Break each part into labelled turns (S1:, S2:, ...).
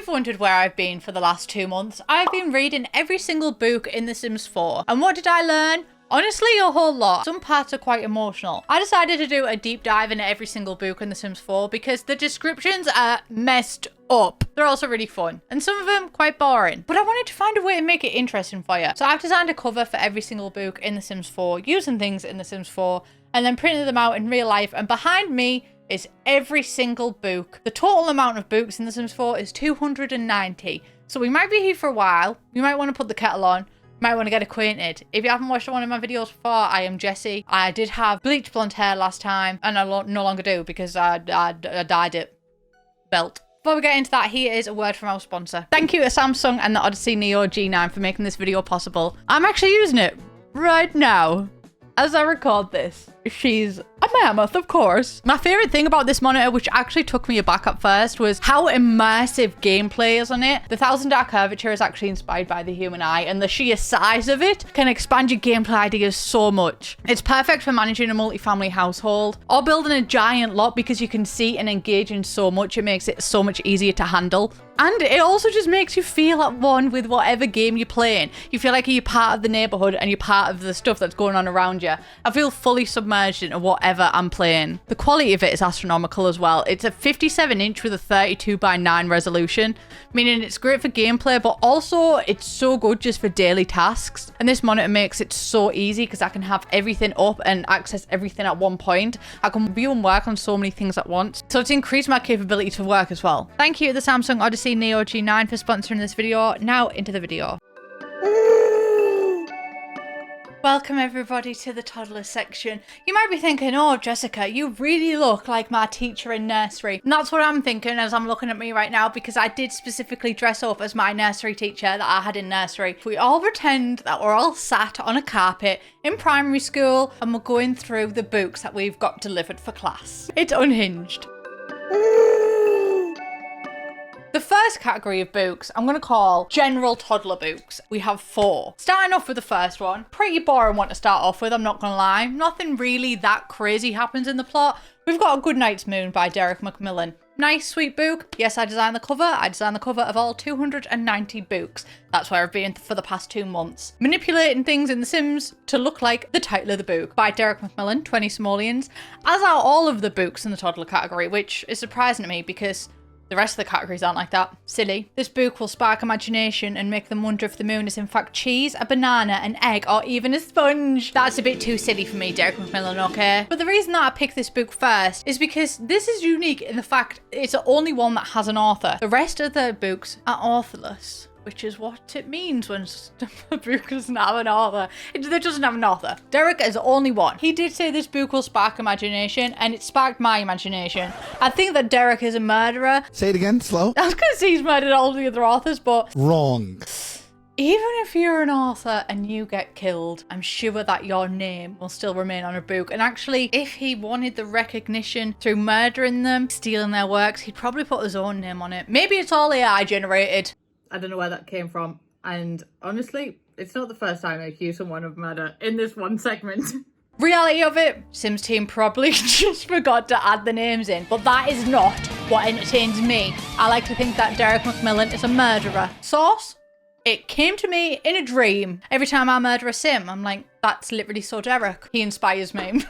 S1: wondered where I've been for the last 2 months, I've been reading every single book in The Sims 4. And what did I learn? Honestly, a whole lot. Some parts are quite emotional. I decided to do a deep dive into every single book in The Sims 4 because the descriptions are messed up. They're also really fun. And some of them quite boring. But I wanted to find a way to make it interesting for you. So I've designed a cover for every single book in The Sims 4, using things in The Sims 4, and then printed them out in real life. And behind me is every single book. The total amount of books in The Sims 4 is 290. So we might be here for a while. You might want to put the kettle on. Might want to get acquainted. If you haven't watched one of my videos before, I am Jessie. I did have bleached blonde hair last time, and I no longer do because I dyed it. Belt. Before we get into that, here is a word from our sponsor. Thank you to Samsung and the Odyssey Neo G9 for making this video possible. I'm actually using it right now as I record this. She's a mammoth, of course. My favorite thing about this monitor, which actually took me aback at first, was how immersive gameplay is on it. The 1000R curvature is actually inspired by the human eye, and the sheer size of it can expand your gameplay ideas so much. It's perfect for managing a multi-family household or building a giant lot because you can see and engage in so much. It makes it so much easier to handle. And it also just makes you feel at one with whatever game you're playing. You feel like you're part of the neighborhood and you're part of the stuff that's going on around you. I feel fully submerged into whatever I'm playing. The quality of it is astronomical as well. It's a 57-inch with a 32:9 resolution, meaning it's great for gameplay, but also it's so good just for daily tasks. And this monitor makes it so easy because I can have everything up and access everything at one point. I can view and work on so many things at once. So it's increased my capability to work as well. Thank you to the Samsung Odyssey Neo G9 for sponsoring this video. Now into the video. Welcome everybody to the toddler section. You might be thinking, oh Jessica, you really look like my teacher in nursery. And that's what I'm thinking as I'm looking at me right now, because I did specifically dress up as my nursery teacher that I had in nursery. We all pretend that we're all sat on a carpet in primary school and we're going through the books that we've got delivered for class. It's unhinged. The first category of books I'm going to call general toddler books. We have 4. Starting off with the first one. Pretty boring one to start off with, I'm not going to lie. Nothing really that crazy happens in the plot. We've got A Good Night's Moon by Derek Macmillan. Nice, sweet book. Yes, I designed the cover. I designed the cover of all 290 books. That's where I've been for the past 2 months. Manipulating things in The Sims to look like the title of the book by Derek Macmillan, 20 simoleons, as are all of the books in the toddler category, which is surprising to me because the rest of the categories aren't like that. Silly. This book will spark imagination and make them wonder if the moon is in fact cheese, a banana, an egg, or even a sponge. That's a bit too silly for me, Derek Macmillan, okay? But the reason that I picked this book first is because this is unique in the fact it's the only one that has an author. The rest of the books are authorless, which is what it means when a book doesn't have an author. It doesn't have an author. Derek is the only one. He did say this book will spark imagination, and it sparked my imagination. I think that Derek is a murderer.
S2: Say it again, slow.
S1: I was going to say he's murdered all the other authors, but
S2: wrong.
S1: Even if you're an author and you get killed, I'm sure that your name will still remain on a book. And actually, if he wanted the recognition through murdering them, stealing their works, he'd probably put his own name on it. Maybe it's all AI generated. I don't know where that came from. And honestly, it's not the first time I accuse someone of murder in this one segment. Reality of it, Sims team probably just forgot to add the names in, but that is not what entertains me. I like to think that Derek Macmillan is a murderer. Source? It came to me in a dream. Every time I murder a sim, I'm like, that's literally so Derek. He inspires me.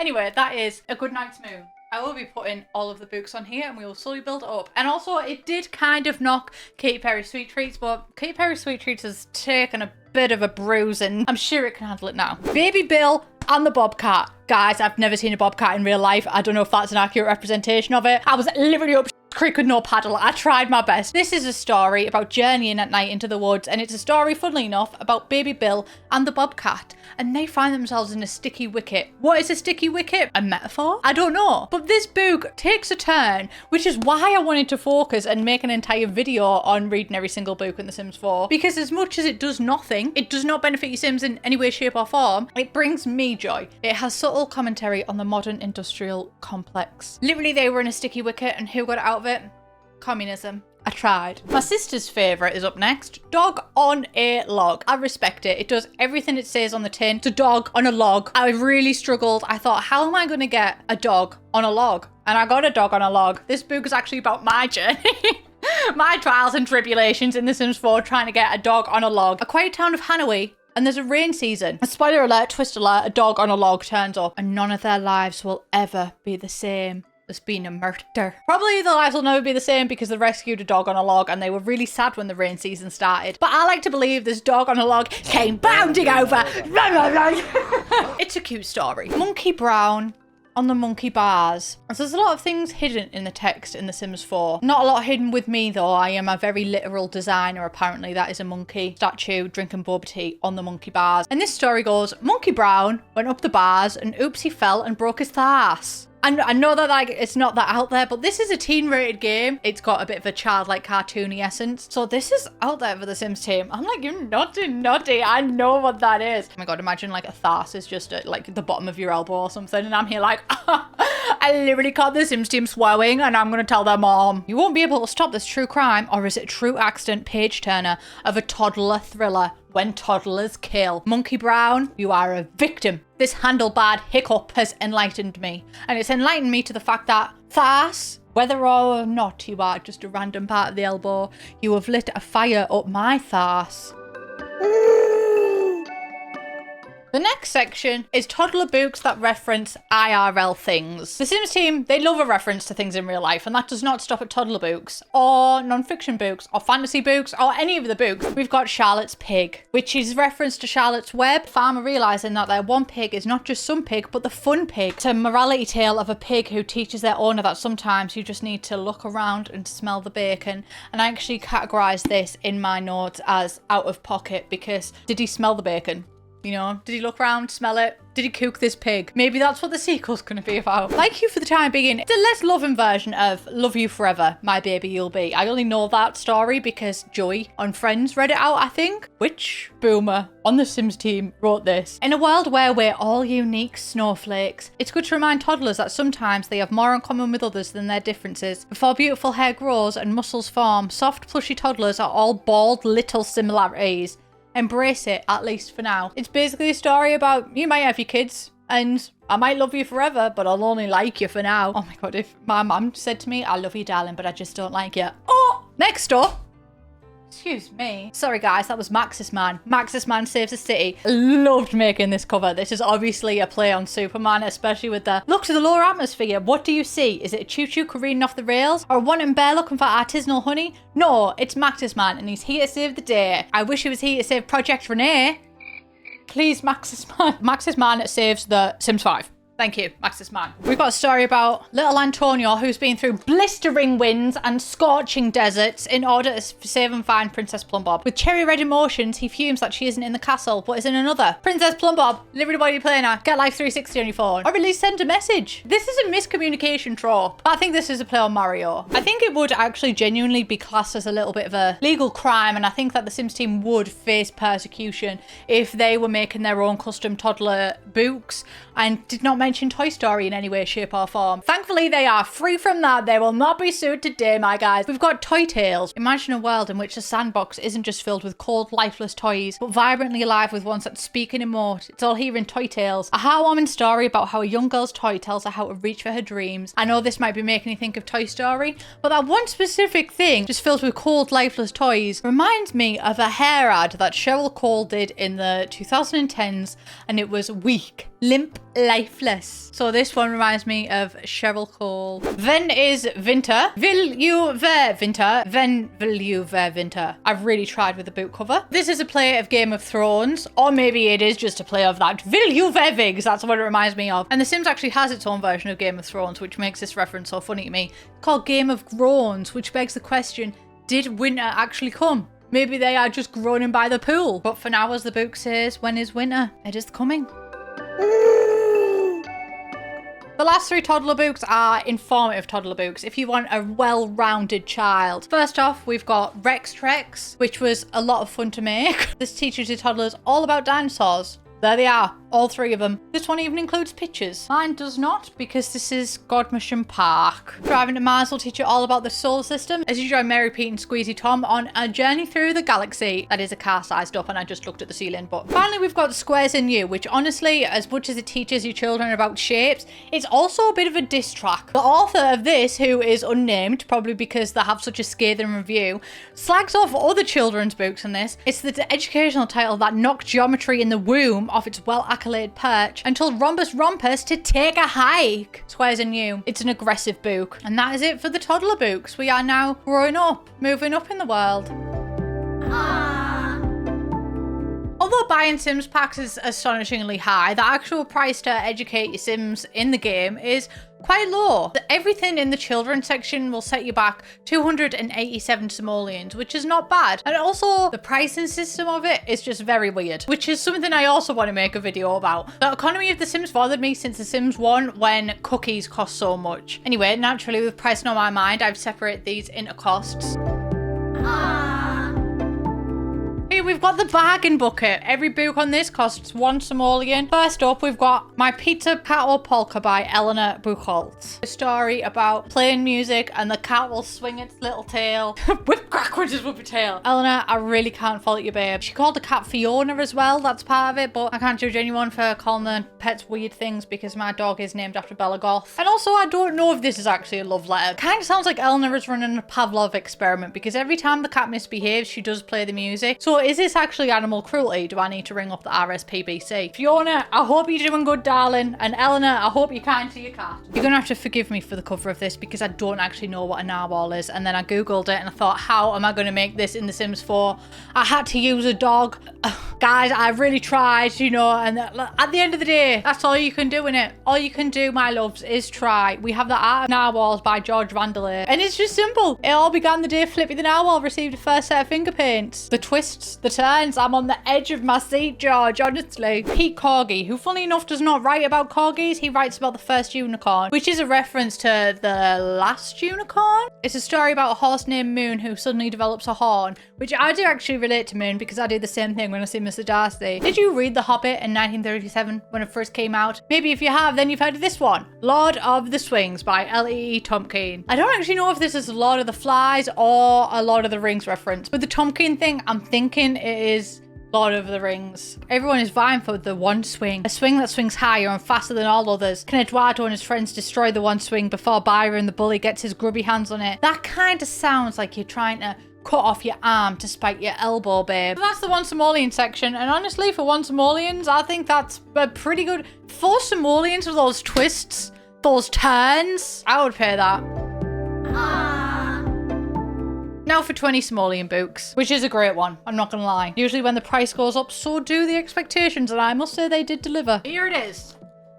S1: Anyway, that is A Good Night's Moon. I will be putting all of the books on here and we will slowly build it up. And also, it did kind of knock Katy Perry's Sweet Treats, but Katy Perry's Sweet Treats has taken a bit of a bruise and I'm sure it can handle it now. Baby Bill and the Bobcat. Guys, I've never seen a Bobcat in real life. I don't know if that's an accurate representation of it. I was literally up creek with no paddle. I tried my best. This is a story about journeying at night into the woods, and it's a story, funnily enough, about Baby Bill and the Bobcat, and they find themselves in a sticky wicket. What is a sticky wicket? A metaphor? I don't know. But this book takes a turn, which is why I wanted to focus and make an entire video on reading every single book in The Sims 4, because as much as it does nothing, it does not benefit your Sims in any way, shape or form, it brings me joy. It has subtle commentary on the modern industrial complex. Literally, they were in a sticky wicket, and who got out of it? Communism. I tried. My sister's favourite is up next. Dog on a Log. I respect it. It does everything it says on the tin. It's a dog on a log. I really struggled. I thought, how am I going to get a dog on a log? And I got a dog on a log. This book is actually about my journey. My trials and tribulations in The Sims 4 trying to get a dog on a log. A quiet town of Hanoi, and there's a rain season. A spoiler alert, twist alert, a dog on a log turns up, and none of their lives will ever be the same as being a murder. Probably their lives will never be the same because they rescued a dog on a log and they were really sad when the rain season started. But I like to believe this dog on a log came bounding over. It's a cute story. Monkey Brown on the monkey bars. So there's a lot of things hidden in the text in The Sims 4. Not a lot hidden with me though. I am a very literal designer. Apparently that is a monkey statue drinking boba tea on the monkey bars. And this story goes, Monkey Brown went up the bars and oops, he fell and broke his arse. And I know that like it's not that out there, but this is a teen-rated game. It's got a bit of a childlike cartoony essence. So this is out there for the Sims team. I'm like, you naughty. I know what that is. Oh my God, imagine like a thars is just at like the bottom of your elbow or something. And I'm here like, I literally caught the Sims team swearing and I'm gonna tell their mom. You won't be able to stop this true crime, or is it true accident page turner of a toddler thriller when toddlers kill. Monkey Brown, you are a victim. This handlebarred hiccup has enlightened me. And it's enlightened me to the fact that thars, whether or not you are just a random part of the elbow, you have lit a fire up my thars. The next section is toddler books that reference IRL things. The Sims team, they love a reference to things in real life, and that does not stop at toddler books, or non-fiction books, or fantasy books, or any of the books. We've got Charlotte's Pig, which is reference to Charlotte's Web. Farmer realizing that their one pig is not just some pig, but the fun pig. It's a morality tale of a pig who teaches their owner that sometimes you just need to look around and smell the bacon. And I actually categorized this in my notes as out of pocket because did he smell the bacon? You know, did he look around, smell it? Did he cook this pig? Maybe that's what the sequel's gonna be about. Like You for the Time Being. It's a less loving version of Love You Forever, My Baby You'll Be. I only know that story because Joey on Friends read it out, I think. Which boomer on the Sims team wrote this? In a world where we're all unique snowflakes, it's good to remind toddlers that sometimes they have more in common with others than their differences. Before beautiful hair grows and muscles form, soft plushy toddlers are all bald little similarities. Embrace it, at least for now. It's basically a story about you might have your kids and I might love you forever, but I'll only like you for now. Oh my God, if my mum said to me, I love you, darling, but I just don't like you. Oh, next up. Excuse me. Sorry guys, that was Maxis Man. Maxis Man Saves the City. Loved making this cover. This is obviously a play on Superman, especially with the look to the lower atmosphere. What do you see? Is it a choo-choo careening off the rails? Or a wanton bear looking for artisanal honey? No, it's Maxis Man and he's here to save the day. I wish he was here to save Project Renee. Please, Maxis Man. Maxis Man saves the Sims 5. Thank you, Maxis Man. We've got a story about little Antonio who's been through blistering winds and scorching deserts in order to save and find Princess Plumbob. With cherry red emotions, he fumes that she isn't in the castle, but is in another. Princess Plumbob, everybody playing her, get Life 360 on your phone. Or at least send a message. This is a miscommunication trope. But I think this is a play on Mario. I think it would actually genuinely be classed as a little bit of a legal crime, and I think that the Sims team would face persecution if they were making their own custom toddler books and did not mention Toy Story in any way, shape or form. Thankfully, they are free from that. They will not be sued today, my guys. We've got Toy Tales. Imagine a world in which the sandbox isn't just filled with cold, lifeless toys, but vibrantly alive with ones that speak and emote. It's all here in Toy Tales. A heartwarming story about how a young girl's toy tells her how to reach for her dreams. I know this might be making you think of Toy Story, but that one specific thing, just filled with cold, lifeless toys, reminds me of a hair ad that Cheryl Cole did in the 2010s, and it was weak, limp, lifeless. So this one reminds me of Cheryl Cole. When is winter? Will you wear winter? When will you wear winter? I've really tried with the boot cover. This is a play of Game of Thrones, or maybe it is just a play of that. Will you wear wigs? That's what it reminds me of. And The Sims actually has its own version of Game of Thrones, which makes this reference so funny to me. It's called Game of Groans, which begs the question, did winter actually come? Maybe they are just groaning by the pool. But for now, as the book says, when is winter? It is coming. The last three toddler books are informative toddler books if you want a well-rounded child. First off, we've got Rex Trex, which was a lot of fun to make. This teaches your toddlers all about dinosaurs. There they are, all 3 of them. This one even includes pictures. Mine does not, because this is Godmersham Park. Driving to Mars will teach you all about the solar system as you join Mary, Pete and Squeezy Tom on a journey through the galaxy. That is a car sized up and I just looked at the ceiling. But finally we've got Squares and You, which honestly, as much as it teaches your children about shapes, it's also a bit of a diss track. The author of this, who is unnamed, probably because they have such a scathing review, slags off other children's books in this. It's the educational title that knocked geometry in the womb off its well-accoladed perch and told Rhombus Rompus to take a hike. Squares and You. It's an aggressive book. And that is it for the toddler books. We are now growing up, moving up in the world. Although buying Sims packs is astonishingly high, the actual price to educate your Sims in the game is quite low. Everything in the children's section will set you back 287 simoleons, which is not bad. And also the pricing system of it is just very weird, which is something I also want to make a video about. The economy of The Sims bothered me since The Sims 1 when cookies cost so much. Anyway, naturally with pricing on my mind, I've separated these into costs. Here we've got the bargain bucket. Every book on this costs 1 simoleon. First up, we've got My Peeta, Cat or Polka by Eleanor Buchholz. A story about playing music and the cat will swing its little tail. Whip crack with his whippy tail. Eleanor, I really can't fault you, babe. She called the cat Fiona as well. That's part of it, but I can't judge anyone for calling their pets weird things because my dog is named after Bella Goth. And also, I don't know if this is actually a love letter. Kind of sounds like Eleanor is running a Pavlov experiment because every time the cat misbehaves, she does play the music. So is this actually animal cruelty? Do I need to ring up the RSPBC? Fiona, I hope you're doing good, darling. And Eleanor, I hope you're kind to your cat. You're gonna have to forgive me for the cover of this because I don't actually know what a narwhal is. And then I googled it and I thought, how am I gonna make this in The Sims 4? I had to use a dog. Guys, I really tried, you know, and at the end of the day, that's all you can do in it. All you can do, my loves, is try. We have The Art of Narwhals by George Vandelay. And it's just simple. It all began the day Flippy the Narwhal received a first set of finger paints. The twists, the turns, I'm on the edge of my seat, George, honestly. Pete Corgi, who funnily enough does not write about corgis, he writes about the first unicorn, which is a reference to the last unicorn. It's a story about a horse named Moon who suddenly develops a horn, which I do actually relate to Moon because I do the same thing when I see Mr. Darcy. Did you read The Hobbit in 1937 when it first came out? Maybe if you have, then you've heard of this one. Lord of the Swings by L.E.E. Tompkins. I don't actually know if this is Lord of the Flies or a Lord of the Rings reference, but the Tompkins thing, I'm thinking it is Lord of the Rings. Everyone is vying for the one swing. A swing that swings higher and faster than all others. Can Eduardo and his friends destroy the one swing before Byron the bully gets his grubby hands on it? That kind of sounds like you're trying to cut off your arm to spite your elbow, babe. So that's the 1 simoleon section, and honestly, for 1 simoleons, I think that's a pretty good 4 simoleons with those twists, those turns. I would pay that. Now for 20 simoleon books, which is a great one, I'm not gonna lie. Usually when the price goes up, so do the expectations, and I must say they did deliver. Here it is,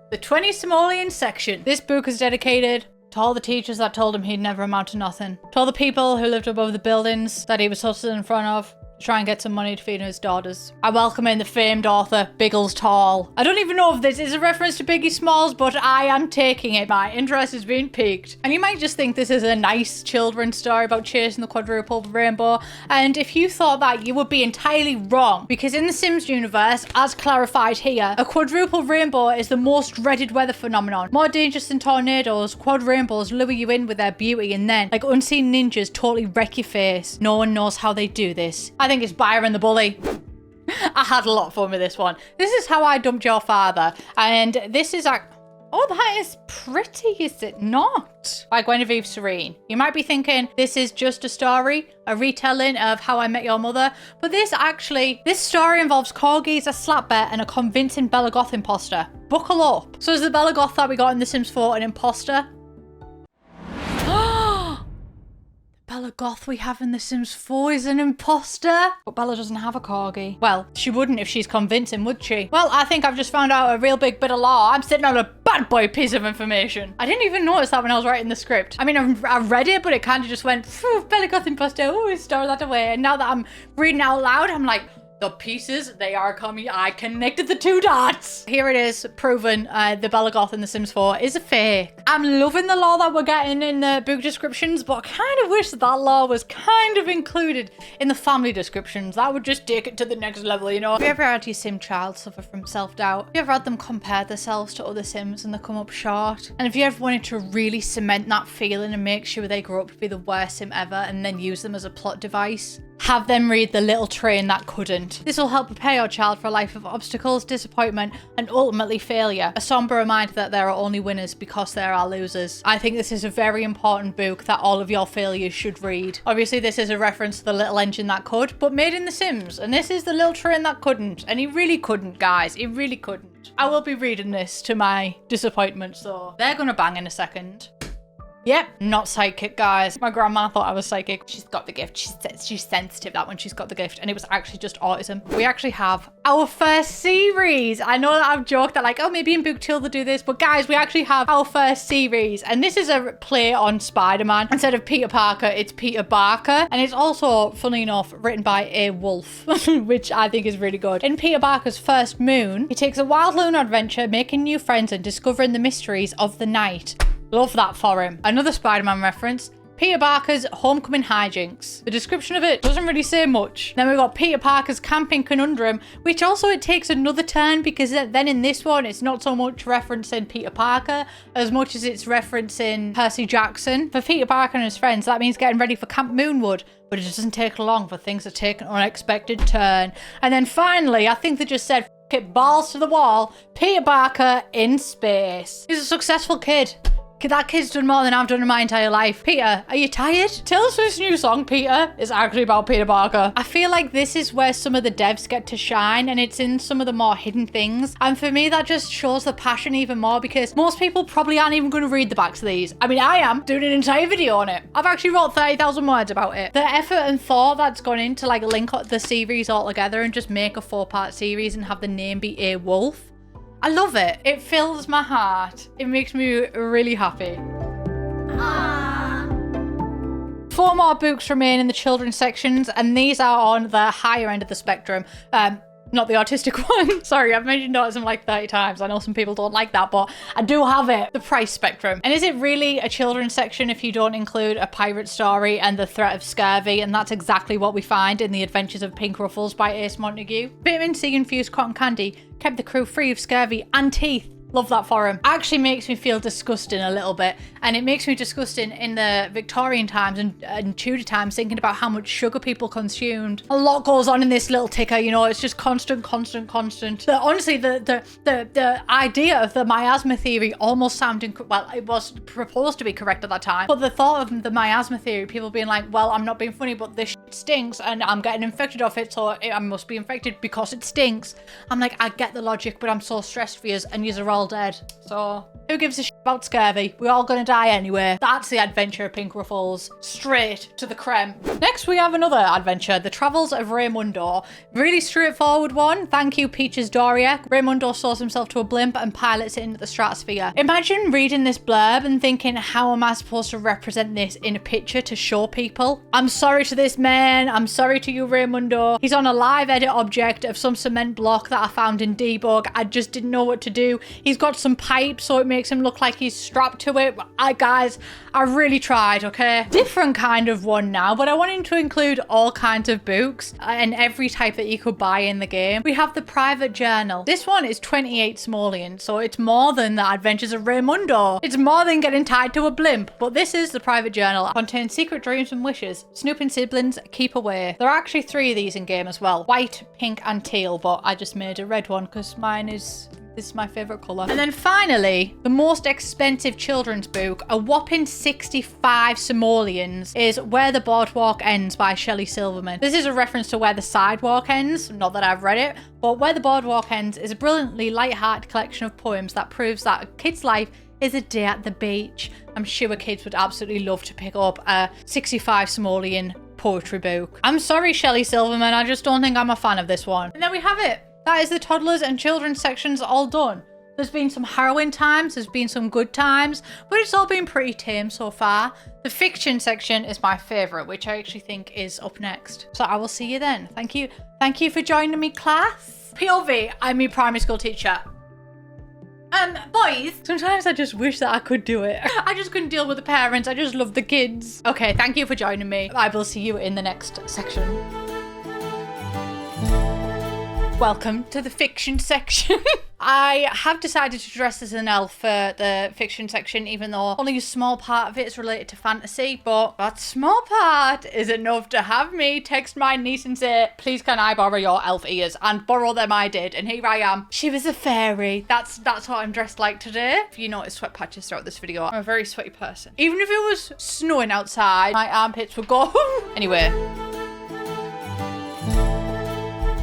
S1: the 20 simoleon section. This book is dedicated to all the teachers that told him he'd never amount to nothing. To all the people who lived above the buildings that he was hustling in front of to try and get some money to feed his daughters. I welcome in the famed author, Biggles Tall. I don't even know if this is a reference to Biggie Smalls, but I am taking it. My interest has been piqued. And you might just think this is a nice children's story about chasing the quadruple rainbow. And if you thought that, you would be entirely wrong. Because in the Sims universe, as clarified here, a quadruple rainbow is the most dreaded weather phenomenon. More dangerous than tornadoes, quad rainbows lure you in with their beauty and then, like unseen ninjas, totally wreck your face. No one knows how they do this. I think it's Byron the bully. I had a lot of fun with this one. This is How I Dumped Your Father. And this is like, oh, that is pretty, is it not? By Guinevere Serene. You might be thinking this is just a story, a retelling of How I Met Your Mother. But this story involves corgis, a slap bet, and a convincing Bella Goth imposter. Buckle up. So is the Bella Goth that we got in The Sims 4 an imposter? Bella Goth we have in The Sims 4 is an imposter. But Bella doesn't have a corgi. Well, she wouldn't if she's convincing, would she? Well, I think I've just found out a real big bit of law. I'm sitting on a bad boy piece of information. I didn't even notice that when I was writing the script. I mean, I read it, but it kind of just went, Bella Goth imposter, oh, store that away. And now that I'm reading out loud, I'm like, The pieces, they are coming. I connected the two dots. Here it is, proven. The Belagoth in The Sims 4 is a fake. I'm loving the lore that we're getting in the book descriptions, but I kind of wish that lore was kind of included in the family descriptions. That would just take it to the next level, you know? Have you ever had your sim child suffer from self-doubt? Have you ever had them compare themselves to other sims and they come up short? And have you ever wanted to really cement that feeling and make sure they grow up to be the worst sim ever and then use them as a plot device? Have them read The Little Train That Couldn't. This will help prepare your child for a life of obstacles, disappointment, and ultimately failure. A somber reminder that there are only winners because there are losers. I think this is a very important book that all of your failures should read. Obviously, this is a reference to The Little Engine That Could, but made in The Sims. And this is The Little Train That Couldn't. And he really couldn't, guys. He really couldn't. I will be reading this to my disappointment, so they're gonna bang in a second. Yep, not psychic, guys. My grandma thought I was psychic. She's got the gift. She's sensitive, that one. She's got the gift. And it was actually just autism. We actually have our first series. I know that I've joked that like, oh, maybe in book 2 they'll do this. But guys, we actually have our first series. And this is a play on Spider-Man. Instead of Peter Parker, it's Peter Barker. And it's also, funny enough, written by a wolf, which I think is really good. In Peter Barker's first moon, he takes a wild lunar adventure, making new friends and discovering the mysteries of the night. Love that for him. Another Spider-Man reference. Peter Parker's Homecoming Hijinks. The description of it doesn't really say much. Then we've got Peter Parker's Camping Conundrum, which also it takes another turn because then in this one, it's not so much referencing Peter Parker as much as it's referencing Percy Jackson. For Peter Parker and his friends, that means getting ready for Camp Moonwood, but it doesn't take long for things to take an unexpected turn. And then finally, I think they just said, F it, balls to the wall, Peter Parker in space. He's a successful kid. That kid's done more than I've done in my entire life. Peter, are you tired? Taylor Swift's new song, Peter, is actually about Peter Parker. I feel like this is where some of the devs get to shine, and it's in some of the more hidden things. And for me, that just shows the passion even more because most people probably aren't even going to read the backs of these. I mean, I am doing an entire video on it. I've actually wrote 30,000 words about it. The effort and thought that's gone into like link up the series all together and just make a 4-part series and have the name be A Wolf. I love it. It fills my heart. It makes me really happy. Aww. 4 more books remain in the children's sections, and these are on the higher end of the spectrum. Not the autistic one. Sorry, I've mentioned autism like 30 times. I know some people don't like that, but I do have it. The price spectrum. And is it really a children's section if you don't include a pirate story and the threat of scurvy? And that's exactly what we find in The Adventures of Pink Ruffles by Ace Montague. Vitamin C infused cotton candy kept the crew free of scurvy and teeth. Love that for him. Actually makes me feel disgusting a little bit. And it makes me disgusting in the Victorian times and Tudor times, thinking about how much sugar people consumed. A lot goes on in this little ticker, you know, it's just constant. Honestly, the idea of the miasma theory almost sounded, well, it was proposed to be correct at that time. But the thought of the miasma theory, people being like, well, I'm not being funny, but this shit stinks and I'm getting infected off it, so I must be infected because it stinks. I'm like, I get the logic, but I'm so stressed for yous and yous are all dead. So who gives a shit about scurvy? We're all gonna die anyway. That's the adventure of Pink Ruffles. Straight to the creme. Next we have another adventure, The Travels of Raimundo. Really straightforward one. Thank you, Peaches Doria. Raimundo stores himself to a blimp and pilots it into the stratosphere. Imagine reading this blurb and thinking, how am I supposed to represent this in a picture to show people? I'm sorry to this man. I'm sorry to you, Raimundo. He's on a live edit object of some cement block that I found in debug. I just didn't know what to do. He's got some pipe, so it makes him look like he's strapped to it. Guys, I really tried, okay? Different kind of one now, but I wanted to include all kinds of books and every type that you could buy in the game. We have the private journal. This one is 28 simoleons, so it's more than the Adventures of Raimundo. It's more than getting tied to a blimp, but this is the private journal. It contains secret dreams and wishes. Snooping siblings, keep away. There are actually 3 of these in game as well. White, pink, and teal, but I just made a red one because mine is... This is my favorite color. And then finally, the most expensive children's book, a whopping 65 simoleons, is Where the Boardwalk Ends by Shelley Silverman. This is a reference to Where the Sidewalk Ends, not that I've read it, but Where the Boardwalk Ends is a brilliantly light-hearted collection of poems that proves that a kid's life is a day at the beach. I'm sure kids would absolutely love to pick up a 65 simoleon poetry book. I'm sorry, Shelley Silverman, I just don't think I'm a fan of this one. And there we have it. That is the toddlers and children's sections all done. There's been some harrowing times, there's been some good times, but it's all been pretty tame so far. The fiction section is my favourite, which I actually think is up next. So I will see you then. Thank you. Thank you for joining me, class. POV, I'm your primary school teacher. Boys, sometimes I just wish that I could do it. I just couldn't deal with the parents. I just love the kids. Okay, thank you for joining me. I will see you in the next section. Welcome to the fiction section. I have decided to dress as an elf for the fiction section, even though only a small part of it is related to fantasy, but that small part is enough to have me text my niece and say, please can I borrow your elf ears? And borrow them I did, and here I am. She was a fairy. That's what I'm dressed like today. If you notice sweat patches throughout this video, I'm a very sweaty person. Even if it was snowing outside, my armpits would go. Anyway.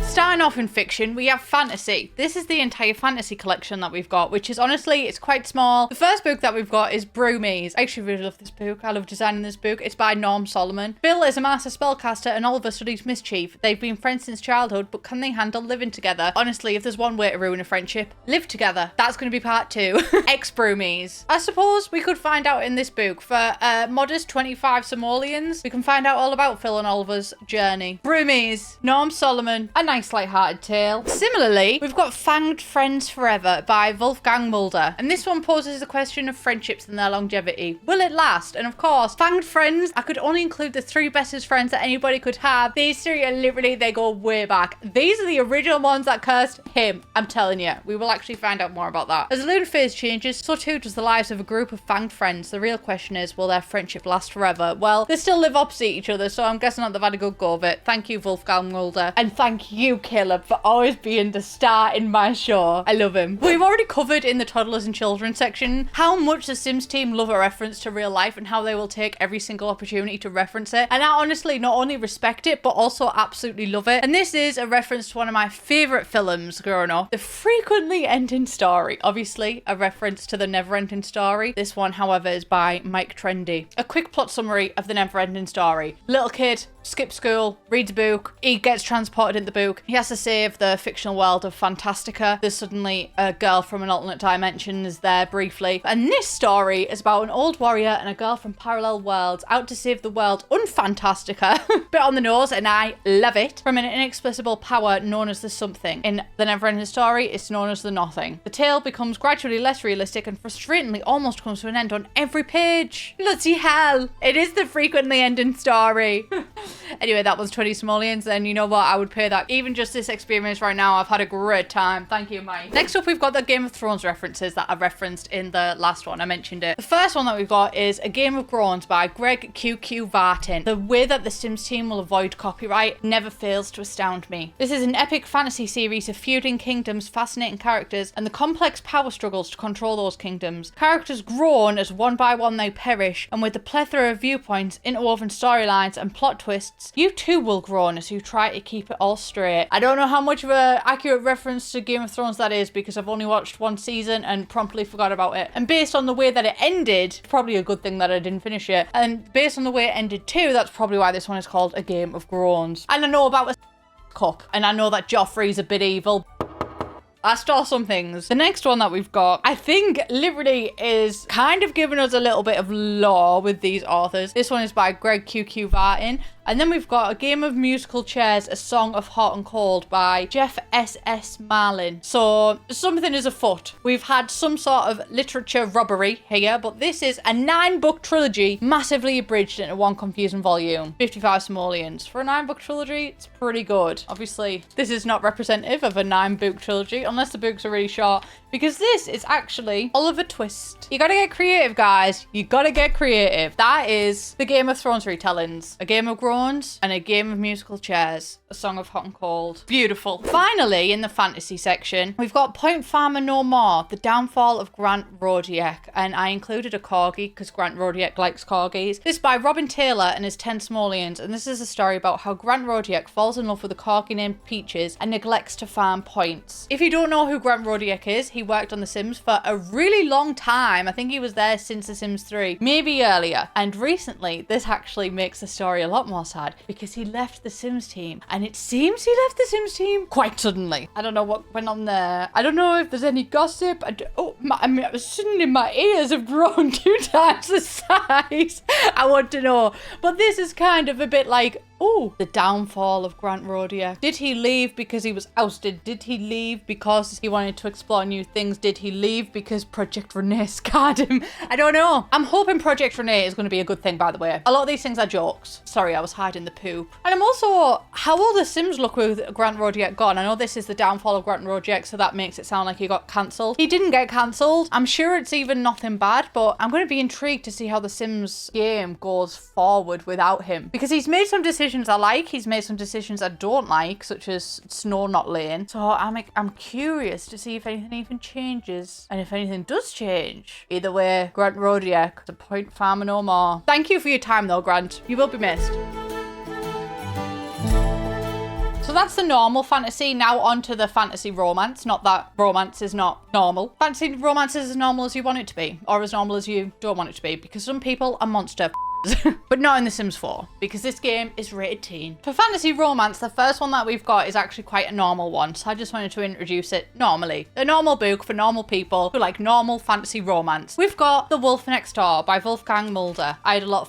S1: Starting off in fiction, we have fantasy. This is the entire fantasy collection that we've got, which is honestly, it's quite small. The first book that we've got is Broomies. I actually really love this book. I love designing this book. It's by Norm Solomon. Bill is a master spellcaster and Oliver studies mischief. They've been friends since childhood, but can they handle living together? Honestly, if there's one way to ruin a friendship, live together. That's going to be part 2. Ex-Broomies. I suppose we could find out in this book for modest 25 simoleons. We can find out all about Phil and Oliver's journey. Broomies. Norm Solomon. A nice light-hearted tale. Similarly, we've got Fanged Friends Forever by Wolfgang Mulder, and this one poses the question of friendships and their longevity. Will it last? And of course, Fanged Friends, I could only include the 3 bestest friends that anybody could have. These 3 are literally, they go way back. These are the original ones that cursed him. I'm telling you, we will actually find out more about that. As the lunar phase changes, so too does the lives of a group of fanged friends. The real question is, will their friendship last forever? Well, they still live opposite each other, so I'm guessing that they've had a good go of it. Thank you, Wolfgang Mulder. And thank you, Caleb, for always being the star in my show. I love him. We've already covered in the toddlers and children section how much the Sims team love a reference to real life and how they will take every single opportunity to reference it. And I honestly not only respect it, but also absolutely love it. And this is a reference to one of my favourite films growing up, The Frequently Ending Story. Obviously, a reference to The Never-Ending Story. This one, however, is by Mike Trendy. A quick plot summary of The Never-Ending Story. Little kid, skips school, reads a book, he gets transported in the book, he has to save the fictional world of Fantastica. There's suddenly a girl from an alternate dimension is there briefly, and this story is about an old warrior and a girl from parallel worlds out to save the world Unfantastica. Bit on the nose, and I love it. From an inexplicable power known as the something. In The Neverending Story, it's known as the nothing. The tale becomes gradually less realistic and frustratingly almost comes to an end on every page. Bloody hell, it is The Frequently Ending Story. Anyway, that was 20 simoleons, and you know what? I would pay that. Even just this experience right now, I've had a great time. Thank you, Mike. Next up, we've got the Game of Thrones references that I referenced in the last one. I mentioned it. The first one that we've got is A Game of Groans by Greg QQ Vartin. The way that the Sims team will avoid copyright never fails to astound me. This is an epic fantasy series of feuding kingdoms, fascinating characters, and the complex power struggles to control those kingdoms. Characters groan as one by one they perish, and with the plethora of viewpoints, interwoven storylines, and plot twists, you too will groan as you try to keep it all straight. I don't know how much of an accurate reference to Game of Thrones that is, because I've only watched one season and promptly forgot about it. And based on the way that it ended, probably a good thing that I didn't finish it. And based on the way it ended too, that's probably why this one is called A Game of Groans. And I know about a cup, and I know that Joffrey's a bit evil. I stole some things. The next one that we've got, I think literally is kind of giving us a little bit of lore with these authors. This one is by Greg QQ Vartin. And then we've got A Game of Musical Chairs, A Song of Hot and Cold by Jeff S.S. Marlin. So something is afoot. We've had some sort of literature robbery here, but this is a 9-book trilogy, massively abridged into one confusing volume. 55 simoleons. For a 9-book trilogy, it's pretty good. Obviously, this is not representative of a 9-book trilogy, unless the books are really short, because this is actually Oliver Twist. You gotta get creative, guys. You gotta get creative. That is the Game of Thrones retellings. A Game of Groans and A Game of Musical Chairs. A Song of Hot and Cold. Beautiful. Finally, in the fantasy section, we've got Point Farmer No More, The Downfall of Grant Rodiak. And I included a corgi because Grant Rodiak likes corgis. This is by Robin Taylor and his 10 simoleons. And this is a story about how Grant Rodiak falls in love with a corgi named Peaches and neglects to farm points. If you don't know who Grant Rodiak is, he he worked on The Sims for a really long time. I think he was there since The Sims 3, maybe earlier. And recently, this actually makes the story a lot more sad because he left The Sims team. And it seems he left The Sims team quite suddenly. I don't know what went on there. I don't know if there's any gossip. Suddenly my ears have grown 2 times the size. I want to know. But this is kind of a bit like, oh, the downfall of Grant Rodier. Did he leave because he was ousted? Did he leave because he wanted to explore new things? Did he leave because Project Renee scarred him? I don't know. I'm hoping Project Renee is going to be a good thing, by the way. A lot of these things are jokes. Sorry, I was hiding the poop. And I'm also, how will the Sims look with Grant Rodier gone? I know this is the downfall of Grant Rodier, so that makes it sound like he got cancelled. He didn't get cancelled. I'm sure it's even nothing bad, but I'm going to be intrigued to see how the Sims game goes forward without him. Because he's made some decisions I like, he's made some decisions I don't like, such as snow not laying. So I'm curious to see if anything even changes, and if anything does change. Either way, Grant Rodier, the point farmer no more. Thank you for your time though, Grant. You will be missed. So that's the normal fantasy. Now on to the fantasy romance. Not that romance is not normal. Fantasy romance is as normal as you want it to be, or as normal as you don't want it to be, because some people are monster but not in The Sims 4, because this game is rated teen. For fantasy romance, the first one that we've got is actually quite a normal one, so I just wanted to introduce it normally. A normal book for normal people who like normal fantasy romance. We've got The Wolf Next Door by Wolfgang Mulder. I had a lot of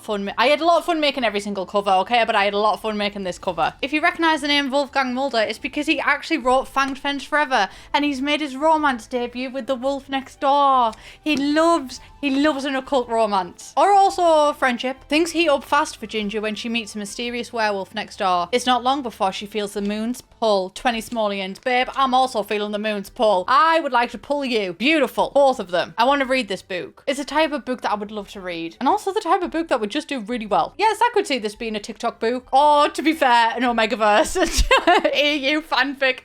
S1: fun making every single cover, okay, but I had a lot of fun making this cover. If you recognize the name Wolfgang Mulder, it's because he actually wrote Fanged Fence Forever, and he's made his romance debut with The Wolf Next Door. He loves an occult romance, or also friendship. Things heat up fast for Ginger when she meets a mysterious werewolf next door. It's not long before she feels the moon's pull. 20 simoleons. Babe, I'm also feeling the moon's pull. I would like to pull you. Beautiful. Both of them. I want to read this book. It's a type of book that I would love to read. And also the type of book that would just do really well. Yes, I could see this being a TikTok book. Or, to be fair, an Omegaverse. EU fanfic.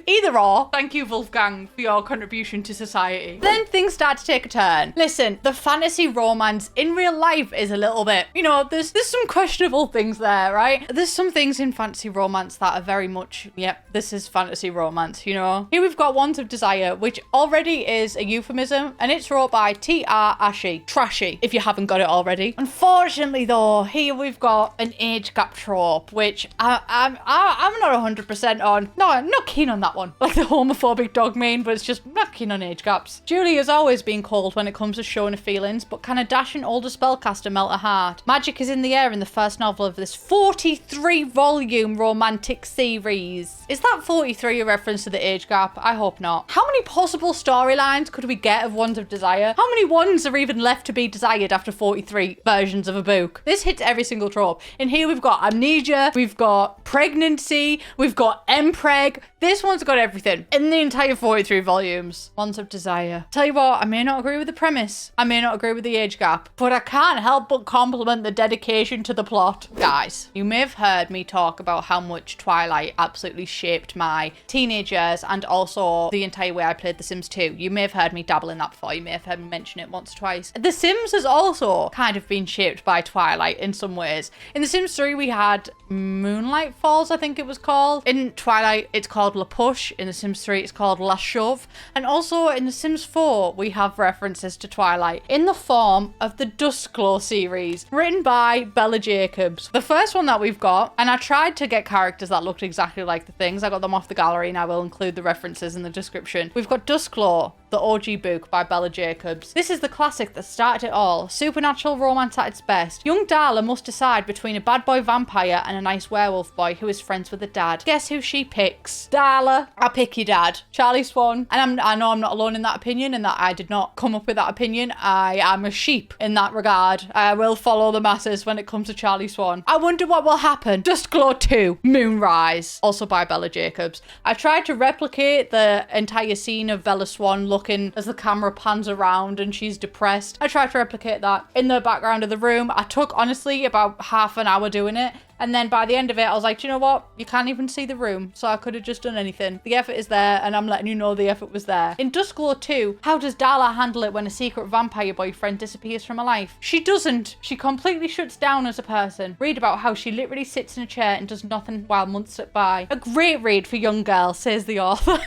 S1: Either or. Thank you, Wolfgang, for your contribution to society. Then things start to take a turn. Listen, the fantasy romance in real life is a little bit, you know, there's some questionable things there, right? There's some things in fantasy romance that are very much, yep, this is fantasy romance, you know? Here we've got Wands of Desire, which already is a euphemism, and it's wrote by T.R. Ashy. Trashy, if you haven't got it already. Unfortunately, though, here we've got an age gap trope, which I'm not 100% on. No, I'm not keen on that one. Like the homophobic dog meme, but it's just not keen on age gaps. Julie has always been cold when it comes to showing her feelings, but can a dashing older spellcaster melt her heart? Magic is in the air in the first novel of this 43-volume romantic series. Is that 43 a reference to the age gap? I hope not. How many possible storylines could we get of Wands of Desire? How many ones are even left to be desired after 43 versions of a book? This hits every single trope. In here we've got amnesia, we've got pregnancy, we've got empreg. This one's got everything in the entire 43 volumes. Wands of Desire. Tell you what, I may not agree with the premise. I may not agree with the age gap, but I can't help but compliment the dedication to the plot. Guys, you may have heard me talk about how much Twilight absolutely shaped my teenage years and also the entire way I played The Sims 2. You may have heard me dabble in that before. You may have heard me mention it once or twice. The Sims has also kind of been shaped by Twilight in some ways. In The Sims 3, we had Moonlight Falls, I think it was called. In Twilight, it's called La Push. In The Sims 3, it's called La Shove. And also in The Sims 4, we have references to Twilight in the form of the Duskglow series, written by Bella Jacobs. The first one that we've got, and I tried to get characters that looked exactly like the things. I got them off the gallery, and I will include the references in the description. We've got Duskglow, the OG book by Bella Jacobs. This is the classic that started it all. Supernatural romance at its best. Young Darla must decide between a bad boy vampire and a nice werewolf boy who is friends with a dad. Guess who she picks? Darla. I pick your dad. Charlie Swan. And I know I'm not alone in that opinion, and that I did not come up with that opinion. I am a sheep in that regard. I will follow the masses when it comes to Charlie Swan. I wonder what will happen. Duskglow 2. Moonrise. Also by Bella Jacobs. I tried to replicate the entire scene of Bella Swan looking as the camera pans around and she's depressed. I tried to replicate that in the background of the room. I took, honestly, about half an hour doing it. And then by the end of it, I was like, do you know what? You can't even see the room. So I could have just done anything. The effort is there, and I'm letting you know the effort was there. In Duskglow 2, how does Darla handle it when a secret vampire boyfriend disappears from her life? She doesn't. She completely shuts down as a person. Read about how she literally sits in a chair and does nothing while months slip by. A great read for young girls, says the author.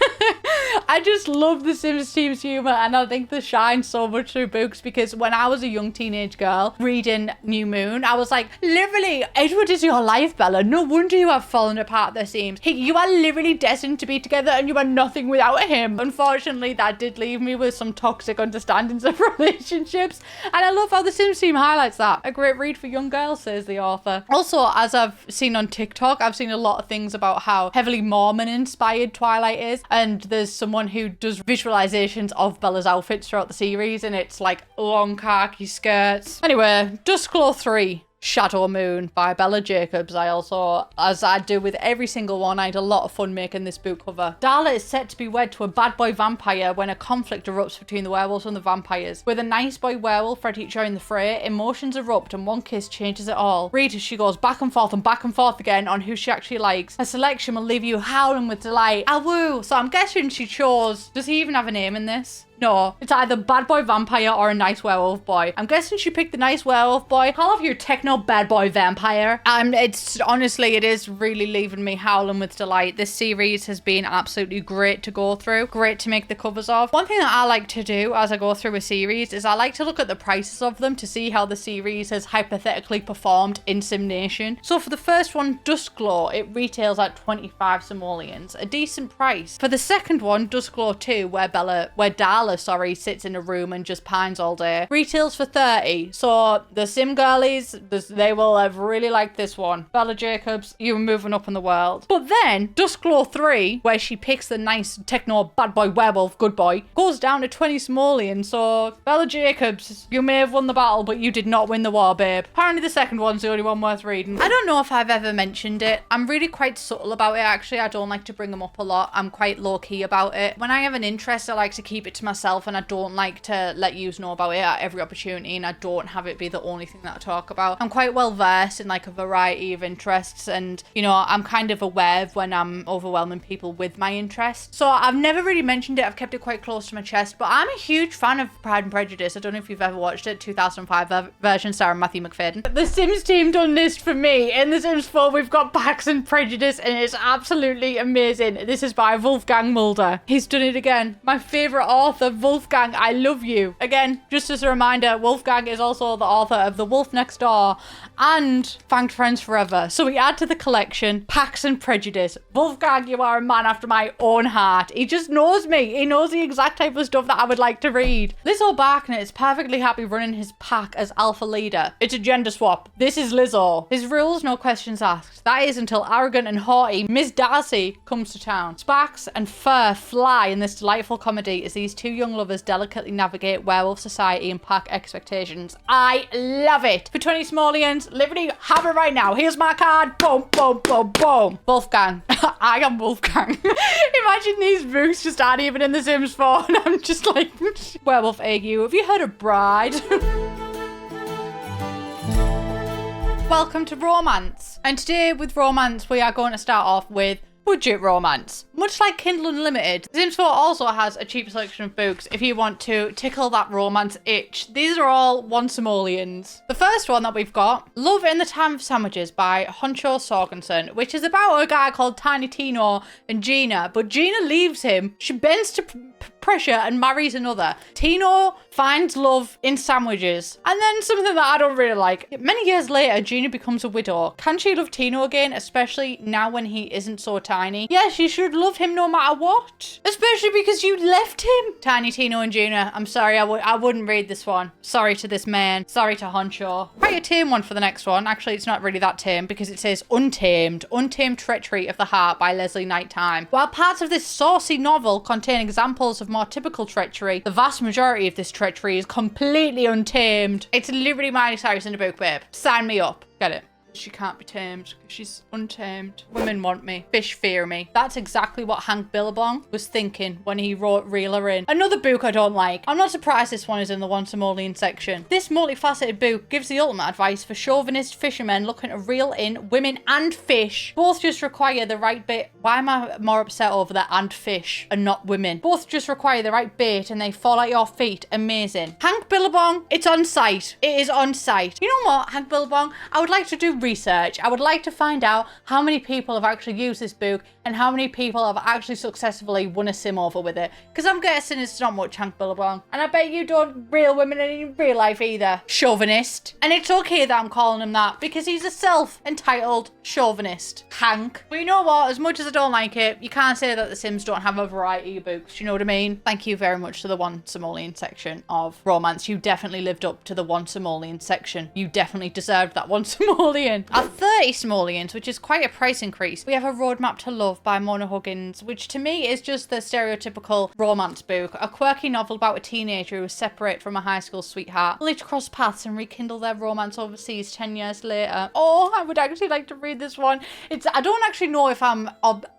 S1: I just love the Sims team's humor, and I think they shine so much through books because when I was a young teenage girl reading New Moon, I was like, literally, Edward is your life, Bella. No wonder you have fallen apart, there seems. You are literally destined to be together and you are nothing without him. Unfortunately, that did leave me with some toxic understandings of relationships, and I love how the Sims team highlights that. A great read for young girls, says the author. Also, as I've seen on TikTok, I've seen a lot of things about how heavily Mormon inspired Twilight is, and there's someone who does visualizations of Bella's outfits throughout the series, and it's like long khaki skirts. Anyway, Duskglow 3. Shadow Moon by Bella Jacobs. I also, as I do with every single one, I had a lot of fun making this book cover. Darla is set to be wed to a bad boy vampire when a conflict erupts between the werewolves and the vampires. With a nice boy werewolf ready to join the fray, emotions erupt and one kiss changes it all. Read as she goes back and forth again on who she actually likes. Her selection will leave you howling with delight. Ah woo! So I'm guessing she chose... Does he even have a name in this? No, it's either bad boy vampire or a nice werewolf boy. I'm guessing she picked the nice werewolf boy. Call off your techno bad boy vampire. It's honestly, it is really leaving me howling with delight. This series has been absolutely great to go through. Great to make the covers of. One thing that I like to do as I go through a series is I like to look at the prices of them to see how the series has hypothetically performed in Sim Nation. So for the first one, Duskglow, it retails at 25 simoleons, a decent price. For the second one, Duskglow 2, where Darla sits in a room and just pines all day, retails for 30. So the Sim girlies, they will have really liked this one. Bella Jacobs, you're moving up in the world. But then Duskglow 3, where she picks the nice techno bad boy werewolf good boy, goes down to 20 simoleons. So Bella Jacobs, you may have won the battle, but you did not win the war, babe. Apparently the second one's the only one worth reading. I don't know if I've ever mentioned it. I'm really quite subtle about it, actually. I don't like to bring them up a lot. I'm quite low-key about it. When I have an interest, I like to keep it to myself, and I don't like to let you know about it at every opportunity, and I don't have it be the only thing that I talk about. I'm quite well versed in like a variety of interests, and you know, I'm kind of aware of when I'm overwhelming people with my interests. So I've never really mentioned it. I've kept it quite close to my chest, but I'm a huge fan of Pride and Prejudice. I don't know if you've ever watched it. 2005 version starring Matthew McFadden. The Sims team done this for me. In The Sims 4 we've got Pax and Prejudice, and it's absolutely amazing. This is by Wolfgang Mulder. He's done it again. My favorite author, Wolfgang, I love you. Again, just as a reminder, Wolfgang is also the author of The Wolf Next Door and Thanked Friends Forever. So we add to the collection Pax and Prejudice. Wolfgang, you are a man after my own heart. He just knows me. He knows the exact type of stuff that I would like to read. Lizzo Barkner is perfectly happy running his pack as alpha leader. It's a gender swap. This is Lizzo. His rules, no questions asked. That is until arrogant and haughty Miss Darcy comes to town. Sparks and fur fly in this delightful comedy as these two young lovers delicately navigate werewolf society and pack expectations. I love it. For 20 simoleons, literally have it right now. Here's my card. Boom, boom, boom, boom. Wolfgang. I am Wolfgang. Imagine these books just aren't even in The Sims 4 and I'm just like, werewolf ague. Have you heard of Bride? Welcome to romance. And today with romance, we are going to start off with budget romance. Much like Kindle Unlimited, Sims 4 also has a cheap selection of books if you want to tickle that romance itch. These are all 1 simoleons. The first one that we've got, Love in the Time of Sandwiches by Honcho Sorgensen, which is about a guy called Tiny Tino and Gina, but Gina leaves him. She bends to pressure and marries another. Tino finds love in sandwiches. And then something that I don't really like. Many years later, Gina becomes a widow. Can she love Tino again, especially now when he isn't so tiny? Yeah, she should love him no matter what. Especially because you left him. Tiny Tino and Gina, I'm sorry, I wouldn't read this one. Sorry to this man. Sorry to Honcho. Quite a tame one for the next one. Actually, it's not really that tame because it says Untamed. Untamed Treachery of the Heart by Leslie Nighttime. While parts of this saucy novel contain examples of more typical treachery, the vast majority of this treachery is completely untamed. It's literally Miley Cyrus in a book, babe. Sign me up. Get it? She can't be tamed because she's untamed. Women want me. Fish fear me. That's exactly what Hank Billabong was thinking when he wrote Reel Her In. Another book I don't like. I'm not surprised this one is in the 1 simoleon section. This multifaceted book gives the ultimate advice for chauvinist fishermen looking to reel in women and fish. Both just require the right bait. Why am I more upset over that and fish and not women? Both just require the right bait and they fall at your feet. Amazing. Hank Billabong, it's on site. It is on site. You know what, Hank Billabong? I would like to do research. I would like to find out how many people have actually used this book and how many people have actually successfully won a sim over with it. Because I'm guessing it's not much Hank Billabong. And I bet you don't real women in real life either. Chauvinist. And it's okay that I'm calling him that because he's a self-entitled chauvinist. Hank. But you know what? As much as I don't like it, you can't say that the Sims don't have a variety of books. You know what I mean? Thank you very much to the one simoleon section of romance. You definitely lived up to the one simoleon section. You definitely deserved that one simoleon. Our 30 simoleons, which is quite a price increase. We have A Roadmap to Love by Mona Huggins, which to me is just the stereotypical romance book. A quirky novel about a teenager who is separate from a high school sweetheart, only to cross paths and rekindle their romance overseas 10 years later. Oh, I would actually like to read this one. I don't actually know if I'm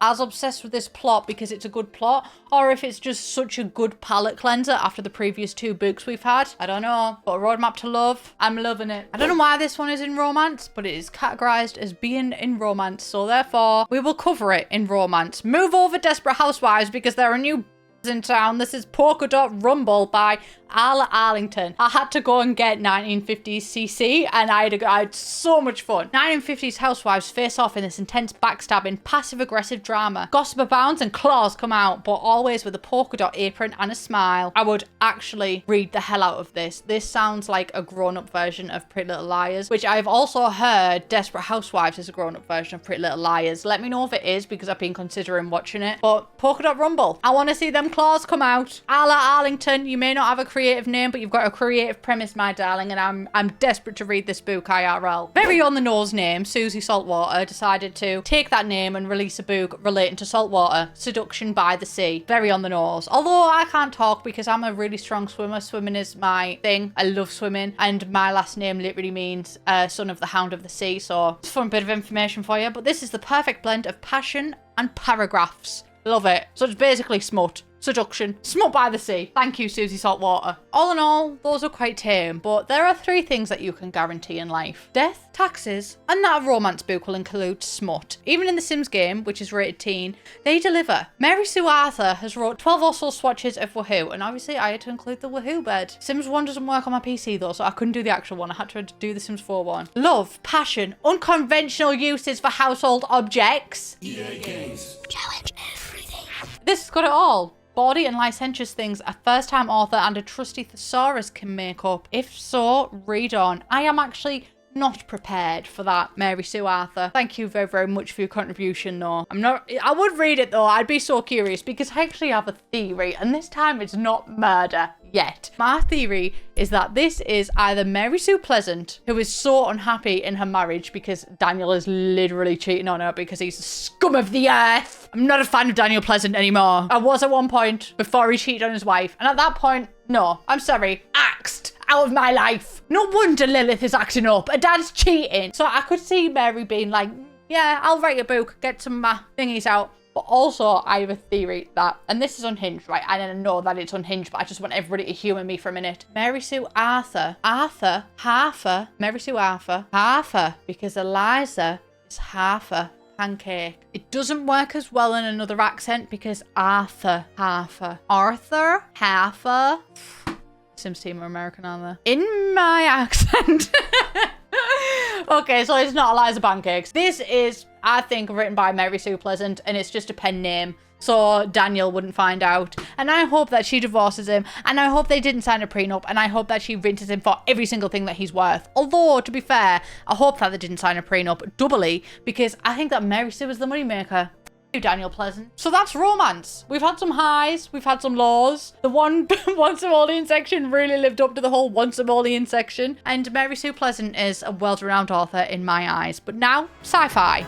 S1: as obsessed with this plot because it's a good plot, or if it's just such a good palate cleanser after the previous 2 books we've had. I don't know. But A Roadmap to Love, I'm loving it. I don't know why this one is in romance, but it is categorized as being in romance, so therefore we will cover it in romance. Move over, Desperate Housewives, because there are new in town. This is Polka Dot Rumble by Ala Arlington. I had to go and get 1950s CC and I had so much fun. 1950s housewives face off in this intense backstabbing, passive-aggressive drama. Gossip abounds and claws come out, but always with a polka dot apron and a smile. I would actually read the hell out of this. This sounds like a grown-up version of Pretty Little Liars, which I've also heard Desperate Housewives is a grown-up version of Pretty Little Liars. Let me know if it is because I've been considering watching it. But Polka Dot Rumble, I want to see them claws come out. Ala Arlington, you may not have a creative name, but you've got a creative premise, my darling, and I'm desperate to read this book IRL. Very on the nose name, Susie Saltwater decided to take that name and release a book relating to saltwater, Seduction by the Sea. Very on the nose. Although I can't talk because I'm a really strong swimmer. Swimming is my thing. I love swimming, and my last name literally means son of the hound of the sea, so it's a fun bit of information for you. But this is the perfect blend of passion and paragraphs. Love it. So it's basically smut. Seduction. Smut by the sea. Thank you, Susie Saltwater. All in all, those are quite tame, but there are 3 things that you can guarantee in life. Death, taxes, and that a romance book will include smut. Even in the Sims game, which is rated teen, they deliver. Mary Sue Arthur has wrote 12 or so swatches of Woohoo, and obviously I had to include the Woohoo bed. Sims 1 doesn't work on my PC though, so I couldn't do the actual one. I had to do the Sims 4 one. Love, passion, unconventional uses for household objects. EA Games. Challenge everything. This has got it all. Bawdy and licentious things a first-time author and a trusty thesaurus can make up. If so, read on. I am actually not prepared for that, Mary Sue Arthur. Thank you very, very much for your contribution, though. I would read it, though. I'd be so curious because I actually have a theory, and this time it's not murder yet. My theory is that this is either Mary Sue Pleasant, who is so unhappy in her marriage because Daniel is literally cheating on her because he's the scum of the earth. I'm not a fan of Daniel Pleasant anymore. I was at one point before he cheated on his wife, and at that point, no, I'm sorry, axed out of my life. No wonder Lilith is acting up. Her dad's cheating. So I could see Mary being like, yeah, I'll write a book, get some thingies out. But also, I have a theory that, and this is unhinged, right? I don't know that it's unhinged, but I just want everybody to humour me for a minute. Mary Sue Arthur, Mary Sue Arthur, because Eliza is half a pancake. It doesn't work as well in another accent because Arthur, half a. Sims team are American, aren't they? In my accent. Okay, so it's not Eliza Pancakes. This is, I think, written by Mary Sue Pleasant, and it's just a pen name, so Daniel wouldn't find out. And I hope that she divorces him, and I hope they didn't sign a prenup, and I hope that she rinses him for every single thing that he's worth. Although, to be fair, I hope that they didn't sign a prenup doubly, because I think that Mary Sue is the moneymaker. Daniel Pleasant. So that's romance. We've had some highs, we've had some lows. The one simoleon section really lived up to the whole one simoleon section. And Mary Sue Pleasant is a world-renowned author in my eyes. But now, sci-fi.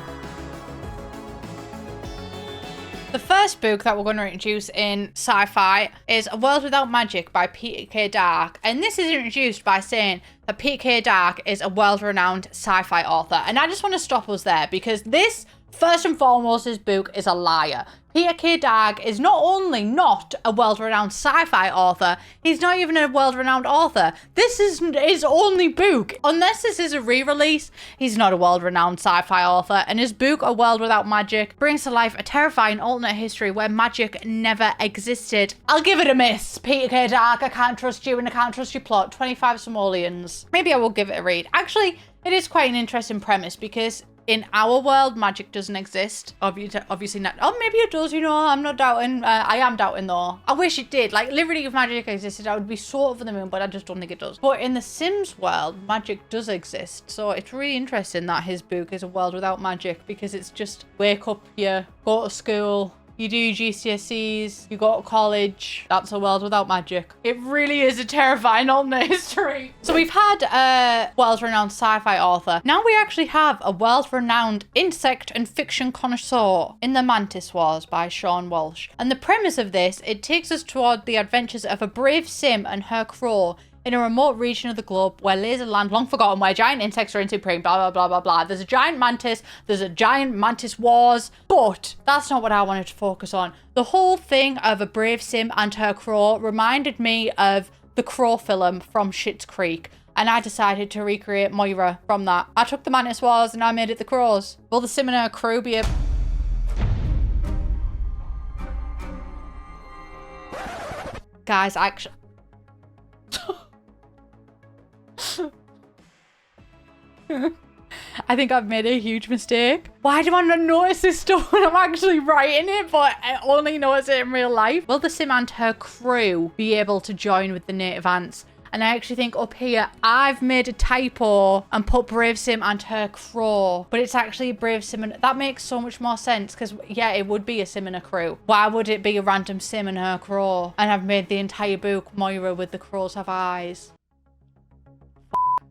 S1: The first book that we're going to introduce in sci-fi is A World Without Magic by Peeta K. Dark. And this is introduced by saying that Peeta K. Dark is a world-renowned sci-fi author. And I just want to stop us there because this, first and foremost, this book is a liar. Peeta K. Dark is not only not a world-renowned sci-fi author, he's not even a world-renowned author. This is his only book. Unless this is a re-release, he's not a world-renowned sci-fi author, and his book, A World Without Magic, brings to life a terrifying alternate history where magic never existed. I'll give it a miss, Peeta K. Dark. I can't trust you and I can't trust your plot. 25 simoleons. Maybe I will give it a read. Actually, It is quite an interesting premise because in our world, magic doesn't exist. Obviously not. Oh, maybe it does, you know, I'm not doubting. I am doubting though. I wish it did. Like, literally, if magic existed, I would be so over the moon, but I just don't think it does. But in the Sims world, magic does exist. So it's really interesting that his book is a world without magic, because it's just wake up, you go to school, you do your GCSEs, you go to college. That's a world without magic. It really is a terrifying alternate history. So we've had a world-renowned sci-fi author. Now we actually have a world-renowned insect and fiction connoisseur in The Mantis Wars by Sean Walsh. And the premise of this, it takes us toward the adventures of a brave sim and her crow in a remote region of the globe where laser land long forgotten, where giant insects are in supreme, blah, blah, blah, blah, blah. There's a giant mantis, there's a giant mantis wars, but that's not what I wanted to focus on. The whole thing of a brave sim and her crow reminded me of the Crow film from Schitt's Creek, and I decided to recreate Moira from that. I took the mantis wars and I made it the crows. Will the sim and her crew be a... Guys, actually... I think I've made a huge mistake. Why do I not notice this stuff when I'm actually writing it, but I only notice it in real life? Will the sim and her crew be able to join with the native ants? And I actually think up here, I've made a typo and put brave sim and her crow, but it's actually a brave sim, and that makes so much more sense because, yeah, it would be a sim and a crew. Why would it be a random sim and her crow? And I've made the entire book Moira with the crows have eyes.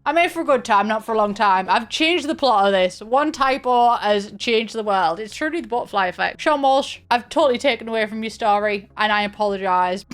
S1: I made for a good time, not for a long time. I've changed the plot of this. One typo has changed the world. It's truly the butterfly effect. Sean Walsh, I've totally taken away from your story, and I apologise.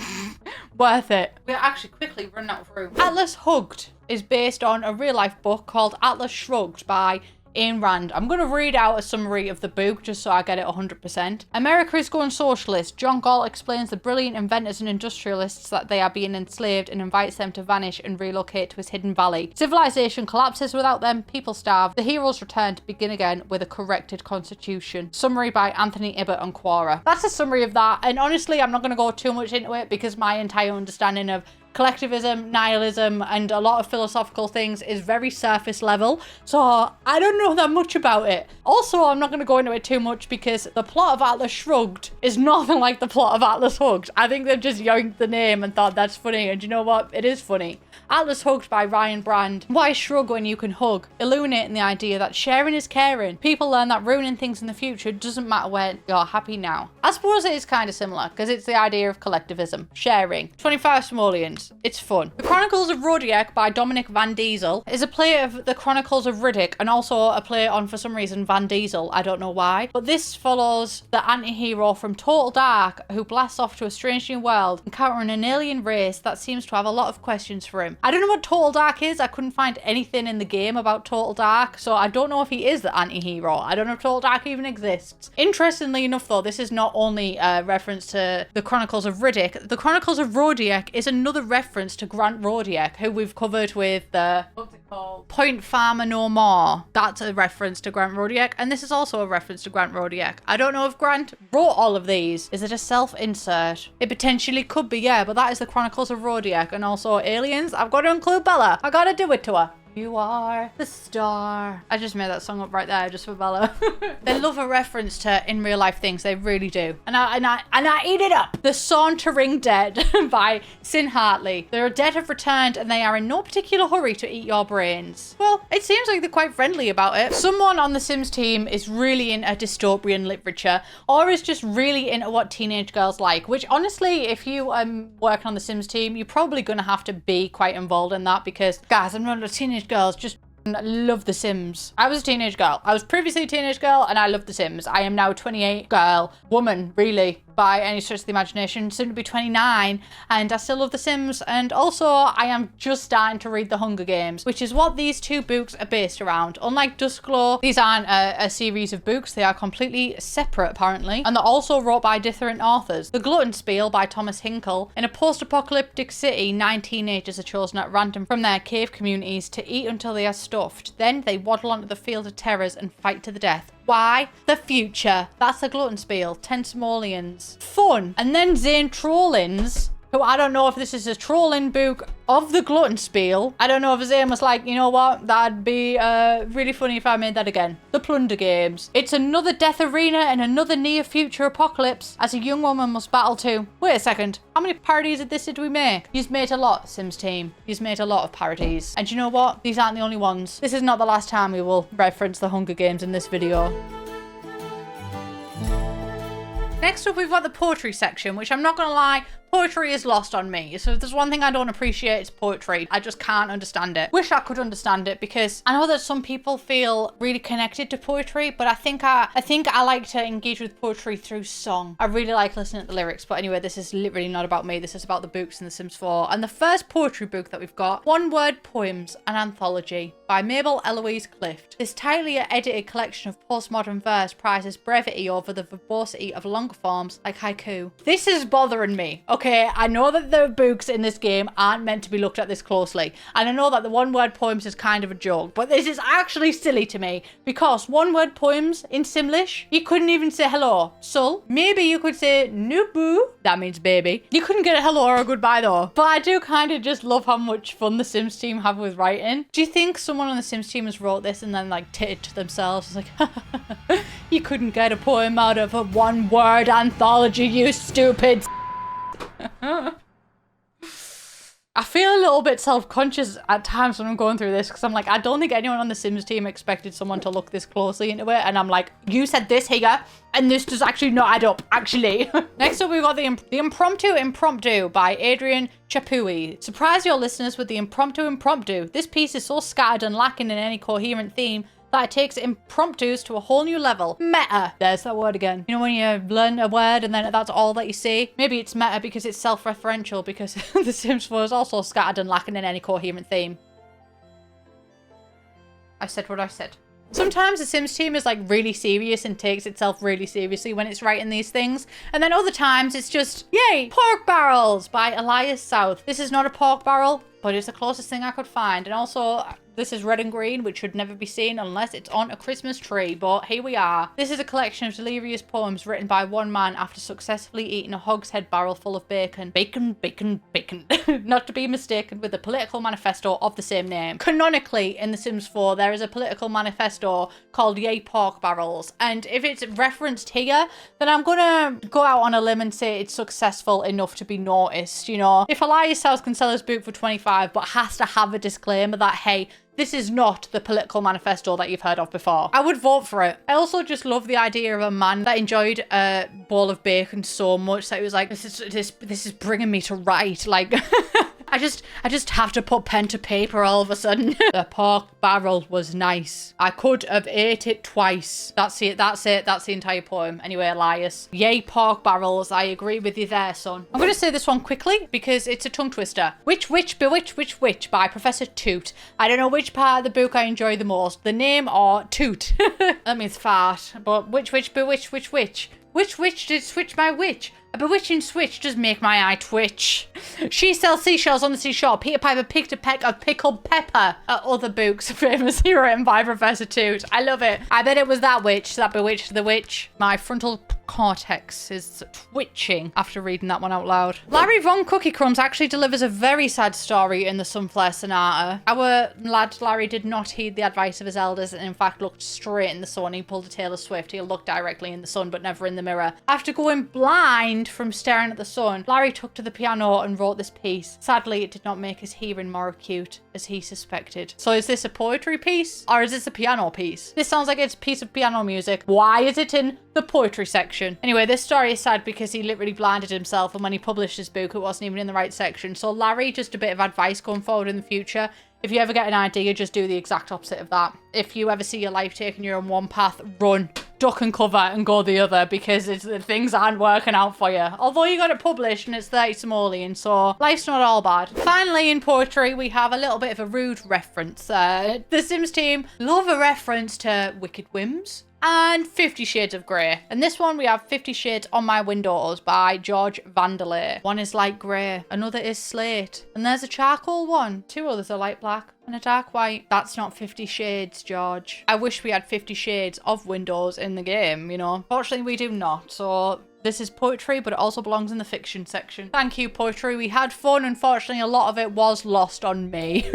S1: Worth it. We're actually quickly running out of room. Atlas Hugged is based on a real-life book called Atlas Shrugged by Ayn Rand. I'm going to read out a summary of the book just so I get it 100%. America is going socialist. John Galt explains the brilliant inventors and industrialists that they are being enslaved and invites them to vanish and relocate to his hidden valley. Civilization collapses without them. People starve. The heroes return to begin again with a corrected constitution. Summary by Anthony Ibbott and Quora. That's a summary of that. And honestly, I'm not going to go too much into it because my entire understanding of collectivism, nihilism, and a lot of philosophical things is very surface level, so I don't know that much about it. Also, I'm not going to go into it too much because the plot of Atlas Shrugged is nothing like the plot of Atlas Hugged. I think they've just yoinked the name and thought that's funny, and you know what? It is funny. Atlas Hugged by Ryan Brand. Why shrug when you can hug? Illuminating the idea that sharing is caring. People learn that ruining things in the future doesn't matter when you're happy now. I suppose it is kind of similar because it's the idea of collectivism. Sharing. 25 simoleons. It's fun. The Chronicles of Rodiak by Dominic Van Diesel is a play of the Chronicles of Riddick and also a play on, for some reason, Van Diesel. I don't know why. But this follows the anti-hero from Total Dark who blasts off to a strange new world, encountering an alien race that seems to have a lot of questions for him. I don't know what Total Dark is. I couldn't find anything in the game about Total Dark, so I don't know if he is the anti-hero. I don't know if Total Dark even exists. Interestingly enough, though, this is not only a reference to the Chronicles of Riddick. The Chronicles of Rodiak is another reference to Grant Rodiak, who we've covered with the... what's it called? Point Farmer No More. That's a reference to Grant Rodiak, and this is also a reference to Grant Rodiak. I don't know if Grant wrote all of these. Is it a self-insert? It potentially could be, yeah, but that is the Chronicles of Rodiak, and also aliens. I've got to include Bella. I gotta do it to her. You are the star. I just made that song up right there just for Bella. They love a reference to in real life things. They really do. And I eat it up. The Sauntering Dead by Sin Hartley. The dead have returned and they are in no particular hurry to eat your brains. Well, it seems like they're quite friendly about it. Someone on the Sims team is really into dystopian literature or is just really into what teenage girls like, which honestly, if you working on the Sims team, you're probably going to have to be quite involved in that because, guys, I'm not a teenage girls just love The Sims. I was a teenage girl. I was previously a teenage girl and I love The Sims. I am now a 28 girl, woman, really, by any stretch of the imagination, soon to be 29, and I still love The Sims. And also, I am just starting to read The Hunger Games, which is what these two books are based around. Unlike Duskglow, these aren't a series of books. They are completely separate, apparently, and they're also wrote by different authors. The Gluttonspiel by Thomas Hinkle. In a post-apocalyptic city, 9 teenagers are chosen at random from their cave communities to eat until they are stuffed. Then they waddle onto the field of terrors and fight to the death. Why? The future. That's the Gluttonspiel. 10 simoleons. Fun. And then Zane Trollins, who I don't know if this is a trolling book of the Gluttonspiel. I don't know if his aim was like, you know what, that'd be really funny if I made that again. The Plunder Games. It's another death arena and another near future apocalypse as a young woman must battle to. Wait a second, how many parodies of this did we make? You've made a lot, Sims team. You've made a lot of parodies. And you know what? These aren't the only ones. This is not the last time we will reference the Hunger Games in this video. Next up, we've got the poetry section, which I'm not gonna lie, poetry is lost on me. So if there's one thing I don't appreciate, it's poetry. I just can't understand it. Wish I could understand it, because I know that some people feel really connected to poetry, but I think I like to engage with poetry through song. I really like listening to the lyrics, but anyway, this is literally not about me. This is about the books in The Sims 4. And the first poetry book that we've got, One Word Poems, an Anthology by Mabel Eloise Clift. This tightly edited collection of postmodern verse prizes brevity over the verbosity of longer forms like haiku. This is bothering me. Okay, I know that the books in this game aren't meant to be looked at this closely, and I know that the one-word poems is kind of a joke, but this is actually silly to me, because one-word poems in Simlish, you couldn't even say hello. So, maybe you could say nubu, that means baby. You couldn't get a hello or a goodbye though. But I do kind of just love how much fun the Sims team have with writing. Do you think someone on the Sims team has wrote this and then like titted to themselves? It's like, you couldn't get a poem out of a one-word anthology, you stupid. I feel a little bit self-conscious at times when I'm going through this, because I'm like, I don't think anyone on the Sims team expected someone to look this closely into it, and I'm like, you said this here, and this does actually not add up, actually. Next up, we've got the Impromptu by Adrian Chapui. Surprise your listeners with the Impromptu. This piece is so scattered and lacking in any coherent theme that it takes impromptus to a whole new level. Meta. There's that word again. You know when you learn a word and then that's all that you say? Maybe it's meta because it's self-referential, because The Sims 4 is also scattered and lacking in any coherent theme. I said what I said. Sometimes the Sims team is like really serious and takes itself really seriously when it's writing these things. And then other times it's just, yay, Pork Barrels by Elias South. This is not a pork barrel, but it's the closest thing I could find. And also, this is red and green, which should never be seen unless it's on a Christmas tree, but here we are. This is a collection of delirious poems written by one man after successfully eating a hogshead barrel full of bacon. Bacon. Not to be mistaken with the political manifesto of the same name. Canonically, in The Sims 4, there is a political manifesto called Yay Pork Barrels, and if it's referenced here, then I'm gonna go out on a limb and say it's successful enough to be noticed, you know? If Elias House can sell his book for 25, but has to have a disclaimer that, hey, this is not the political manifesto that you've heard of before, I would vote for it. I also just love the idea of a man that enjoyed a bowl of bacon so much that he was like, this is bringing me to write. Like, I just have to put pen to paper all of a sudden. The pork barrel was nice. I could have ate it twice. That's it. That's the entire poem. Anyway, Elias. Yay, pork barrels. I agree with you there, son. I'm going to say this one quickly because it's a tongue twister. Which Bewitch by Professor Toot. I don't know which part of the book I enjoy the most. The name or Toot. That means fart. But which Bewitch which? Which witch did switch my witch? A bewitching switch does make my eye twitch. She sells seashells on the seashore. Peter Piper picked a peck of pickled pepper. Other books famously written by Professor Toot. I love it. I bet it was that witch that bewitched the witch. My frontal cortex is twitching after reading that one out loud. Larry Von Cookie Crumbs actually delivers a very sad story in the Sunflare Sonata. Our lad Larry did not heed the advice of his elders and in fact looked straight in the sun. He pulled a Taylor Swift. He looked directly in the sun but never in the mirror. After going blind from staring at the sun, Larry took to the piano and wrote this piece. Sadly, it did not make his hearing more acute as he suspected. So is this a poetry piece or is this a piano piece? This sounds like it's a piece of piano music. Why is it in the poetry section? Anyway, this story is sad because he literally blinded himself, and when he published his book, it wasn't even in the right section. So Larry, just a bit of advice going forward in the future. If you ever get an idea, just do the exact opposite of that. If you ever see your life taking you on one path, run, duck and cover and go the other, because things aren't working out for you. Although you got it published and it's 30 simoleon, so life's not all bad. Finally, in poetry, we have a little bit of a rude reference. The Sims team love a reference to Wicked Whims. and 50 Shades of Grey. And this one we have 50 Shades on My Windows by George Vanderlei. One is light grey, another is slate, and there's a charcoal one. Two others are light black and a dark white. That's not 50 Shades, George. I wish we had 50 Shades of Windows in the game, you know. Fortunately, we do not, so this is poetry, but it also belongs in the fiction section. Thank you, poetry. We had fun. Unfortunately, a lot of it was lost on me.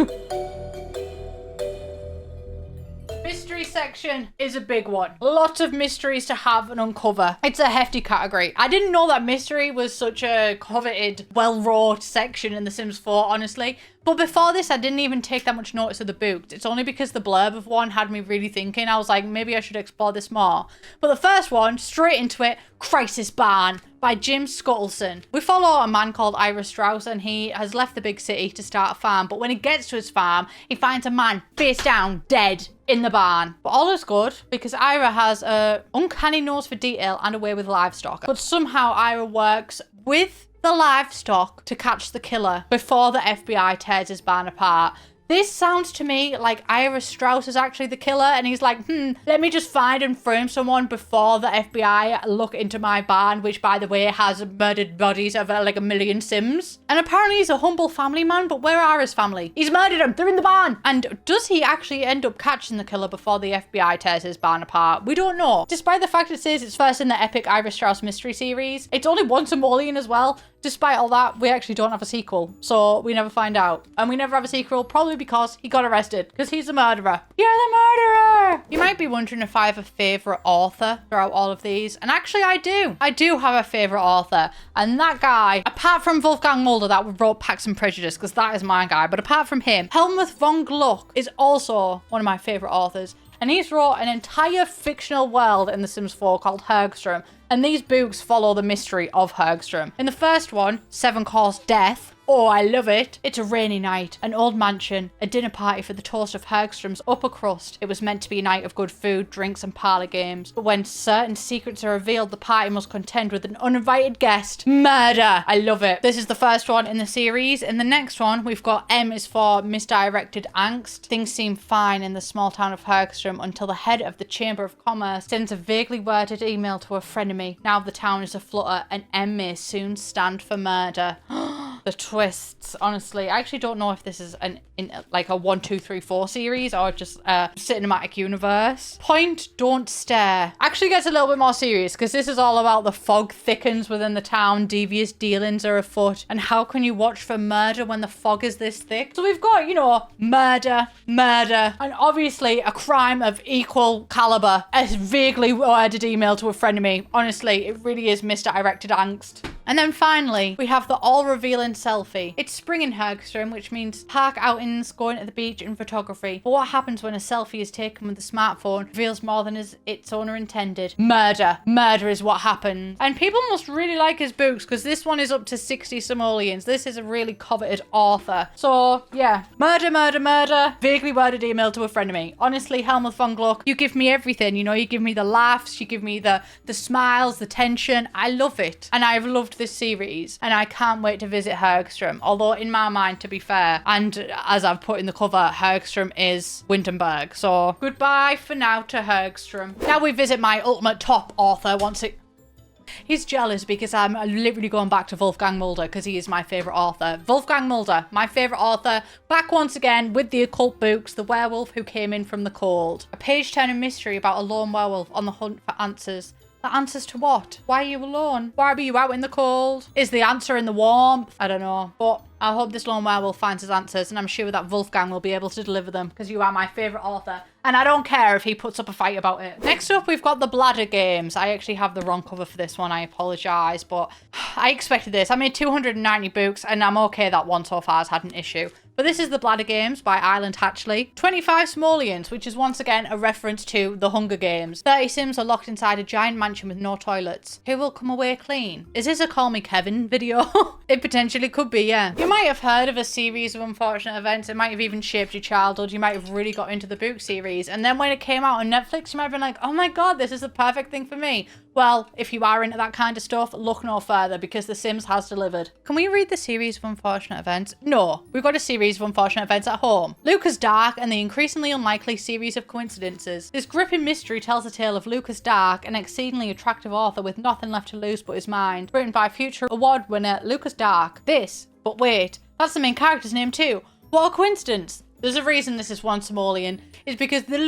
S1: Mystery section is a big one. Lots of mysteries to have and uncover. It's a hefty category. I didn't know that mystery was such a coveted, well-wrought section in The Sims 4, honestly. But before this, I didn't even take that much notice of the books. It's only because the blurb of one had me really thinking. I was like, maybe I should explore this more. But the first one, straight into it, Crisis Barn by Jim Scuttleson. We follow a man called Ira Strauss, and he has left the big city to start a farm. But when he gets to his farm, he finds a man face down, dead in the barn. But all is good because Ira has a uncanny nose for detail and a way with livestock. But somehow Ira works with the livestock to catch the killer before the FBI tears his barn apart. This sounds to me like Ira Strauss is actually the killer, and he's like, let me just find and frame someone before the FBI look into my barn, which, by the way, has murdered bodies of like 1 million Sims. And apparently he's a humble family man, but where are his family? He's murdered them. They're in the barn. And does he actually end up catching the killer before the FBI tears his barn apart? We don't know. Despite the fact it says it's first in the epic Ira Strauss mystery series, it's only one simoleon as well. Despite all that, we actually don't have a sequel, so we never find out. And we never have a sequel, probably because he got arrested, because he's a murderer. You're the murderer! You might be wondering if I have a favourite author throughout all of these, and actually I do. I do have a favourite author, and that guy, apart from Wolfgang Mulder that wrote Pax and Prejudice, because that is my guy, but apart from him, Helmuth von Gluck is also one of my favourite authors. And he's wrote an entire fictional world in The Sims 4 called Hergstrom. And these books follow the mystery of Hergstrom. In the first one, 7 Course Death. Oh, I love it. It's a rainy night, an old mansion, a dinner party for the toast of Hergstrom's upper crust. It was meant to be a night of good food, drinks and parlour games. But when certain secrets are revealed, the party must contend with an uninvited guest. Murder! I love it. This is the first one in the series. In the next one, we've got M is for misdirected angst. Things seem fine in the small town of Hergstrom until the head of the Chamber of Commerce sends a vaguely worded email to a frenemy. Now the town is aflutter and M may soon stand for murder. The twists, honestly. I actually don't know if this is like a 1, 2, 3, 4 series or just a cinematic universe. Point, don't stare. Actually gets a little bit more serious because this is all about the fog thickens within the town, devious dealings are afoot, and how can you watch for murder when the fog is this thick? So we've got, you know, murder, and obviously a crime of equal caliber. A vaguely worded email to a frenemy. Honestly, it really is misdirected angst. And then finally, we have the all-revealing selfie. It's spring in Hergstrom, which means park outings, going to the beach, and photography. But what happens when a selfie is taken with a smartphone reveals more than its owner intended? Murder. Murder is what happens. And people must really like his books, because this one is up to 60 simoleons. This is a really coveted author. So, yeah. Murder. Vaguely worded email to a frenemy. Honestly, Helmuth von Gluck, you give me everything. You know, you give me the laughs, you give me the smiles, the tension. I love it. And I've loved this series, and I can't wait to visit Hergstrom. Although in my mind, to be fair, and as I've put in the cover, Hergstrom is Winterberg. So goodbye for now to Hergstrom. Now we visit my ultimate top author once it... He's jealous because I'm literally going back to Wolfgang Mulder because he is my favourite author. Wolfgang Mulder, my favourite author, back once again with the occult books, The Werewolf Who Came In From the Cold. A page-turning mystery about a lone werewolf on the hunt for answers. The answers to what? Why are you alone? Why are you out in the cold? Is the answer in the warmth? I don't know. But I hope this lone werewolf finds his answers, and I'm sure that Wolfgang will be able to deliver them because you are my favourite author. And I don't care if he puts up a fight about it. Next up, we've got the Bladder Games. I actually have the wrong cover for this one. I apologise, but I expected this. I made 290 books, and I'm okay that one so far has had an issue. But this is the Bladder Games by Island Hatchley. 25 simoleons, which is once again a reference to the Hunger Games. 30 Sims are locked inside a giant mansion with no toilets. Who will come away clean? Is this a Call Me Kevin video? It potentially could be, yeah. You might have heard of a series of unfortunate events. It might have even shaped your childhood. You might have really got into the book series. And then when it came out on Netflix, you might have been like, oh my god, this is the perfect thing for me. Well, if you are into that kind of stuff, look no further because The Sims has delivered. Can we read the series of unfortunate events? No, we've got a series of unfortunate events at home. Lucas Dark and the increasingly unlikely series of coincidences. This gripping mystery tells the tale of Lucas Dark, an exceedingly attractive author with nothing left to lose but his mind. Written by future award winner Lucas Dark. But wait, that's the main character's name too. What a coincidence. There's a reason this is one simoleon. It's because this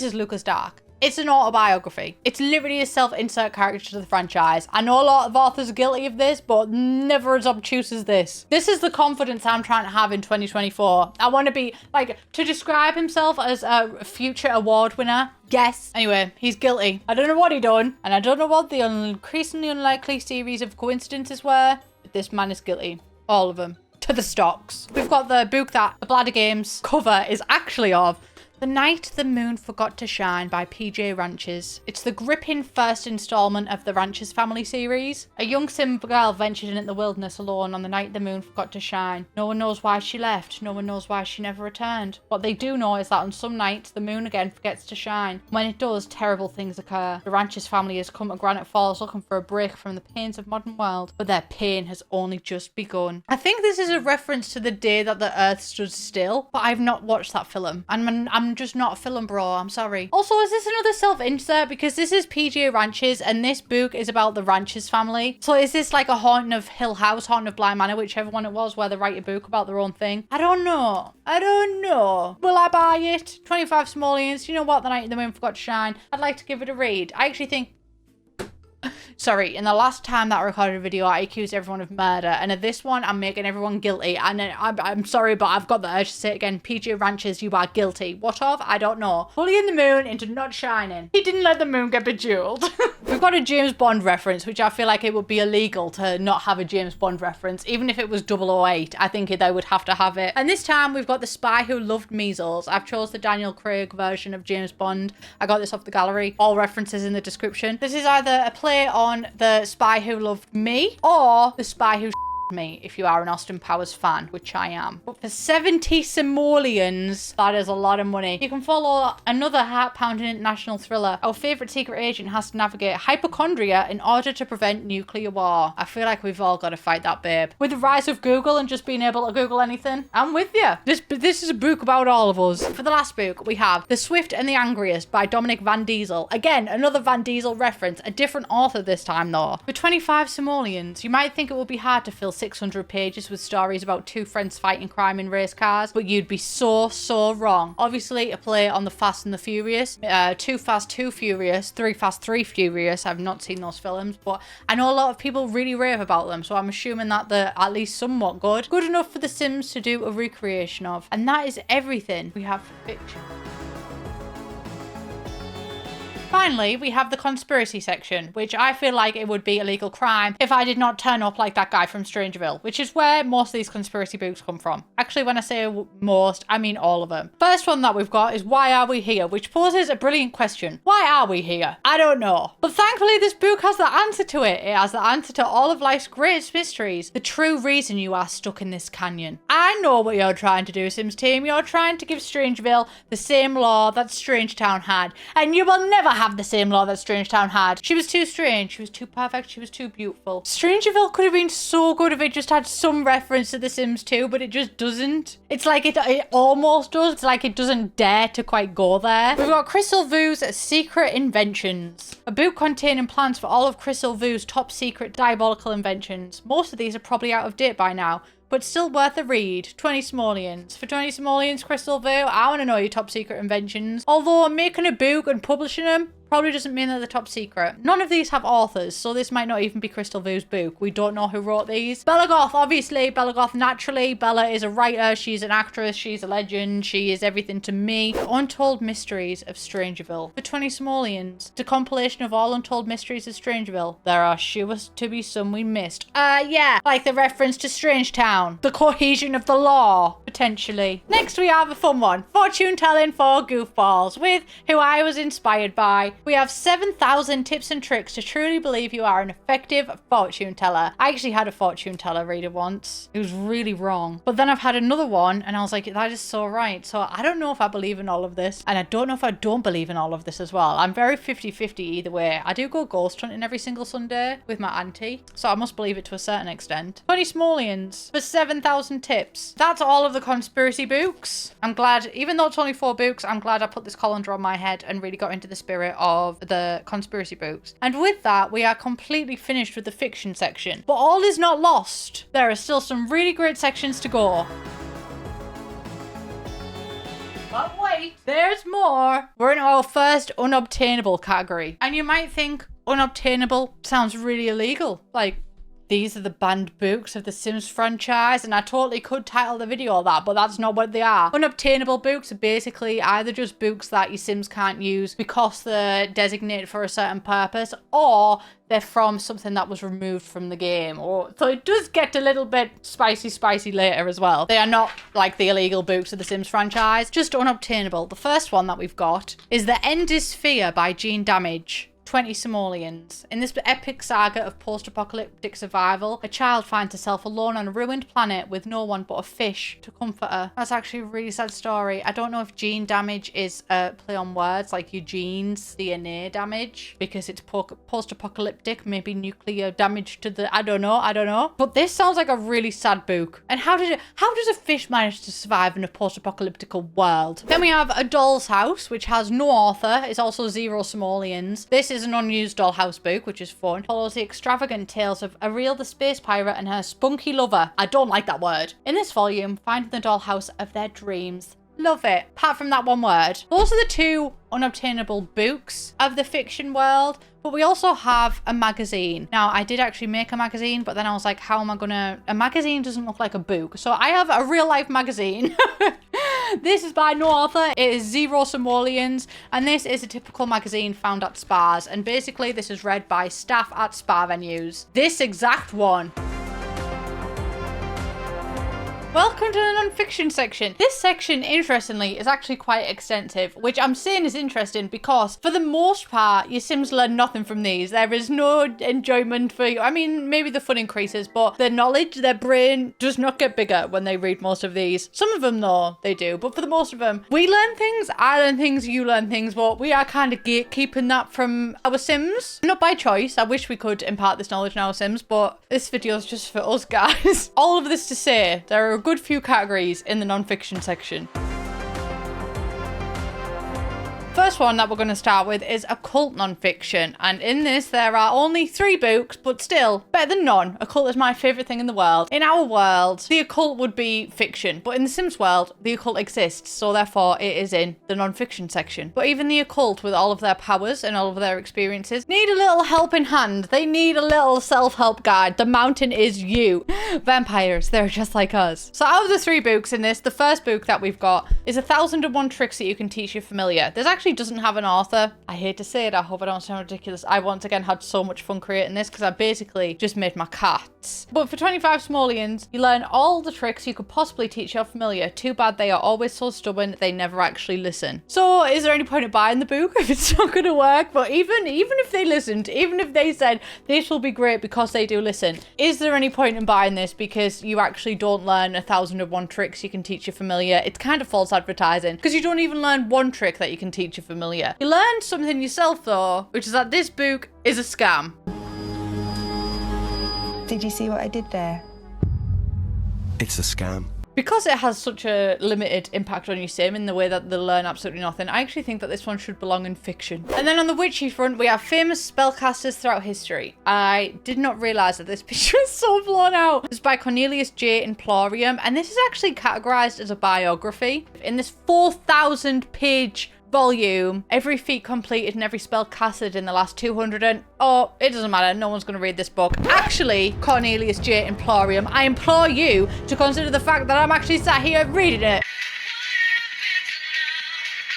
S1: is Lucas Dark. It's an autobiography. It's literally a self-insert character to the franchise. I know a lot of authors are guilty of this, but never as obtuse as this. This is the confidence I'm trying to have in 2024. I want to be, like, to describe himself as a future award winner. Yes. Anyway, he's guilty. I don't know what he done, and I don't know what the increasingly unlikely series of coincidences were, but this man is guilty. All of them. To the stocks. We've got the book that the Bladder Games cover is actually of. The Night the Moon Forgot to Shine by PJ Ranches. It's the gripping first installment of the Ranches family series. A young Sim girl ventured into the wilderness alone on the night the moon forgot to shine. No one knows why she left. No one knows why she never returned. What they do know is that on some nights, the moon again forgets to shine. When it does, terrible things occur. The Ranches family has come to Granite Falls looking for a break from the pains of modern world, but their pain has only just begun. I think this is a reference to the day that the earth stood still, but I've not watched that film. And I'm just not a film bro, I'm sorry. Also, is this another self-insert? Because this is PJ Ranches and this book is about the Ranches family. So is this like a Haunting of Hill House, Haunting of Bly Manor, whichever one it was, where they write a book about their own thing? I don't know. Will I buy it? 25 simoleons. You know what? The Night the Moon Forgot to Shine. I'd like to give it a read. I actually think... Sorry, in the last time that I recorded a video, I accused everyone of murder, and at this one, I'm making everyone guilty, and I'm sorry, but I've got the urge to say it again. PJ Ranches, you are guilty. What of? I don't know. Bullying the moon into not shining. He didn't let the moon get bejeweled. We've got a James Bond reference, which I feel like it would be illegal to not have a James Bond reference. Even if it was 008, I think they would have to have it. And this time, we've got The Spy Who Loved Measles. I've chose the Daniel Craig version of James Bond. I got this off the gallery. All references in the description. This is either a play on The Spy Who Loved Me or The Spy Who me, if you are an Austin Powers fan, which I am. But for 70 simoleons, that is a lot of money. You can follow another heart-pounding international thriller. Our favourite secret agent has to navigate hypochondria in order to prevent nuclear war. I feel like we've all got to fight that, babe. With the rise of Google and just being able to Google anything, I'm with you. This is a book about all of us. For the last book, we have The Swift and the Angriest by Dominic Van Diesel. Again, another Van Diesel reference, a different author this time though. For 25 simoleons, you might think it will be hard to fill 600 pages with stories about two friends fighting crime in race cars, but you'd be so wrong. Obviously, a play on The Fast and the Furious, Too Fast, Too Furious, Three Fast, Three Furious. I've not seen those films, but I know a lot of people really rave about them, so I'm assuming that they're at least somewhat good. Good enough for The Sims to do a recreation of. And that is everything we have for fiction. Finally, we have the conspiracy section, which I feel like it would be a legal crime if I did not turn up like that guy from Strangerville, which is where most of these conspiracy books come from. Actually, when I say most, I mean all of them. First one that we've got is Why Are We Here? Which poses a brilliant question. Why are we here? I don't know. But thankfully, this book has the answer to it. It has the answer to all of life's greatest mysteries. The true reason you are stuck in this canyon. I know what you're trying to do, Sims team. You're trying to give Strangeville the same law that Strangetown had. And you will never have the same law that Strangetown had. She was too strange. She was too perfect. She was too beautiful. Strangerville could have been so good if it just had some reference to The Sims 2, but it just doesn't. It's like it almost does. It's like it doesn't dare to quite go there. We've got Crystal Vu's Secret Inventions. A book containing plans for all of Crystal Vu's top secret diabolical inventions. Most of these are probably out of date by now, but still worth a read. 20 simoleons. For 20 simoleons, Crystal Vu, I want to know your top secret inventions. Although making a book and publishing them probably doesn't mean they're the top secret. None of these have authors, so this might not even be Crystal Vu's book. We don't know who wrote these. Bella Goth, obviously. Bella Goth, naturally. Bella is a writer. She's an actress. She's a legend. She is everything to me. The Untold Mysteries of Strangerville. For 20 simoleons. The compilation of all untold mysteries of Strangerville. There are sure to be some we missed. Yeah. Like the reference to Strangetown. The cohesion of the law. Potentially. Next we have a fun one. Fortune telling for goofballs with who I was inspired by. We have 7,000 tips and tricks to truly believe you are an effective fortune teller. I actually had a fortune teller reader once. It was really wrong. But then I've had another one and I was like, that is so right. So I don't know if I believe in all of this. And I don't know if I don't believe in all of this as well. I'm very 50-50 either way. I do go ghost hunting every single Sunday with my auntie. So I must believe it to a certain extent. 20 simoleons for 7,000 tips. That's all of the conspiracy books. I'm glad, even though it's only 4 books, I'm glad I put this colander on my head and really got into the spirit of the conspiracy books. And with that, we are completely finished with the fiction section. But all is not lost. There are still some really great sections to go. But wait, there's more. We're in our first unobtainable category. And you might think unobtainable sounds really illegal. Like, these are the banned books of the Sims franchise, and I totally could title the video that, but that's not what they are. Unobtainable books are basically either just books that your Sims can't use because they're designated for a certain purpose, or they're from something that was removed from the game. So it does get a little bit spicy later as well. They are not like the illegal books of the Sims franchise, just unobtainable. The first one that we've got is The End is Fear by Gene Damage. 20 simoleons. In this epic saga of post-apocalyptic survival, a child finds herself alone on a ruined planet with no one but a fish to comfort her. That's actually a really sad story. I don't know if gene damage is a play on words like Eugene's DNA damage, because it's post-apocalyptic, maybe nuclear damage to the... I don't know. But this sounds like a really sad book. And how does a fish manage to survive in a post-apocalyptic world? Then we have A Doll's House, which has no author. It's also 0 simoleons. This is an unused dollhouse book, which is fun. Follows the extravagant tales of Ariel the space pirate and her spunky lover. I don't like that word. In this volume, find the dollhouse of their dreams. Love it. Apart from that one word. Those are the 2 unobtainable books of the fiction world, but we also have a magazine. Now, I did actually make a magazine, but then I was like, how am I gonna... A magazine doesn't look like a book. So I have a real life magazine. This is by no author. It is 0 simoleons, and this is a typical magazine found at spas. And basically, this is read by staff at spa venues. This exact one. Welcome to the non-fiction section. This section, interestingly, is actually quite extensive, which I'm saying is interesting because for the most part, your Sims learn nothing from these. There is no enjoyment for you. I mean, maybe the fun increases, but their knowledge, their brain does not get bigger when they read most of these. Some of them, though, they do, but for the most of them, we learn things, I learn things, you learn things, but we are kind of gatekeeping that from our Sims. Not by choice. I wish we could impart this knowledge in our Sims, but this video is just for us, guys. All of this to say, there are a good few categories in the non-fiction section. First one that we're going to start with is Occult Non-Fiction, and in this there are only 3 books, but still better than none. Occult is my favourite thing in the world. In our world, the occult would be fiction, but in the Sims world, the occult exists, so therefore it is in the non-fiction section. But even the occult, with all of their powers and all of their experiences, need a little helping hand. They need a little self-help guide. The mountain is you. Vampires, they're just like us. So out of the 3 books in this, the first book that we've got is 1001 Tricks That You Can Teach Your Familiar. There's actually doesn't have an author. I hate to say it, I hope I don't sound ridiculous. I once again had so much fun creating this because I basically just made my cats. But for 25 simoleons, you learn all the tricks you could possibly teach your familiar. Too bad they are always so stubborn, they never actually listen. So is there any point in buying the book if it's not going to work? But even if they listened, even if they said this will be great because they do listen, is there any point in buying this because you actually don't learn 1001 tricks you can teach your familiar? It's kind of false advertising because you don't even learn one trick that you can teach your familiar. You learn something yourself though, which is that this book is a scam.
S2: Did you see what I did there?
S3: It's a scam.
S1: Because it has such a limited impact on your Sim in the way that they'll learn absolutely nothing, I actually think that this one should belong in fiction. And then on the witchy front, we have famous spellcasters throughout history. I did not realise that this picture is so blown out. It's by Cornelius J. Emporium, and this is actually categorised as a biography. In this 4,000 page volume, every feat completed and every spell casted in the last 200 and... Oh, it doesn't matter. No one's going to read this book. Actually, Cornelius J. Emporium, I implore you to consider the fact that I'm actually sat here reading it.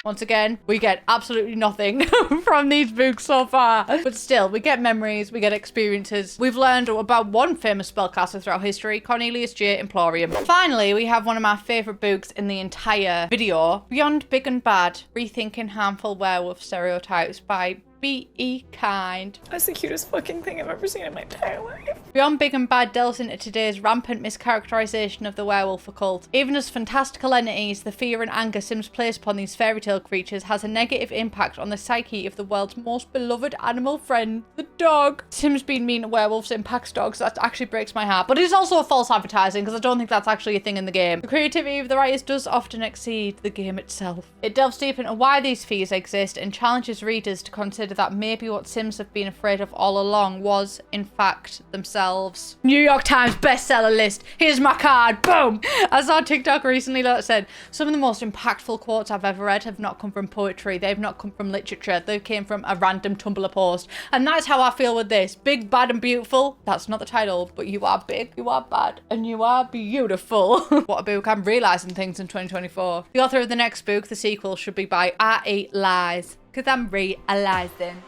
S1: Once again, we get absolutely nothing from these books so far. But still, we get memories, we get experiences. We've learned about one famous spellcaster throughout history, Cornelius J. Emporium. Finally, we have one of my favourite books in the entire video, Beyond Big and Bad, Rethinking Harmful Werewolf Stereotypes by Be kind.
S4: That's the cutest fucking thing I've ever seen in my entire life.
S1: Beyond Big and Bad delves into today's rampant mischaracterization of the werewolf occult. Even as fantastical entities, the fear and anger Sims place upon these fairy tale creatures has a negative impact on the psyche of the world's most beloved animal friend, the dog. Sims being mean to werewolves impacts dogs. That actually breaks my heart. But it is also a false advertising because I don't think that's actually a thing in the game. The creativity of the writers does often exceed the game itself. It delves deep into why these fears exist and challenges readers to consider that maybe what Sims have been afraid of all along was, in fact, themselves. New York Times bestseller list. Here's my card. Boom! I saw a TikTok recently that said, some of the most impactful quotes I've ever read have not come from poetry. They've not come from literature. They came from a random Tumblr post. And that's how I feel with this. Big, bad, and beautiful. That's not the title, but you are big, you are bad, and you are beautiful. What a book. I'm realising things in 2024. The author of the next book, the sequel, should be by R.E. Lies. Because I'm realising.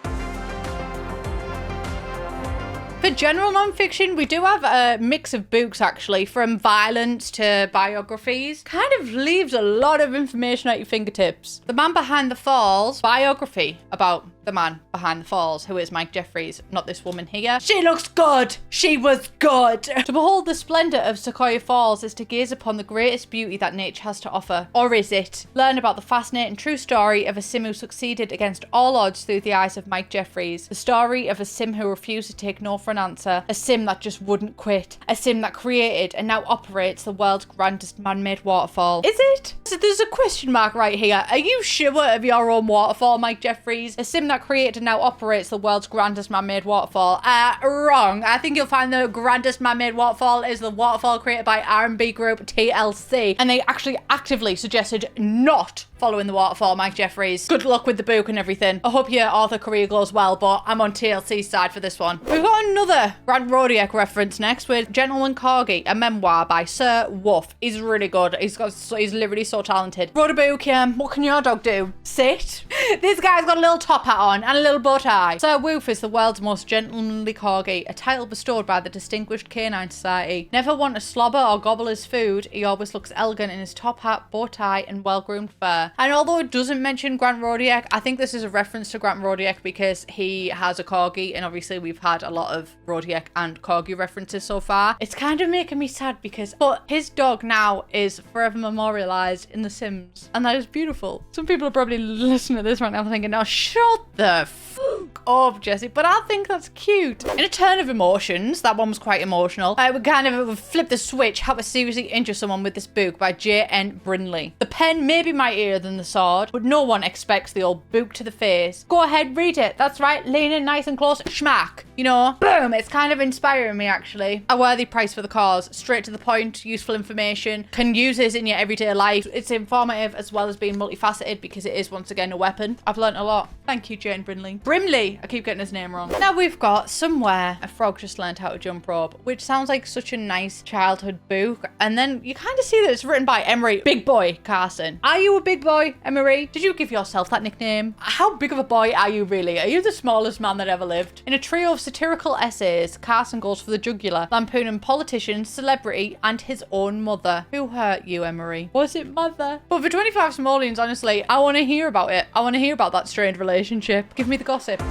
S1: For general non-fiction, we do have a mix of books, actually, from violence to biographies. Kind of leaves a lot of information at your fingertips. The Man Behind the Falls, biography about the man behind the falls, who is Mike Jeffries, not this woman here. She looks good. She was good. To behold the splendor of Sequoia Falls is to gaze upon the greatest beauty that nature has to offer. Or is it? Learn about the fascinating true story of a sim who succeeded against all odds through the eyes of Mike Jeffries. The story of a sim who refused to take no for an answer. A sim that just wouldn't quit. A sim that created and now operates the world's grandest man-made waterfall. Is it? So there's a question mark right here. Are you sure of your own waterfall, Mike Jeffries? A sim that created and now operates the world's grandest man-made waterfall. Wrong. I think you'll find the grandest man-made waterfall is the waterfall created by R&B group TLC, and they actually actively suggested not following the waterfall, Mike Jeffries. Good luck with the book and everything. I hope your author career goes well, but I'm on TLC's side for this one. We've got another Grant Rodiak reference next with Gentleman Corgi, a memoir by Sir Wolf. He's really good. He's literally so talented. Wrote a book, what can your dog do? Sit? This guy's got a little top hat on and a little bow tie. Sir Wolf is the world's most gentlemanly corgi, a title bestowed by the Distinguished Canine Society. Never want to slobber or gobble his food, he always looks elegant in his top hat, bow tie, and well-groomed fur. And although it doesn't mention Grant Rodiak, I think this is a reference to Grant Rodiak because he has a corgi, and obviously we've had a lot of Rodiak and corgi references so far. It's kind of making me sad but his dog now is forever memorialized in The Sims, and that is beautiful. Some people are probably listening to this right now thinking, now shut the fuck up, Jesse, but I think that's cute. In a turn of emotions, that one was quite emotional. I would kind of flip the switch, how to seriously injure someone with this book by J.N. Brinley. The pen may be mightier than the sword, but no one expects the old book to the face. Go ahead, read it. That's right, lean in nice and close, schmack. You know, boom, it's kind of inspiring me, actually. A worthy price for the cause, straight to the point, useful information, can use this in your everyday life. It's informative as well as being multifaceted because it is once again a weapon. I've learnt a lot. Thank you, Jane Brinley. Brimley, I keep getting his name wrong. Now we've got Somewhere a Frog Just Learned How to Jump Rope, which sounds like such a nice childhood book. And then you kind of see that it's written by Emery Big Boy Carson. Are you a big boy, Emery? Did you give yourself that nickname? How big of a boy are you really? Are you the smallest man that ever lived? In a trio of satirical essays, Carson goes for the jugular, lampooning politicians, celebrity, and his own mother. Who hurt you, Emery? Was it mother? But for 25 simoleons, honestly, I want to hear about it. I want to hear about that strained relationship. Give me the gossip.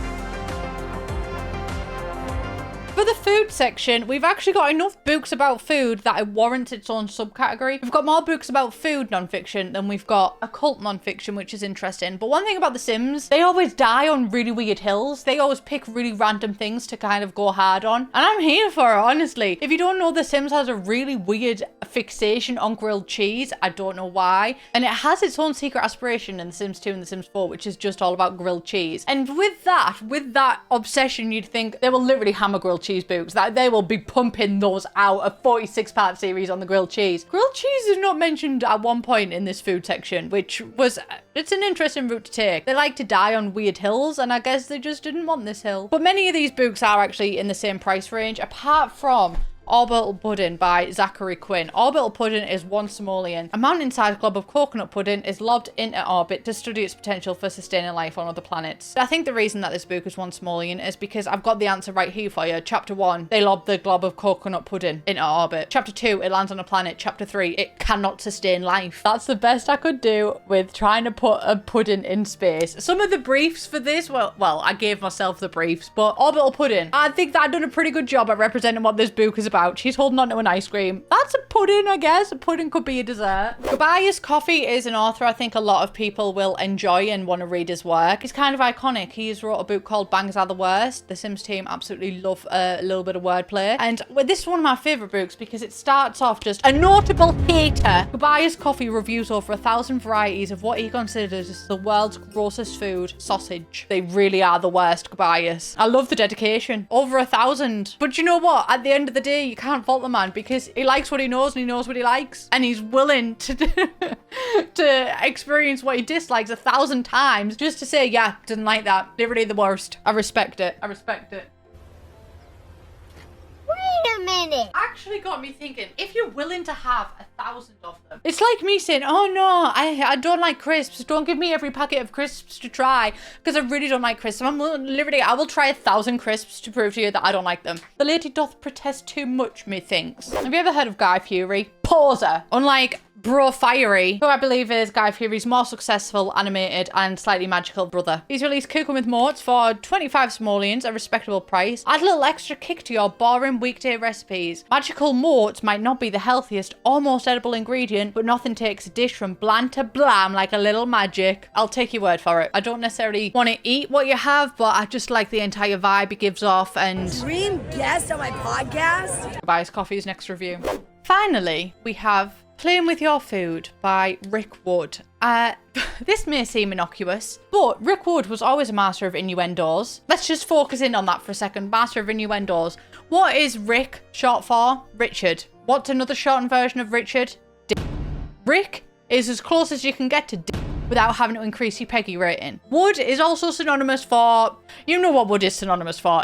S1: For the food section, we've actually got enough books about food that it warrants its own subcategory. We've got more books about food non-fiction than we've got occult non-fiction, which is interesting. But one thing about The Sims, they always die on really weird hills. They always pick really random things to kind of go hard on. And I'm here for it, honestly. If you don't know, The Sims has a really weird fixation on grilled cheese. I don't know why. And it has its own secret aspiration in The Sims 2 and The Sims 4, which is just all about grilled cheese. And with that obsession, you'd think they will literally hammer grilled cheese books, that they will be pumping those out, a 46-part series on the grilled cheese. Grilled cheese is not mentioned at one point in this food section, which was, it's an interesting route to take. They like to die on weird hills, and I guess they just didn't want this hill. But many of these books are actually in the same price range, apart from Orbital Pudding by Zachary Quinn. Orbital pudding is one simoleon. A mountain-sized glob of coconut pudding is lobbed into orbit to study its potential for sustaining life on other planets. I think the reason that this book is one simoleon is because I've got the answer right here for you. Chapter 1, they lob the glob of coconut pudding into orbit. Chapter 2, it lands on a planet. Chapter 3, it cannot sustain life. That's the best I could do with trying to put a pudding in space. Some of the briefs for this, well, I gave myself the briefs, but Orbital Pudding, I think that I've done a pretty good job at representing what this book is about. She's holding on to an ice cream. That's a pudding, I guess. A pudding could be a dessert. Tobias Coffey is an author I think a lot of people will enjoy and want to read his work. He's kind of iconic. He's wrote a book called Bangs Are the Worst. The Sims team absolutely love a little bit of wordplay. And this is one of my favourite books because it starts off just a notable hater. Tobias Coffey reviews over 1,000 varieties of what he considers the world's grossest food, sausage. They really are the worst, Tobias. I love the dedication. Over 1,000. But you know what? At the end of the day, you can't fault the man because he likes what he knows and he knows what he likes. And he's willing to to experience what he dislikes 1,000 times just to say, yeah, didn't like that. Literally the worst. I respect it. I respect it.
S5: Wait a minute.
S1: Actually got me thinking, if you're willing to have 1,000 of them, it's like me saying, oh no, I don't like crisps. Don't give me every packet of crisps to try because I really don't like crisps. I will try 1,000 crisps to prove to you that I don't like them. The lady doth protest too much, methinks. Have you ever heard of Guy Fury? Poser. Unlike Bro Fiery, who I believe is Guy Fury's more successful, animated, and slightly magical brother. He's released Cooking with Moats for 25 simoleons, a respectable price. Add a little extra kick to your boring weekday recipes. Magical moats might not be the healthiest or most edible ingredient, but nothing takes a dish from bland to blam like a little magic. I'll take your word for it. I don't necessarily want to eat what you have, but I just like the entire vibe it gives off. And
S6: Dream guest on my podcast?
S1: Tobias Coffey's next review. Finally, we have Playing with Your Food by Rick Wood. This may seem innocuous, but Rick Wood was always a master of innuendos. Let's just focus in on that for a second. Master of innuendos. What is Rick short for? Richard. What's another shortened version of Richard? D. Rick is as close as you can get to D without having to increase your Peggy rating. Wood is also synonymous for, you know what Wood is synonymous for.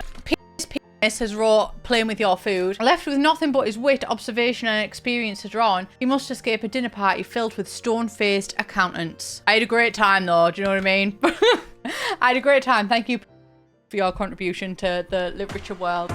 S1: Has wrote Playing with Your Food. Left with nothing but his wit, observation and experience to draw on, he must escape a dinner party filled with stone-faced accountants. I had a great time though, do you know what I mean? I had a great time. Thank you for your contribution to the literature world.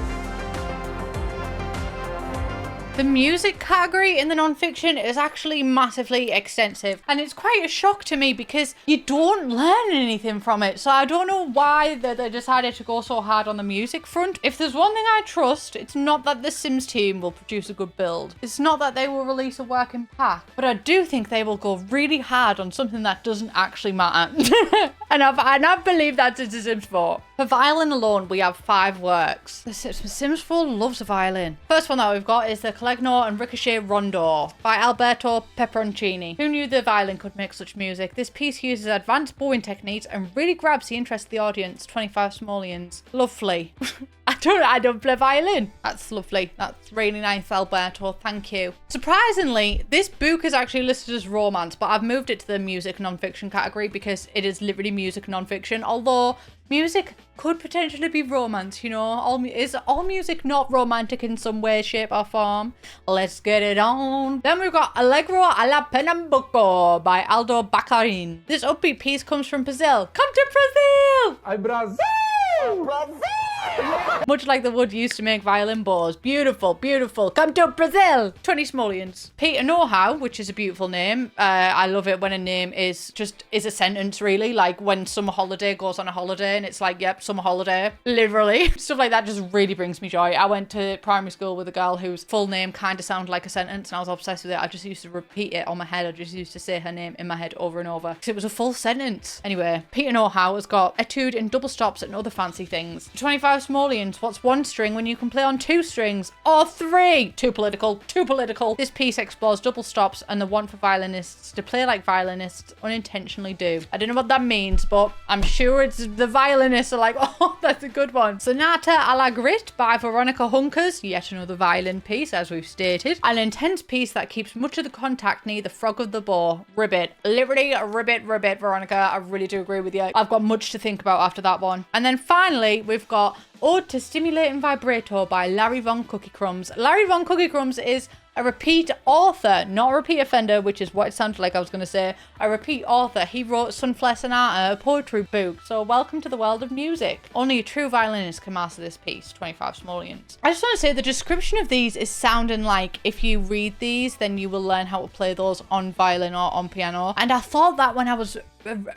S1: The music category in the non-fiction is actually massively extensive, and it's quite a shock to me because you don't learn anything from it. So I don't know why they decided to go so hard on the music front. If there's one thing I trust, it's not that the Sims team will produce a good build. It's not that they will release a working pack, but I do think they will go really hard on something that doesn't actually matter. and I believe that's in The Sims 4. For violin alone, we have 5 works. The Sims 4 loves a violin. First one that we've got is the Collegno and Ricochet Rondo by Alberto Peperoncini. Who knew the violin could make such music? This piece uses advanced bowing techniques and really grabs the interest of the audience. 25 simoleons. Lovely. I don't play violin. That's lovely. That's really nice, Alberto. Thank you. Surprisingly, this book is actually listed as romance, but I've moved it to the music non-fiction category because it is literally music non-fiction. Although music could potentially be romance, you know. Is all music not romantic in some way, shape, or form? Let's get it on. Then we've got Allegro alla Pernambuco by Aldo Baccarin. This upbeat piece comes from Brazil. Come to Brazil!
S7: Ay, Brazil! Brazil!
S1: Much like the wood used to make violin bows. Beautiful, beautiful. Come to Brazil. 20 simoleons. Peeta Know-How, which is a beautiful name. I love it when a name is a sentence, really. Like when Summer Holiday goes on a holiday and it's like, yep, summer holiday. Literally. Stuff like that just really brings me joy. I went to primary school with a girl whose full name kind of sounded like a sentence and I was obsessed with it. I just used to repeat it on my head. I just used to say her name in my head over and over because it was a full sentence. Anyway, Peeta Know-How has got etude and double stops and other fancy things. 25 simoleons. What's one string when you can play on 2 strings or 3? Too political. Too political. This piece explores double stops and the want for violinists to play like violinists unintentionally do. I don't know what that means, but I'm sure it's the violinists are like, oh, that's a good one. Sonata alla Grit by Veronica Hunkers. Yet another violin piece, as we've stated. An intense piece that keeps much of the contact near the frog of the bow. Ribbit. Literally ribbit, Veronica. I really do agree with you. I've got much to think about after that one. And then finally, we've got Ode to Stimulating Vibrato by Larry Von Cookie Crumbs. Larry Von Cookie Crumbs is a repeat author, not a repeat offender, which is what it sounded like I was going to say. A repeat author. He wrote Sunflare Sonata, a poetry book. So welcome to the world of music. Only a true violinist can master this piece, 25 simoleons. I just want to say the description of these is sounding like if you read these, then you will learn how to play those on violin or on piano. And I thought that when I was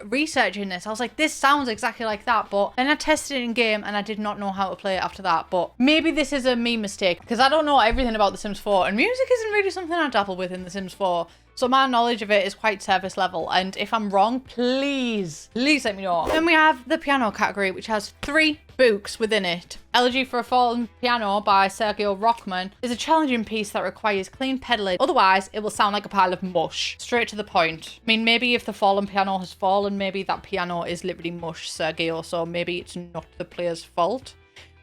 S1: researching this, I was like, this sounds exactly like that, but then I tested it in game and I did not know how to play it after that. But maybe this is a me mistake because I don't know everything about The Sims 4 and music isn't really something I dabble with in The Sims 4. So my knowledge of it is quite surface level, and if I'm wrong, please let me know. Then we have the piano category, which has 3 books within it. Elegy for a Fallen Piano by Sergio Rockman is a challenging piece that requires clean pedaling, otherwise it will sound like a pile of mush. Straight to the point. I mean, maybe if the fallen piano has fallen, maybe that piano is literally mush, Sergio, so maybe it's not the player's fault.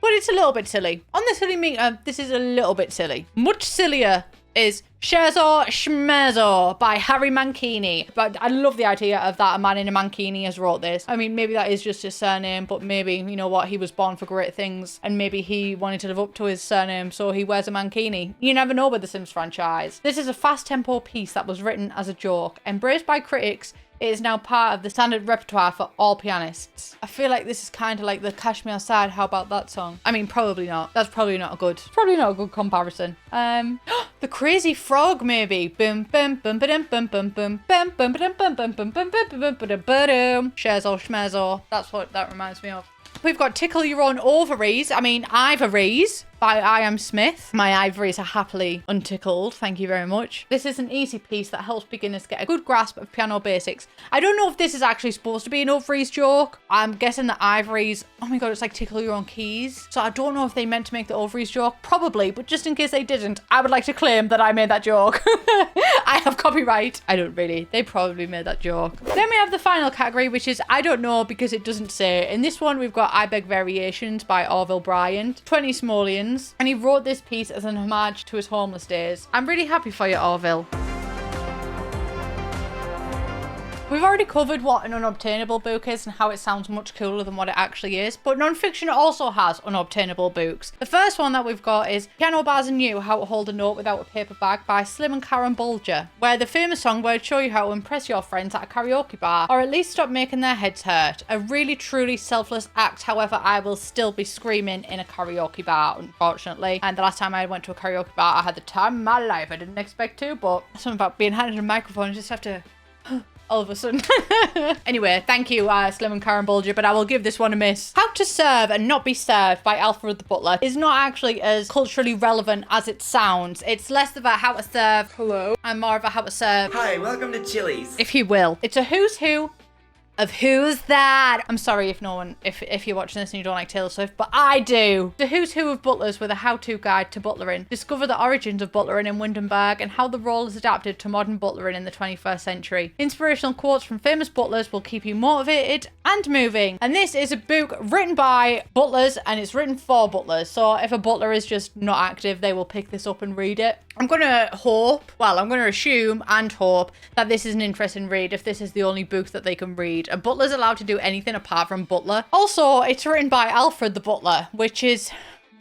S1: But it's a little bit silly. On the silly meter, this is a little bit silly. Much sillier is Scherzo Schmerzo by Harry Mancini. But I love the idea of that a man in a mankini has wrote this. I mean, maybe that is just his surname, but maybe, you know what, he was born for great things and maybe he wanted to live up to his surname, so he wears a mankini. You never know with the Sims franchise. This is a fast tempo piece that was written as a joke. Embraced by critics, it is now part of the standard repertoire for all pianists. I feel like this is kind of like the Cash Me Outside, How About That song? I mean, probably not. That's probably not a good comparison. The Crazy Frog, maybe. Boom, boom, boom, boom, boom, boom, boom, boom, boom, boom, boom, boom, boom, boom, boom, boom, boom, boom. Scherzo Schmerzo. That's what that reminds me of. We've got Tickle Your Own Ovaries. I mean, Ivories by I Am Smith. My ivories are happily untickled. Thank you very much. This is an easy piece that helps beginners get a good grasp of piano basics. I don't know if this is actually supposed to be an ovaries joke. I'm guessing the ivories, oh my god, it's like tickle your own keys. So I don't know if they meant to make the ovaries joke. Probably, but just in case they didn't, I would like to claim that I made that joke. I have copyright. I don't really. They probably made that joke. Then we have the final category, which is I don't know because it doesn't say. In this one, we've got I Beg Variations by Orville Bryant, 20 simoleons. And he wrote this piece as an homage to his homeless days. I'm really happy for you, Orville. We've already covered what an unobtainable book is and how it sounds much cooler than what it actually is, but non-fiction also has unobtainable books. The first one that we've got is Piano Bars and You, How to Hold a Note Without a Paper Bag by Slim and Karen Bulger, where the famous song would show you how to impress your friends at a karaoke bar, or at least stop making their heads hurt. A really truly selfless act, however, I will still be screaming in a karaoke bar, unfortunately. And the last time I went to a karaoke bar, I had the time of my life. I didn't expect to, but something about being handed a microphone, you just have to... all of a sudden. Anyway, thank you, Slim and Karen Bulger, but I will give this one a miss. How to Serve and Not Be Served by Alfred the Butler is not actually as culturally relevant as it sounds. It's less about how to serve, hello, and more about how to serve.
S5: Hi, welcome to Chili's.
S1: If you will. It's a who's who of who's that. I'm sorry if no one, if you're watching this and you don't like Taylor Swift, but I do. The who's who of butlers with a how-to guide to butlering. Discover the origins of butlering in Windenburg and how the role is adapted to modern butlering in the 21st century. Inspirational quotes from famous butlers will keep you motivated and moving. And this is a book written by butlers and it's written for butlers. So if a butler is just not active, they will pick this up and read it. I'm going to assume and hope that this is an interesting read if this is the only book that they can read. A butler's allowed to do anything apart from butler. Also, it's written by Alfred the Butler, which is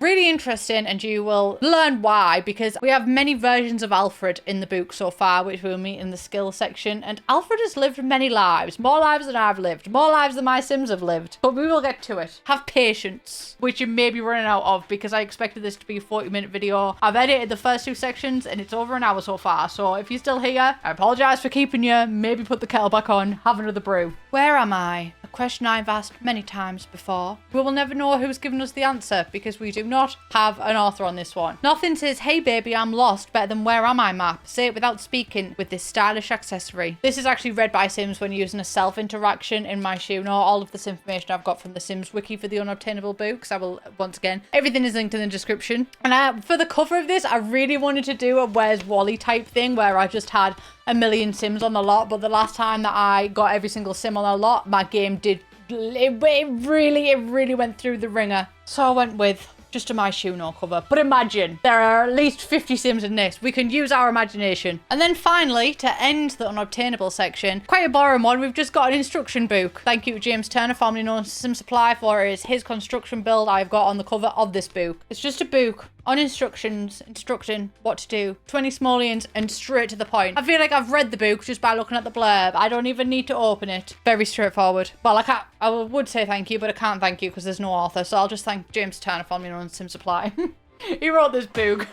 S1: really interesting, and you will learn why, because we have many versions of Alfred in the book so far, which we'll meet in the skills section, and Alfred has lived many lives, more lives than I've lived, more lives than my Sims have lived, but we will get to it. Have patience, which you may be running out of, because I expected this to be a 40-minute video. I've edited the first 2 sections, and it's over an hour so far, so if you're still here, I apologise for keeping you. Maybe put the kettle back on, have another brew. Where am I? A question I've asked many times before. We will never know who's given us the answer, because we do not have an author on this one. Nothing says, hey baby, I'm lost, better than where am I map. Say it without speaking with this stylish accessory. This is actually read by Sims when using a self interaction in my shoe. All of this information I've got from the Sims wiki for the unobtainable books. I will, once again, everything is linked in the description. And for the cover of this, I really wanted to do a Where's Wally type thing where I just had a million Sims on the lot, but the last time that I got every single Sim on the lot, my game did, it really went through the ringer. So I went with Just a My Shoe No cover. But imagine, there are at least 50 Sims in this. We can use our imagination. And then finally, to end the unobtainable section, quite a boring one, we've just got an instruction book. Thank you to James Turner, formerly known as Sim Supply, for his construction build I've got on the cover of this book. It's just a book on instructions, instructing what to do. 20 simoleons and straight to the point. I feel like I've read the book just by looking at the blurb. I don't even need to open it. Very straightforward. Well, I would say thank you, but I can't thank you because there's no author. So I'll just thank James Turner, formerly known as Sim Supply. He wrote this book.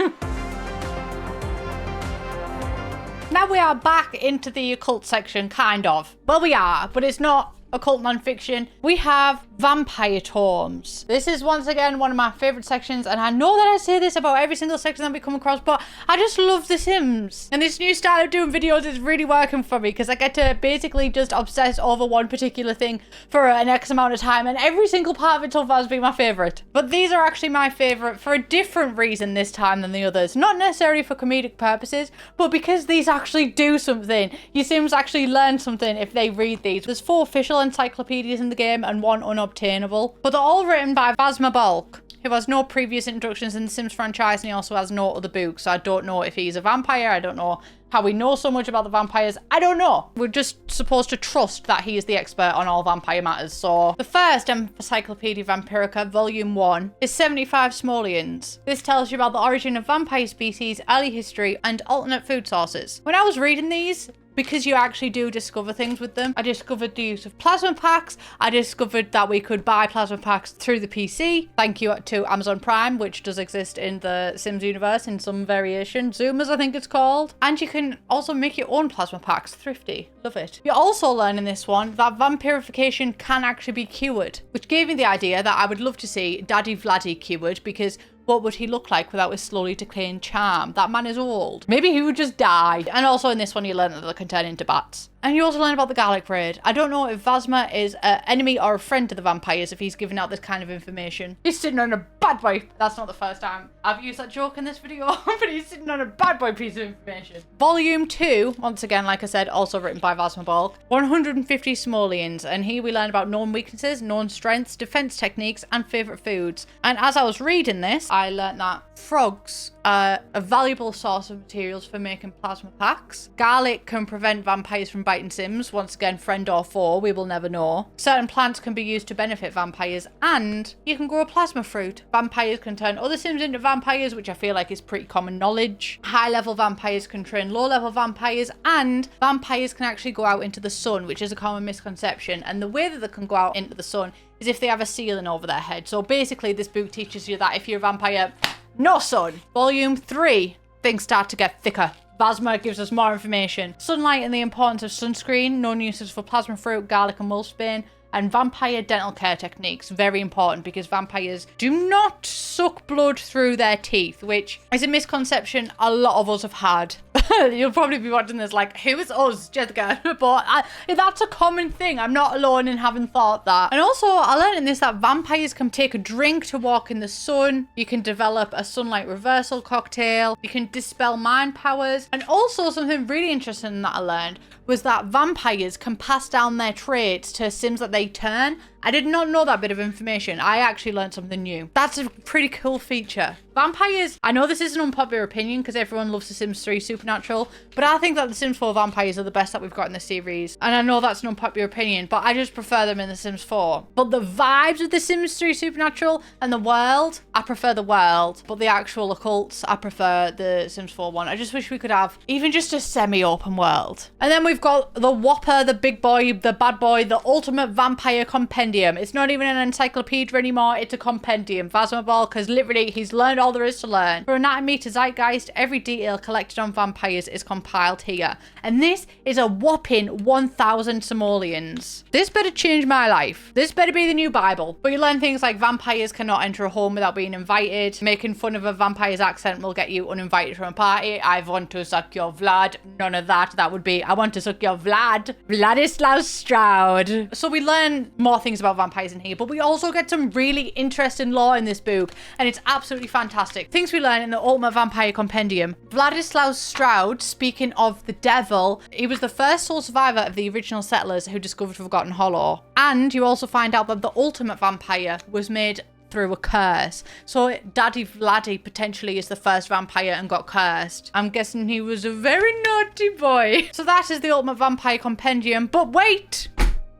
S1: Now we are back into the occult section, kind of. Well, we are, but it's not occult non-fiction. We have vampire tomes. This is once again one of my favorite sections, and I know that I say this about every single section that we come across, but I just love The Sims. And this new style of doing videos is really working for me because I get to basically just obsess over one particular thing for an X amount of time, and every single part of it so far has been my favorite. But these are actually my favorite for a different reason this time than the others. Not necessarily for comedic purposes, but because these actually do something. Your Sims actually learn something if they read these. There's 4 official encyclopedias in the game and 1 unobtainable, but they're all written by Bulk, who has no previous introductions in the Sims franchise, and he also has no other books. So I don't know if he's a vampire. I don't know how we know so much about the vampires. I don't know. We're just supposed to trust that he is the expert on all vampire matters. So the first Encyclopedia Vampirica, Volume 1, is 75 simoleons. This tells you about the origin of vampire species, early history, and alternate food sources. When I was reading these, because you actually do discover things with them, I discovered the use of plasma packs. I discovered that we could buy plasma packs through the PC. Thank you to Amazon Prime, which does exist in the Sims universe in some variation. Zoomers, I think it's called. And you can also make your own plasma packs. Thrifty. Love it. You also learn in this one that vampirification can actually be cured, which gave me the idea that I would love to see Daddy Vladdy cured, because what would he look like without his slowly decaying charm? That man is old. Maybe he would just die. And also in this one, you learn that they can turn into bats. And you also learn about the garlic raid. I don't know if Vasma is an enemy or a friend to the vampires if he's giving out this kind of information. He's sitting on a bad boy. That's not the first time I've used that joke in this video, but he's sitting on a bad boy piece of information. Volume 2, once again, like I said, also written by Vasma Bulk, 150 simoleons. And here we learn about known weaknesses, known strengths, defense techniques, and favorite foods. And as I was reading this, I learned that frogs are a valuable source of materials for making plasma packs. Garlic can prevent vampires from biting Sims. Once again, friend or foe, we will never know. Certain plants can be used to benefit vampires, and you can grow a plasma fruit. Vampires can turn other Sims into vampires, which I feel like is pretty common knowledge. High-level vampires can train low-level vampires, and vampires can actually go out into the sun, which is a common misconception. And the way that they can go out into the sun is if they have a ceiling over their head. So basically, this book teaches you that if you're a vampire, no sun. Volume 3, things start to get thicker. Vasma gives us more information. Sunlight and the importance of sunscreen, known uses for plasma fruit, garlic and wolfsbane, and vampire dental care techniques. Very important because vampires do not suck blood through their teeth, which is a misconception a lot of us have had. You'll probably be watching this like, who is us, Jessica? But that's a common thing. I'm not alone in having thought that. And also, I learned in this that vampires can take a drink to walk in the sun. You can develop a sunlight reversal cocktail. You can dispel mind powers. And also something really interesting that I learned was that vampires can pass down their traits to Sims that they turn. I did not know that bit of information. I actually learned something new. That's a pretty cool feature. Vampires, I know this is an unpopular opinion because everyone loves The Sims 3 Supernatural, but I think that The Sims 4 vampires are the best that we've got in the series. And I know that's an unpopular opinion, but I just prefer them in The Sims 4. But the vibes of The Sims 3 Supernatural and the world, I prefer the world. But the actual occults, I prefer the Sims 4 one. I just wish we could have even just a semi-open world. And then we've got the Whopper, the big boy, the bad boy, the ultimate vampire compendium. It's not even an encyclopedia anymore, it's a compendium. Vasma Bulk has literally, he's learned all there is to learn. For anatomy to zeitgeist, every detail collected on vampires is compiled here. And this is a whopping 1,000 simoleons. This better change my life. This better be the new Bible. But you learn things like vampires cannot enter a home without being invited. Making fun of a vampire's accent will get you uninvited from a party. I want to suck your Vlad. None of that. That would be, I want to suck your Vlad. Vladislav Stroud. So we learn more things about vampires in here, but we also get some really interesting lore in this book, and it's absolutely fantastic. Things we learn in the Ultimate Vampire Compendium. Vladislav Stroud, speaking of the devil, he was the first sole survivor of the original settlers who discovered Forgotten Hollow. And you also find out that the Ultimate Vampire was made through a curse. So Daddy Vladdy potentially is the first vampire and got cursed. I'm guessing he was a very naughty boy. So that is the Ultimate Vampire Compendium. But wait!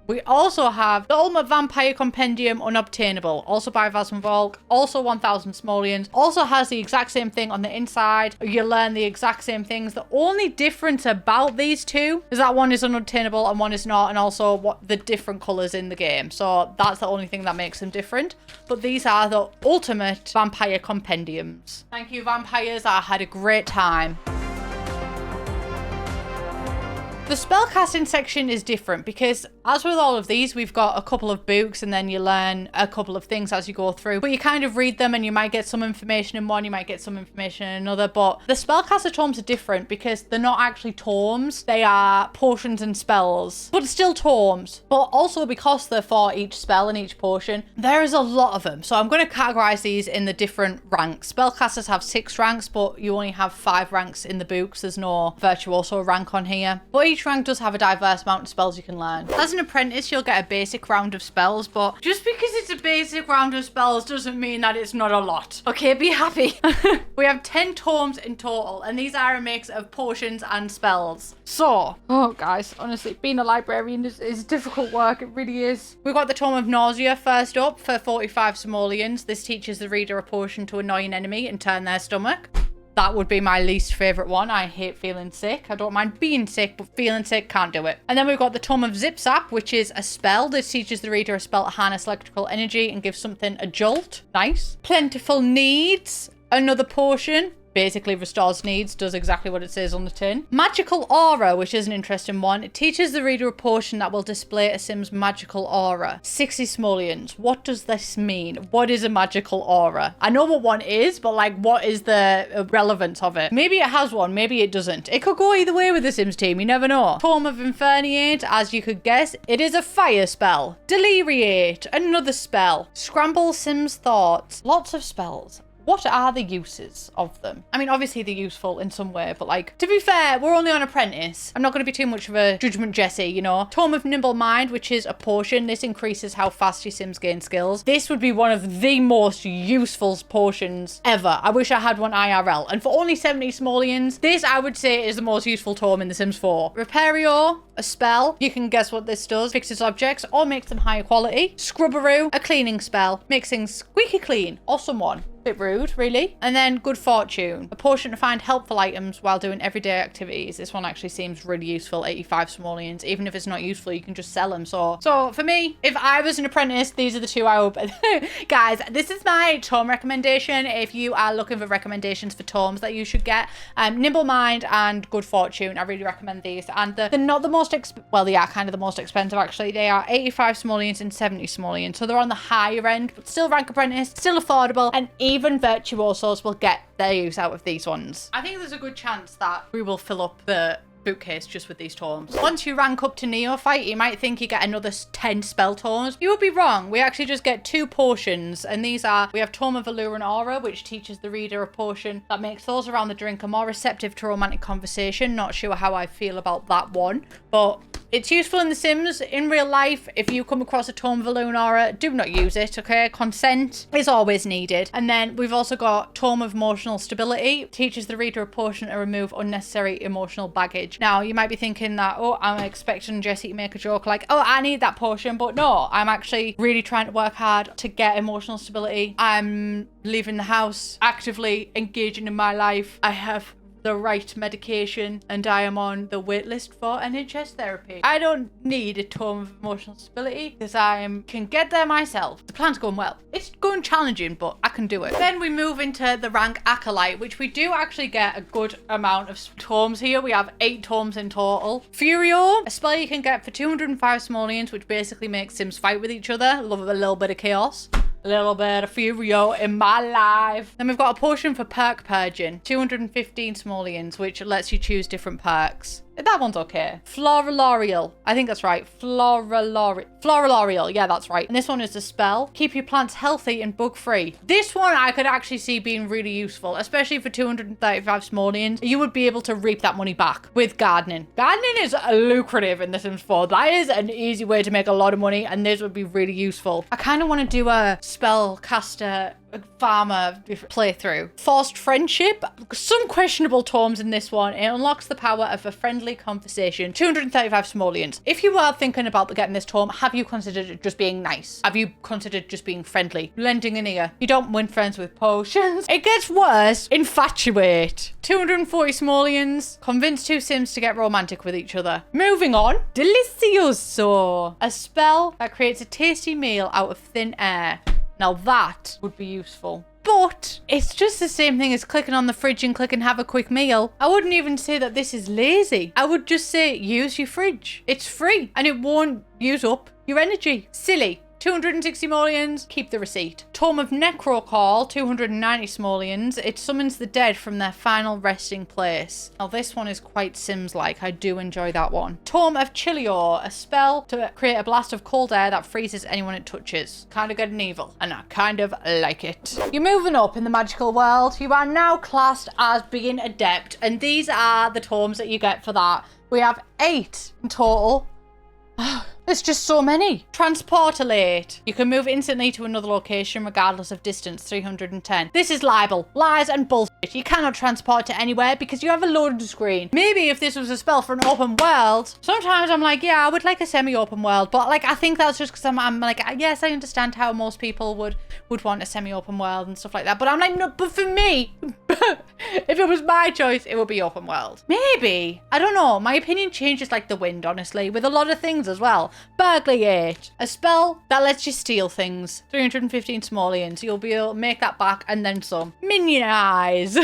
S1: We also have the Ultimate Vampire Compendium Unobtainable, also by Vasmvolk, also 1000 simoleons, also has the exact same thing on the inside. You learn the exact same things. The only difference about these two is that one is unobtainable and one is not, and also what the different colors in the game. So that's the only thing that makes them different. But these are the Ultimate Vampire Compendiums. Thank you, vampires. I had a great time. The spellcasting section is different because, as with all of these, we've got a couple of books and then you learn a couple of things as you go through. But you kind of read them and you might get some information in one, you might get some information in another. But the Spellcaster Tomes are different because they're not actually tomes. They are potions and spells, but still tomes. But also because they're for each spell and each potion, there is a lot of them. So I'm going to categorize these in the different ranks. Spellcasters have 6 ranks, but you only have 5 ranks in the books. There's no virtuoso rank on here. But each rank does have a diverse amount of spells you can learn. As an apprentice, you'll get a basic round of spells, but just because it's a basic round of spells doesn't mean that it's not a lot. Okay, be happy. We have 10 tomes in total, and these are a mix of potions and spells. So, oh guys, honestly, being a librarian is difficult work. It really is. We've got the Tome of Nausea first up for 45 simoleons. This teaches the reader a potion to annoy an enemy and turn their stomach. That would be my least favorite one. I hate feeling sick. I don't mind being sick, but feeling sick, can't do it. And then we've got the Tome of Zip-Zap, which is a spell. This teaches the reader a spell to harness electrical energy and give something a jolt. Nice. Plentiful Needs, another potion. Basically restores needs, does exactly what it says on the tin. Magical Aura, which is an interesting one. It teaches the reader a potion that will display a sim's magical aura. 60 simoleons. What does this mean? What is a magical aura? I know what one is, but like, what is the relevance of it? Maybe it has one, maybe it doesn't. It could go either way with the Sims team, you never know. Tome of Inferniate, as you could guess, it is a fire spell. Deliriate, another spell. Scramble Sims thoughts. Lots of spells. What are the uses of them? I mean, obviously they're useful in some way, but like, to be fair, we're only on apprentice. I'm not going to be too much of a judgment Jessie, you know. Tome of Nimble Mind, which is a potion. This increases how fast your Sims gain skills. This would be one of the most useful potions ever. I wish I had one IRL. And for only 70 simoleons, this I would say is the most useful tome in The Sims 4. Repario, a spell. You can guess what this does. Fixes objects or makes them higher quality. Scrubberoo, a cleaning spell. Makes things squeaky clean. Awesome one. Bit rude, really. And then Good Fortune, a potion to find helpful items while doing everyday activities. This one actually seems really useful. 85 simoleons. Even if it's not useful, you can just sell them. So for me, if I was an apprentice, these are the two I would. Guys, this is my tome recommendation. If you are looking for recommendations for tomes that you should get, Nimble Mind and Good Fortune, I really recommend these. And they're not the most well, they are kind of the most expensive actually. They are 85 simoleons and 70 simoleons, so they're on the higher end, but still rank apprentice, still affordable, and even virtuosos will get their use out of these ones. I think there's a good chance that we will fill up the bookcase just with these tomes. Once you rank up to Neophyte, you might think you get another 10 spell tomes. You would be wrong. We actually just get 2 potions, and these are, we have Tome of Allure and Aura, which teaches the reader a potion that makes those around the drink more receptive to romantic conversation. Not sure how I feel about that one, but it's useful in The Sims. In real life, if you come across a Tome of Allure and Aura, do not use it, okay? Consent is always needed. And then we've also got Tome of Emotional Stability. Teaches the reader a potion to remove unnecessary emotional baggage. Now, you might be thinking that, oh, I'm expecting Jessie to make a joke like, oh, I need that potion. But no, I'm actually really trying to work hard to get emotional stability. I'm leaving the house, actively engaging in my life. I have the right medication and I am on the wait list for NHS therapy. I don't need a tome of emotional stability because I can get there myself. The plan's going well. It's going challenging, but I can do it. Then we move into the rank Acolyte, which we do actually get a good amount of tomes here. We have 8 tomes in total. Furio, a spell you can get for 205 simoleons, which basically makes Sims fight with each other. Love a little bit of chaos. A little bit of Furio in my life. Then we've got a potion for perk purging. 215 simoleons, which lets you choose different perks. That one's okay. Floralorial. I think that's right. Floralorial. Yeah, that's right. And this one is a spell. Keep your plants healthy and bug-free. This one I could actually see being really useful, especially for 235 simoleons. You would be able to reap that money back with gardening. Gardening is lucrative in The Sims 4. That is an easy way to make a lot of money, and this would be really useful. I kind of want to do a spellcaster farmer playthrough. Forced friendship. Some questionable tomes in this one. It unlocks the power of a friendly conversation. 235 simoleons. If you are thinking about getting this tome, have you considered it just being nice? Have you considered just being friendly? Lending an ear. You don't win friends with potions. It gets worse. Infatuate. 240 simoleons. Convince two Sims to get romantic with each other. Moving on. Delicioso. A spell that creates a tasty meal out of thin air. Now that would be useful. But it's just the same thing as clicking on the fridge and clicking have a quick meal. I wouldn't even say that this is lazy. I would just say use your fridge. It's free and it won't use up your energy. Silly. 260 simoleons, keep the receipt. Tome of Necrocall, 290 simoleons. It summons the dead from their final resting place. Now this one is quite Sims-like. I do enjoy that one. Tome of Chilior, a spell to create a blast of cold air that freezes anyone it touches. Kind of good and evil, and I kind of like it. You're moving up in the magical world. You are now classed as being adept, and these are the tomes that you get for that. We have 8 in total. There's just so many. Transportalate. You can move instantly to another location regardless of distance, 310. This is libel, lies and bullshit. You cannot transport to anywhere because you have a loading screen. Maybe if this was a spell for an open world, sometimes I'm like, yeah, I would like a semi-open world. But like, I think that's just because I'm like, yes, I understand how most people would want a semi-open world and stuff like that. But I'm like, no, but for me, if it was my choice, it would be open world. Maybe. I don't know. My opinion changes like the wind, honestly, with a lot of things as well. Burglariate. A spell that lets you steal things. 315 simoleons. You'll be able to make that back and then some. Minion eyes.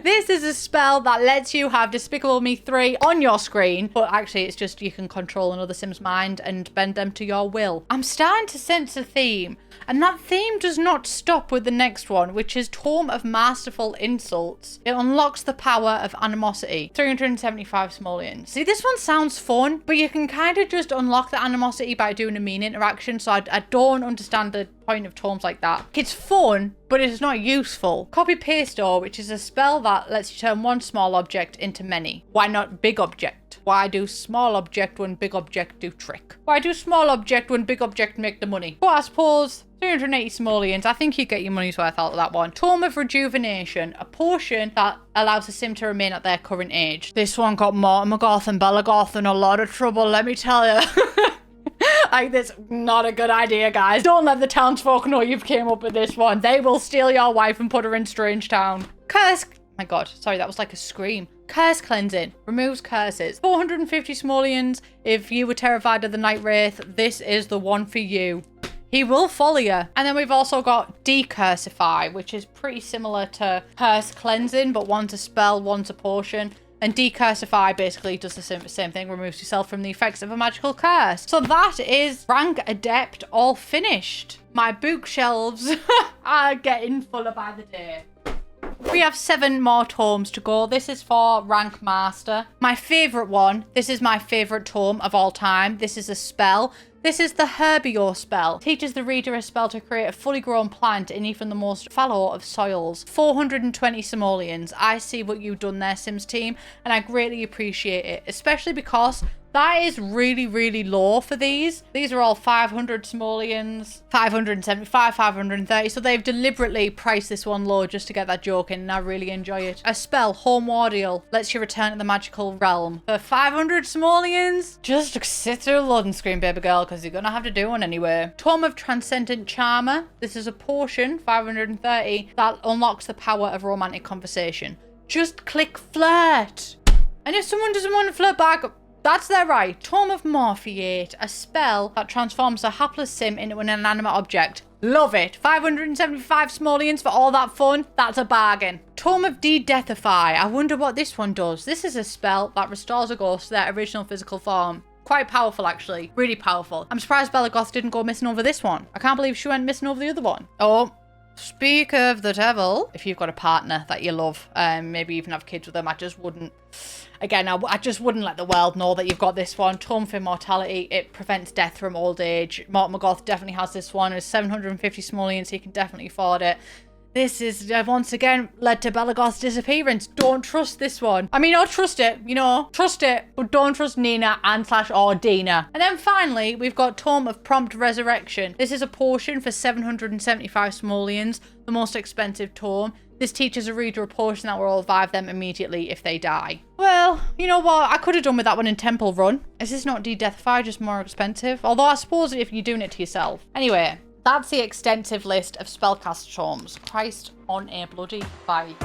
S1: This is a spell that lets you have Despicable Me 3 on your screen. But actually, it's just you can control another Sim's mind and bend them to your will. I'm starting to sense a theme. And that theme does not stop with the next one, which is Tome of Masterful Insults. It unlocks the power of animosity. 375 simoleons. See, this one sounds fun, but you can kind of just unlock the animosity by doing a mean interaction, so I don't understand the point of tomes like that. It's fun, but it's not useful. Copy Paste-O, which is a spell that lets you turn one small object into many. Why not big object? Why do small object when big object do trick? Why do small object when big object make the money? But I suppose 380 simoleons. I think you get your money's worth out of that one. Tome of Rejuvenation, a potion that allows a sim to remain at their current age. This one got Mortimer Goth and Bella Goth in a lot of trouble, let me tell you. Like, this not a good idea, guys. Don't let the townsfolk know you've came up with this one. They will steal your wife and put her in Strange Town. Curse. My God, sorry, that was like a scream. Curse cleansing. Removes curses. 450 simoleons. If you were terrified of the Night Wraith, this is the one for you. He will follow you. And then we've also got Decursify, which is pretty similar to Curse Cleansing, but one's a spell, one's a potion. And Decursify basically does the same thing, removes yourself from the effects of a magical curse. So that is rank adept all finished. My bookshelves are getting fuller by the day. We have 7 more tomes to go. This is for rank master. My favorite one. This is my favorite tome of all time. This is a spell. This is the Herbio spell. Teaches the reader a spell to create a fully grown plant in even the most fallow of soils. 420 simoleons. I see what you've done there, Sims team, and I greatly appreciate it, especially because that is really, really low for these. These are all 500 simoleons, 575, 530. So they've deliberately priced this one low just to get that joke in, and I really enjoy it. A spell, Homewardial, lets you return to the magical realm. For 500 simoleons, just sit through a loading screen, baby girl, because you're going to have to do one anyway. Tome of Transcendent Charmer. This is a potion, 530, that unlocks the power of romantic conversation. Just click flirt. And if someone doesn't want to flirt back, that's their right. Tome of Morphiate, a spell that transforms a hapless sim into an inanimate object. Love it. 575 simoleons for all that fun. That's a bargain. Tome of De-Deathify. I wonder what this one does. This is a spell that restores a ghost to their original physical form. Quite powerful, actually. Really powerful. I'm surprised Bella Goth didn't go missing over this one. I can't believe she went missing over the other one. Oh, Speak of the devil, if you've got a partner that you love, maybe even have kids with them, I just wouldn't let the world know that you've got this one. Tome for Immortality. It prevents death from old age. Mortimer Goth definitely has this one. It's 750 simoleons, so you can definitely afford it. This is, once again, led to Belagoth's disappearance. Don't trust this one. I mean, I'll trust it, you know. Trust it, but don't trust Nina and/or Dina. And then finally, we've got Tome of Prompt Resurrection. This is a potion for 775 simoleons, the most expensive tome. This teaches a reader a potion that will revive them immediately if they die. Well, you know what? I could have done with that one in Temple Run. Is this not de-deathify, just more expensive? Although I suppose if you're doing it to yourself. Anyway, that's the extensive list of Spellcaster Tomes. Christ on a bloody bike.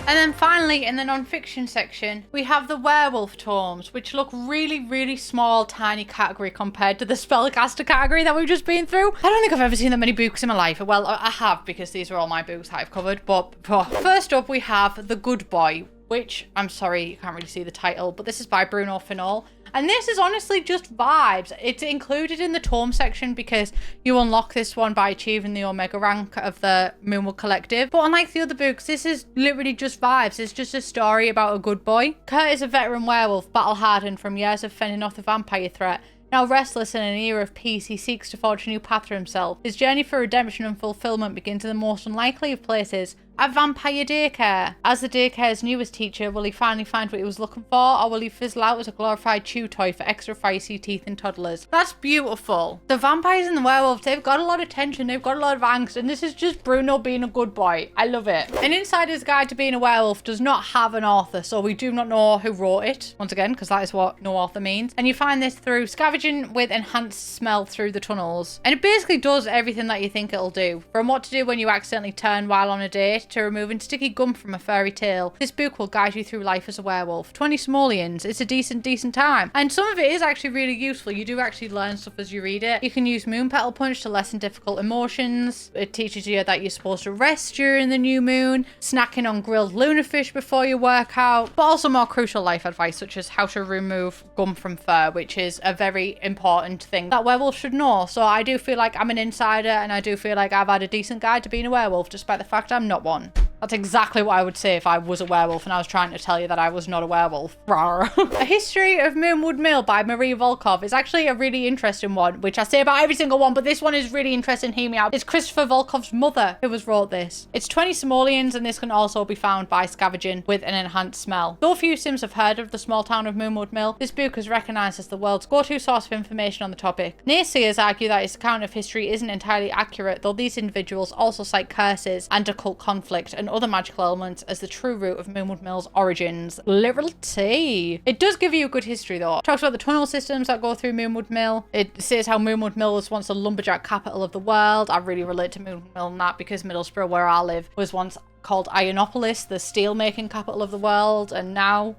S1: And then finally, in the non-fiction section, we have the Werewolf Tomes, which look really, really small, tiny category compared to the Spellcaster category that we've just been through. I don't think I've ever seen that many books in my life. Well, I have, because these are all my books that I've covered. But first up, we have The Good Boy, which, I'm sorry, you can't really see the title, but this is by Bruno Finol. And this is honestly just vibes. It's included in the tome section because you unlock this one by achieving the Omega rank of the Moonwood Collective. But unlike the other books, this is literally just vibes. It's just a story about a good boy. Kurt is a veteran werewolf, battle-hardened from years of fending off the vampire threat. Now restless in an era of peace, he seeks to forge a new path for himself. His journey for redemption and fulfillment begins in the most unlikely of places, a vampire daycare. As the daycare's newest teacher, will he finally find what he was looking for, or will he fizzle out as a glorified chew toy for extra feisty teeth and toddlers? That's beautiful. The vampires and the werewolves, they've got a lot of tension, they've got a lot of angst, and this is just Bruno being a good boy. I love it. An Insider's Guide to Being a Werewolf does not have an author, so we do not know who wrote it, once again, because that is what no author means. And you find this through scavenging with enhanced smell through the tunnels. And it basically does everything that you think it'll do. From what to do when you accidentally turn while on a date, to removing sticky gum from a fairy tale. This book will guide you through life as a werewolf. 20 simoleons. It's a decent time. And some of it is actually really useful. You do actually learn stuff as you read it. You can use Moon Petal Punch to lessen difficult emotions. It teaches you that you're supposed to rest during the new moon, snacking on grilled lunafish before you work out, but also more crucial life advice such as how to remove gum from fur, which is a very important thing that werewolves should know. So I do feel like I'm an insider, and I do feel like I've had a decent guide to being a werewolf, despite the fact I'm not one. That's exactly what I would say if I was a werewolf and I was trying to tell you that I was not a werewolf. A History of Moonwood Mill by Marie Volkov is actually a really interesting one, which I say about every single one, but this one is really interesting. Hear me out. It's Christopher Volkov's mother who has wrote this. It's 20 simoleons, and this can also be found by scavenging with an enhanced smell. Though few Sims have heard of the small town of Moonwood Mill, this book is recognised as the world's go-to source of information on the topic. Naysayers argue that its account of history isn't entirely accurate, though these individuals also cite curses and occult conflict and other magical elements as the true root of Moonwood Mill's origins. Literal tea. It does give you a good history though. It talks about the tunnel systems that go through Moonwood Mill. It says how Moonwood Mill was once the lumberjack capital of the world. I really relate to Moonwood Mill in that because Middlesbrough, where I live, was once called Ionopolis, the steel-making capital of the world, and now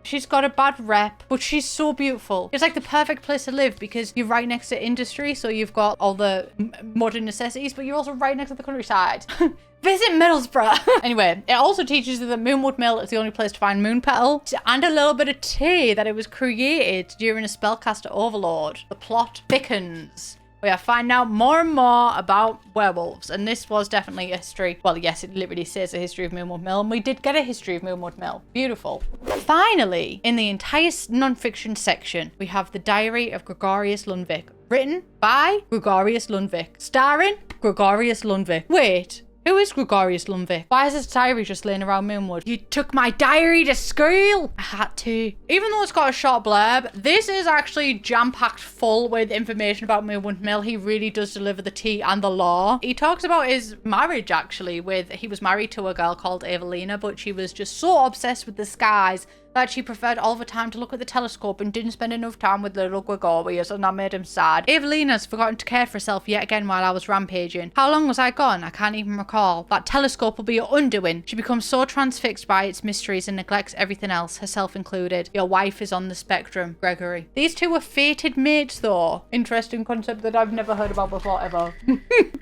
S1: she's got a bad rep, but she's so beautiful. It's like the perfect place to live because you're right next to industry, so you've got all the modern necessities, but you're also right next to the countryside. Visit Middlesbrough. Anyway, it also teaches you that Moonwood Mill is the only place to find moon petal and a little bit of tea, that it was created during a spellcaster overload. The plot thickens. We are finding out more and more about werewolves, and this was definitely a history. Well, yes, it literally says a history of Moonwood Mill, and we did get a history of Moonwood Mill. Beautiful. Finally, in the entire non-fiction section, we have The Diary of Gregorius Lundvik, written by Gregorius Lundvik, starring Gregorius Lundvik. Wait. Who is Gregorius Lundvik? Why is his diary just laying around Moonwood? You took my diary to school? I had to. Even though it's got a short blurb, this is actually jam-packed full with information about Moonwood Mill. He really does deliver the tea and the law. He talks about his marriage, actually, he was married to a girl called Evelina, but she was just so obsessed with the skies that she preferred all the time to look at the telescope and didn't spend enough time with little Gregorius, and that made him sad. Evelina's forgotten to care for herself yet again while I was rampaging. How long was I gone? I can't even recall. That telescope will be your undoing. She becomes so transfixed by its mysteries and neglects everything else, herself included. Your wife is on the spectrum, Gregory. These two were fated mates, though. Interesting concept that I've never heard about before, ever.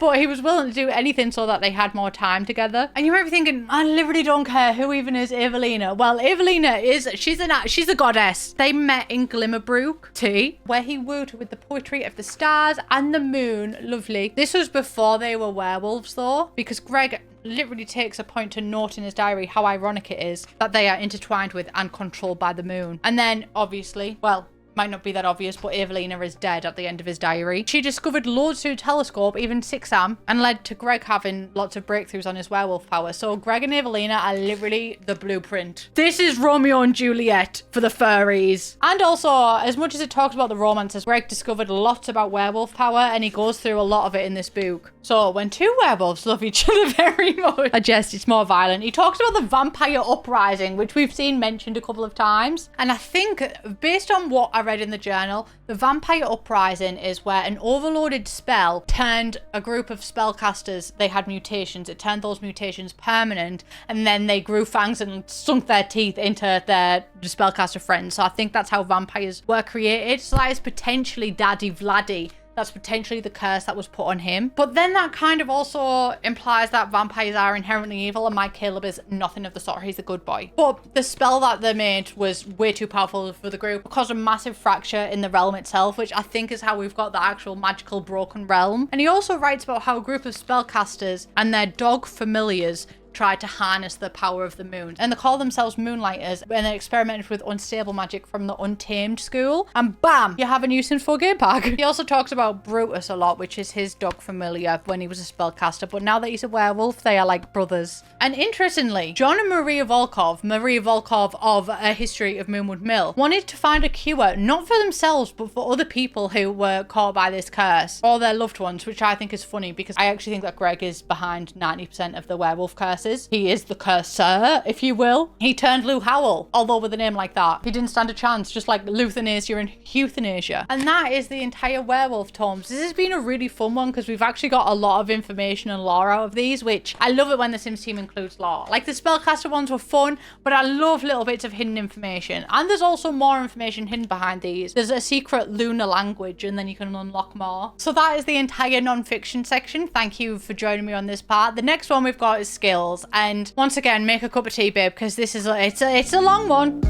S1: But he was willing to do anything so that they had more time together. And you might be thinking, I literally don't care who even is Evelina. Well, Evelina is she's a goddess. They met in Glimmerbrook Tea, where he wooed her with the poetry of the stars and the moon. Lovely. This was before they were werewolves though, because Greg literally takes a point to note in his diary how ironic it is that they are intertwined with and controlled by the moon. And then obviously, well, might not be that obvious, but Evelina is dead at the end of his diary. She discovered loads through telescope, even 6am, and led to Greg having lots of breakthroughs on his werewolf power. So Greg and Evelina are literally the blueprint. This is Romeo and Juliet for the furries. And also, as much as it talks about the romances, Greg discovered lots about werewolf power, and he goes through a lot of it in this book. So when two werewolves love each other very much, I jest, it's more violent. He talks about the vampire uprising, which we've seen mentioned a couple of times. And I think based on what I read in the journal, the vampire uprising is where an overloaded spell turned a group of spellcasters, they had mutations, it turned those mutations permanent, and then they grew fangs and sunk their teeth into their spellcaster friends. So I think that's how vampires were created. So that is potentially Daddy Vladdy. That's potentially the curse that was put on him. But then that kind of also implies that vampires are inherently evil, and Mike Caleb is nothing of the sort. He's a good boy. But the spell that they made was way too powerful for the group. It caused a massive fracture in the realm itself, which I think is how we've got the actual magical broken realm. And he also writes about how a group of spellcasters and their dog familiars tried to harness the power of the moon, and they call themselves moonlighters, and they experimented with unstable magic from the Untamed school, and bam, you have a new Sims 4 game pack. He also talks about Brutus a lot, which is his dog familiar when he was a spellcaster, but now that he's a werewolf, they are like brothers. And interestingly, John and Maria Volkov of A History of Moonwood Mill, wanted to find a cure, not for themselves, but for other people who were caught by this curse, or their loved ones, which I think is funny, because I actually think that Greg is behind 90% of the werewolf curse. He is the cursor, if you will. He turned Lou Howell, although with a name like that, he didn't stand a chance, just like euthanasia and euthanasia. And that is the entire Werewolf Tomes. This has been a really fun one because we've actually got a lot of information and lore out of these, which I love it when the Sims team includes lore. Like the Spellcaster ones were fun, but I love little bits of hidden information. And there's also more information hidden behind these. There's a secret lunar language, and then you can unlock more. So that is the entire non-fiction section. Thank you for joining me on this part. The next one we've got is skills. And once again, make a cup of tea, babe, because this is it's a long one.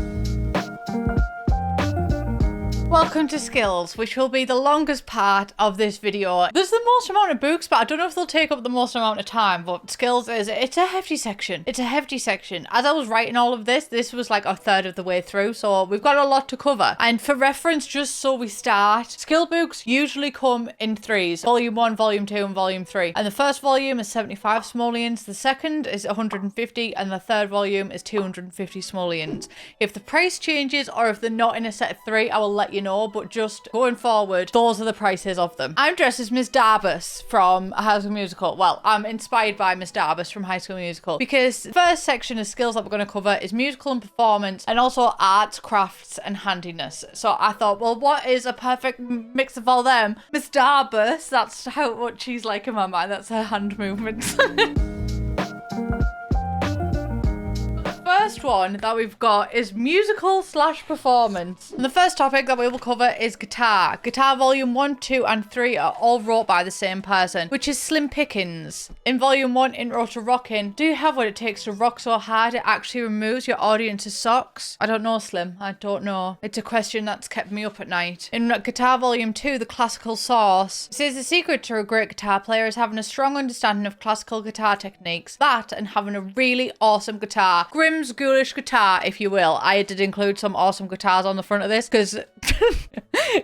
S1: Welcome to Skills, which will be the longest part of this video. There's the most amount of books, but I don't know if they'll take up the most amount of time, but Skills it's a hefty section. It's a hefty section. As I was writing all of this was like a third of the way through, so we've got a lot to cover. And for reference, just so we start, skill books usually come in threes. Volume 1, Volume 2, and Volume 3. And the first volume is 75 simoleons, the second is 150, and the third volume is 250 simoleons. If the price changes, or if they're not in a set of 3, I will let you know, but just going forward, those are the prices of them. I'm dressed as Miss Darbus from High School Musical. Well, I'm inspired by Miss Darbus from High School Musical, because the first section of skills that we're going to cover is musical and performance, and also arts, crafts, and handiness. So I thought, well, what is a perfect mix of all them? Miss Darbus, that's what she's like in my mind. That's her hand movements. First one that we've got is musical / performance. And the first topic that we will cover is guitar. Guitar volume 1, 2, and 3 are all wrote by the same person, which is Slim Pickens. In volume 1, Intro to Rockin', do you have what it takes to rock so hard it actually removes your audience's socks? I don't know, Slim. I don't know. It's a question that's kept me up at night. In Guitar volume 2, The Classical Source, it says the secret to a great guitar player is having a strong understanding of classical guitar techniques. That and having a really awesome guitar. Grimm's ghoulish guitar, if you will. I did include some awesome guitars on the front of this because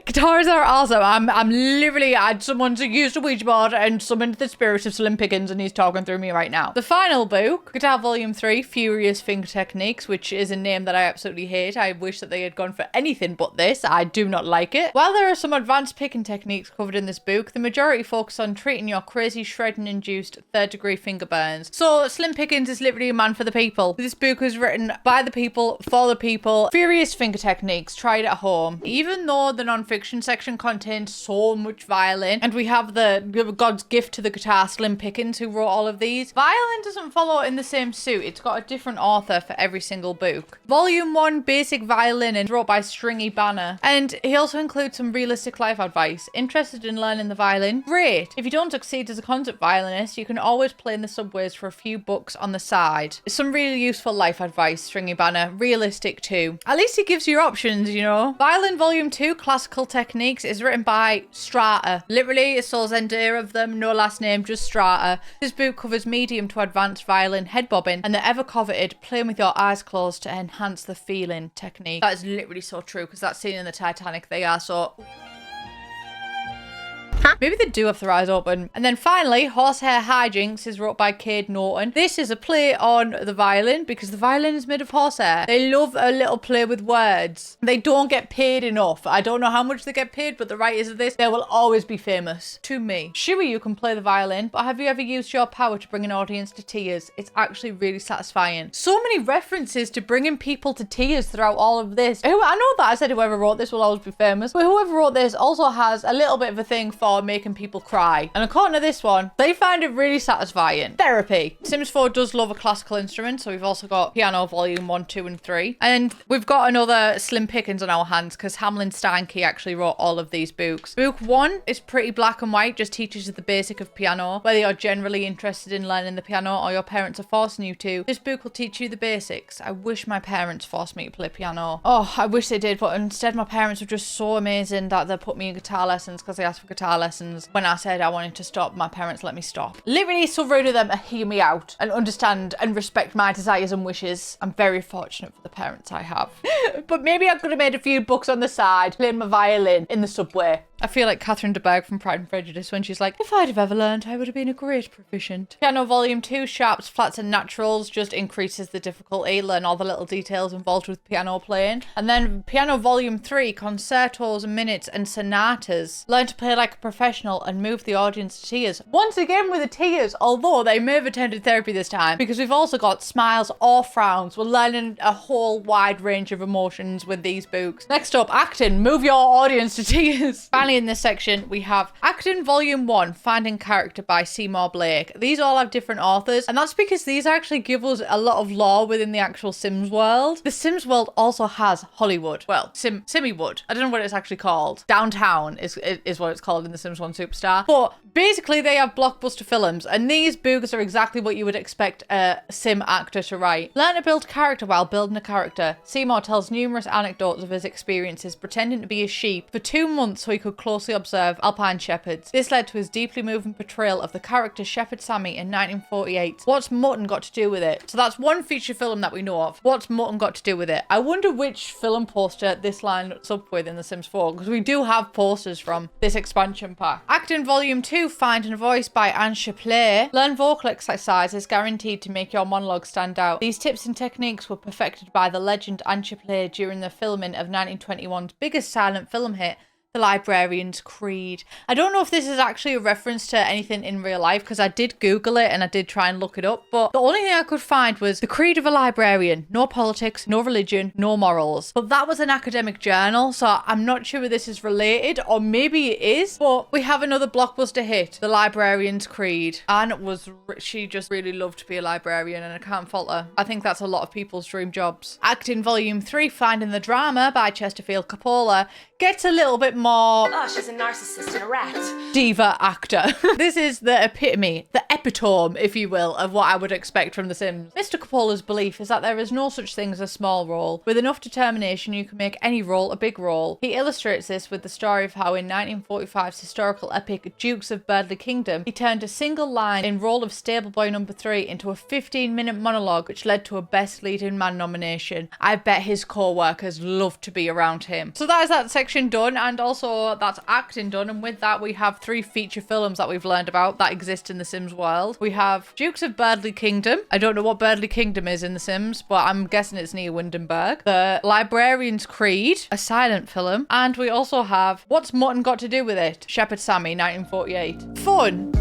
S1: guitars are awesome. I'm literally, someone's used a Ouija board and summoned the spirit of Slim Pickens, and he's talking through me right now. The final book, Guitar Volume 3, Furious Finger Techniques, which is a name that I absolutely hate. I wish that they had gone for anything but this. I do not like it. While there are some advanced picking techniques covered in this book, the majority focus on treating your crazy shredding-induced third-degree finger burns. So Slim Pickens is literally a man for the people. This book was written by the people, for the people. Furious finger techniques, try it at home. Even though the non-fiction section contains so much violin, and we have the God's gift to the guitar, Slim Pickens, who wrote all of these, violin doesn't follow in the same suit. It's got a different author for every single book. Volume 1, Basic Violin, and wrote by Stringy Banner. And he also includes some realistic life advice. Interested in learning the violin? Great. If you don't succeed as a concert violinist, you can always play in the subways for a few bucks on the side. Some really useful life advice twice, stringy banner, realistic too. At least it gives you options, you know. Violin Volume 2, Classical Techniques, is written by Strata. Literally, it's all Zendaya of them, no last name, just Strata. This book covers medium to advanced violin, head bobbing, and the ever coveted playing with your eyes closed to enhance the feeling technique. That is literally so true, because that scene in the Titanic, they are so... Maybe they do have their eyes open. And then finally, Horsehair Hijinks is wrote by Cade Norton. This is a play on the violin because the violin is made of horsehair. They love a little play with words. They don't get paid enough. I don't know how much they get paid, but the writers of this, they will always be famous to me. Sure, you can play the violin, but have you ever used your power to bring an audience to tears? It's actually really satisfying. So many references to bringing people to tears throughout all of this. I know that I said whoever wrote this will always be famous, but whoever wrote this also has a little bit of a thing for making people cry. And according to this one, they find it really satisfying. Therapy. Sims 4 does love a classical instrument, so we've also got piano volume 1, 2, and 3. And we've got another slim pickings on our hands because Hamlin Steinke actually wrote all of these books. Book 1 is pretty black and white, just teaches you the basic of piano. Whether you're generally interested in learning the piano or your parents are forcing you to, this book will teach you the basics. I wish my parents forced me to play piano. Oh, I wish they did, but instead my parents were just so amazing that they put me in guitar lessons because they asked for guitar lessons. When I said I wanted to stop, my parents let me stop. Literally so rude of them to hear me out and understand and respect my desires and wishes. I'm very fortunate for the parents I have. But maybe I could have made a few books on the side, playing my violin in the subway. I feel like Catherine de Bourgh from Pride and Prejudice when she's like, if I'd have ever learned, I would have been a great proficient. Piano Volume 2, Sharps, Flats and Naturals, just increases the difficulty, learn all the little details involved with piano playing. And then Piano Volume 3, Concertos, Minutes and Sonatas, learn to play like a professional and move the audience to tears. Once again with the tears, although they may have attended therapy this time, because we've also got smiles or frowns. We're learning a whole wide range of emotions with these books. Next up, acting, move your audience to tears. In this section, we have Acting Volume 1, Finding Character by Seymour Blake. These all have different authors, and that's because these actually give us a lot of lore within the actual Sims world. The Sims world also has Hollywood. Well, Simmywood. I don't know what it's actually called. Downtown is what it's called in The Sims 1 Superstar. But basically, they have blockbuster films, and these books are exactly what you would expect a Sim actor to write. Learn to build character while building a character. Seymour tells numerous anecdotes of his experiences pretending to be a sheep for 2 months so he could closely observe alpine shepherds. This led to his deeply moving portrayal of the character Shepherd Sammy in 1948. What's mutton got to do with it? So that's one feature film that we know of. What's mutton got to do with it? I wonder which film poster this lines up with in The Sims 4, because we do have posters from this expansion pack. Acting Volume 2, Finding a Voice by Anne Chaplay. Learn vocal exercises guaranteed to make your monologue stand out. These tips and techniques were perfected by the legend Anne Chaplay during the filming of 1921's biggest silent film hit, The Librarian's Creed. I don't know if this is actually a reference to anything in real life because I did Google it and I did try and look it up, but the only thing I could find was the creed of a librarian. No politics, no religion, no morals. But that was an academic journal, so I'm not sure if this is related, or maybe it is. But we have another blockbuster hit, The Librarian's Creed. Anne she just really loved to be a librarian, and I can't fault her. I think that's a lot of people's dream jobs. Acting Volume 3, Finding the Drama by Chesterfield Coppola gets a little bit more
S6: she's a narcissist and a rat.
S1: diva actor. This is the epitome, the epitome, if you will, of what I would expect from The Sims. Mr. Coppola's belief is that there is no such thing as a small role. With enough determination, you can make any role a big role. He illustrates this with the story of how in 1945's historical epic Dukes of Birdly Kingdom, he turned a single line in role of Stable Boy number 3 into a 15-minute monologue, which led to a Best Leading Man nomination. I bet his co-workers loved to be around him. So that is that section done, and also that's acting done, and with that we have 3 feature films that we've learned about that exist in The Sims world. We have Dukes of Birdly Kingdom. I don't know what Birdly Kingdom is in The Sims, but I'm guessing it's near Windenburg. The Librarian's Creed, a silent film, and we also have What's Mutton Got to Do with It? Shepherd Sammy, 1948. Fun!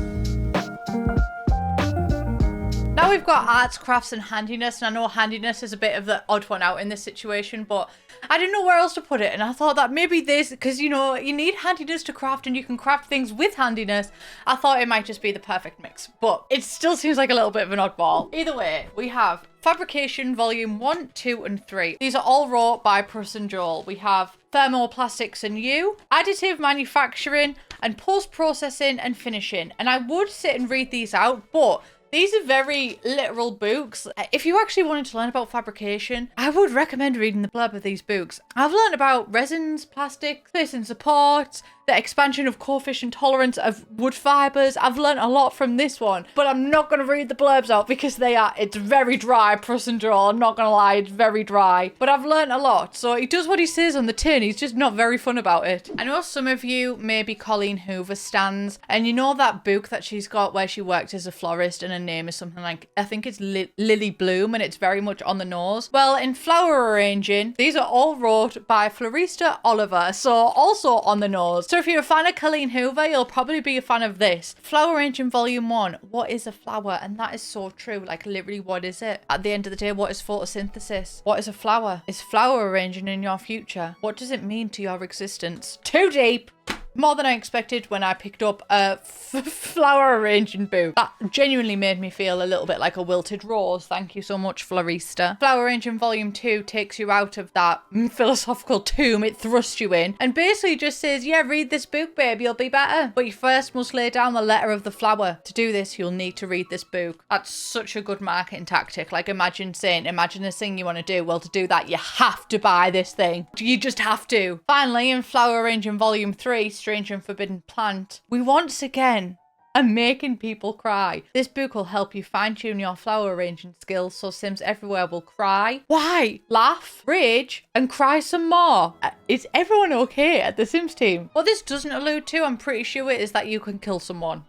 S1: Now we've got arts, crafts and handiness, and I know handiness is a bit of the odd one out in this situation, but I didn't know where else to put it, and I thought that maybe this, because you know, you need handiness to craft and you can craft things with handiness, I thought it might just be the perfect mix, but it still seems like a little bit of an oddball. Either way, we have Fabrication Volume 1, 2 and 3. These are all wrote by Pruss and Joel. We have Thermoplastics and You, Additive Manufacturing, and Post-Processing and Finishing. And I would sit and read these out, but These are very literal books. If you actually wanted to learn about fabrication, I would recommend reading the blurb of these books. I've learned about resins, plastics, space and supports, the expansion of coefficient tolerance of wood fibers. I've learned a lot from this one, but I'm not going to read the blurbs out because it's very dry, press and draw. I'm not going to lie, it's very dry, but I've learned a lot. So he does what he says on the tin. He's just not very fun about it. I know some of you may be Colleen Hoover stans, and you know that book that she's got where she worked as a florist and her name is something like, I think it's Lily Bloom, and it's very much on the nose. Well, in flower arranging, these are all wrote by Florista Oliver, so also on the nose. So if you're a fan of Colleen Hoover, you'll probably be a fan of this. Flower Arranging Volume 1. What is a flower? And that is so true. Like, literally, what is it? At the end of the day, what is photosynthesis? What is a flower? Is flower arranging in your future? What does it mean to your existence? Too deep! More than I expected when I picked up a flower arranging book. That genuinely made me feel a little bit like a wilted rose. Thank you so much, Florista. Flower Arranging Volume 2 takes you out of that philosophical tomb it thrusts you in and basically just says, yeah, read this book, babe, you'll be better. But you first must lay down the letter of the flower. To do this, you'll need to read this book. That's such a good marketing tactic. Like, imagine this thing you want to do. Well, to do that, you have to buy this thing. You just have to. Finally, in Flower Arranging Volume 3, Strange and Forbidden Plant, we once again are making people cry. This book will help you fine-tune your flower arranging skills so Sims everywhere will cry. Why? Laugh, rage, and cry some more. Is everyone okay at the Sims team? What this doesn't allude to, I'm pretty sure it is that you can kill someone.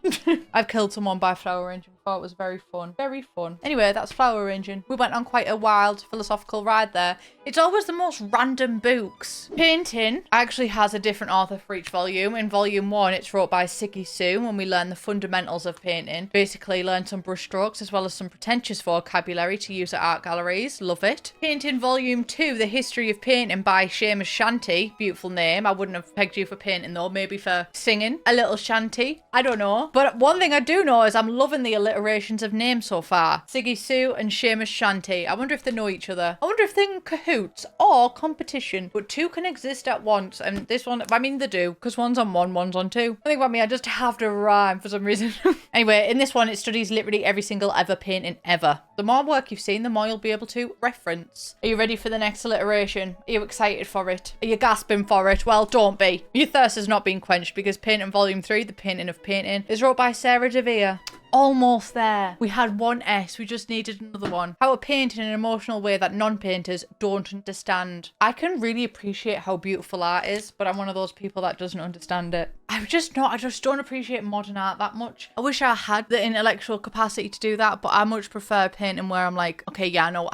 S1: I've killed someone by flower arranging. It was very fun. Very fun. Anyway, that's flower arranging. We went on quite a wild philosophical ride there. It's always the most random books. Painting actually has a different author for each volume. In volume 1, it's wrote by Siggy Sue, when we learn the fundamentals of painting. Basically, learn some brush strokes as well as some pretentious vocabulary to use at art galleries. Love it. Painting volume 2, The History of Painting by Seamus Shanty. Beautiful name. I wouldn't have pegged you for painting though. Maybe for singing a little shanty. I don't know. But one thing I do know is I'm loving the alliterations of names so far. Siggy Sue and Seamus Shanty. I wonder if they know each other. I wonder if they're in cahoots or competition, but two can exist at once. And this one, I mean, they do, because one's on 1, one's on 2. I think about me, I just have to rhyme for some reason. Anyway, in this one, it studies literally every single ever painting ever. The more work you've seen, the more you'll be able to reference. Are you ready for the next alliteration? Are you excited for it? Are you gasping for it? Well, don't be. Your thirst has not been quenched, because Painting Volume 3, The Painting of Painting, is wrote by Sarah DeVere. Almost there. We had one S, we just needed another one. How to paint in an emotional way that non-painters don't understand. I can really appreciate how beautiful art is, but I'm one of those people that doesn't understand it. I just don't appreciate modern art that much. I wish I had the intellectual capacity to do that, but I much prefer painting where I'm like, okay, yeah, I know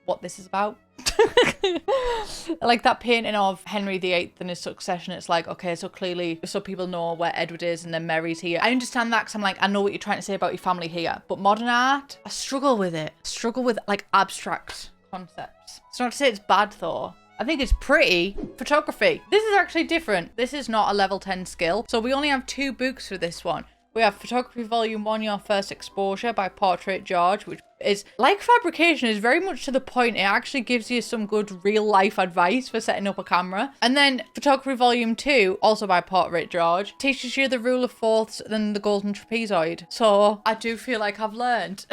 S1: what this is about. Like that painting of Henry VIII and his succession, it's like, okay, so clearly, so people know where Edward is and then Mary's here. I understand that because I'm like, I know what you're trying to say about your family here, but modern art, I struggle with it. I struggle with like abstract concepts. It's not to say it's bad though. I think it's pretty. Photography. This is actually different. This is not a level 10 skill. So we only have 2 books for this one. We have Photography Volume 1, Your First Exposure by Portrait George, which is, like fabrication, is very much to the point. It actually gives you some good real life advice for setting up a camera. And then Photography Volume 2, also by Portrait George, teaches you the rule of fourths and the golden trapezoid. So I do feel like I've learned.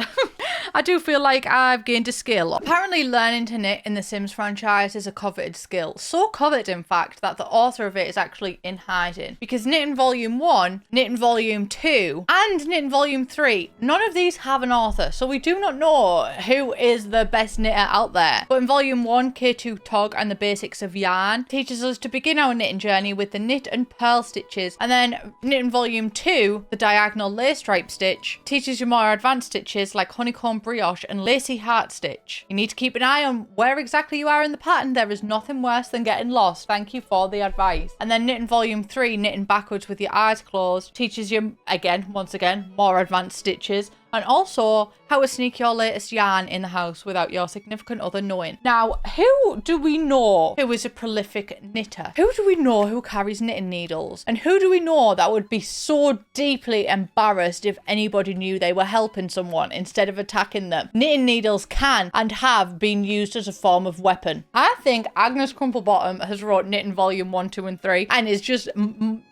S1: I do feel like I've gained a skill. Apparently learning to knit in the Sims franchise is a coveted skill. So coveted, in fact, that the author of it is actually in hiding. Because Knitting Volume 1, Knitting Volume 2, and Knitting Volume 3, none of these have an author. So we do not know who is the best knitter out there. But in Volume 1, K2 Tog and the Basics of Yarn teaches us to begin our knitting journey with the knit and purl stitches. And then Knitting Volume 2, the Diagonal Lace Stripe Stitch, teaches you more advanced stitches like Honeycomb Brioche and Lacy Heart Stitch. You need to keep an eye on where exactly you are in the pattern. There is nothing worse than getting lost. Thank you for the advice. And then Knitting Volume 3, Knitting Backwards with Your Eyes Closed, teaches you, once again, more advanced stitches. And also how to sneak your latest yarn in the house without your significant other knowing. Now, who do we know who is a prolific knitter? Who do we know who carries knitting needles? And who do we know that would be so deeply embarrassed if anybody knew they were helping someone instead of attacking them? Knitting needles can and have been used as a form of weapon. I think Agnes Crumplebottom has wrote Knitting Volume 1, 2 and 3 and is just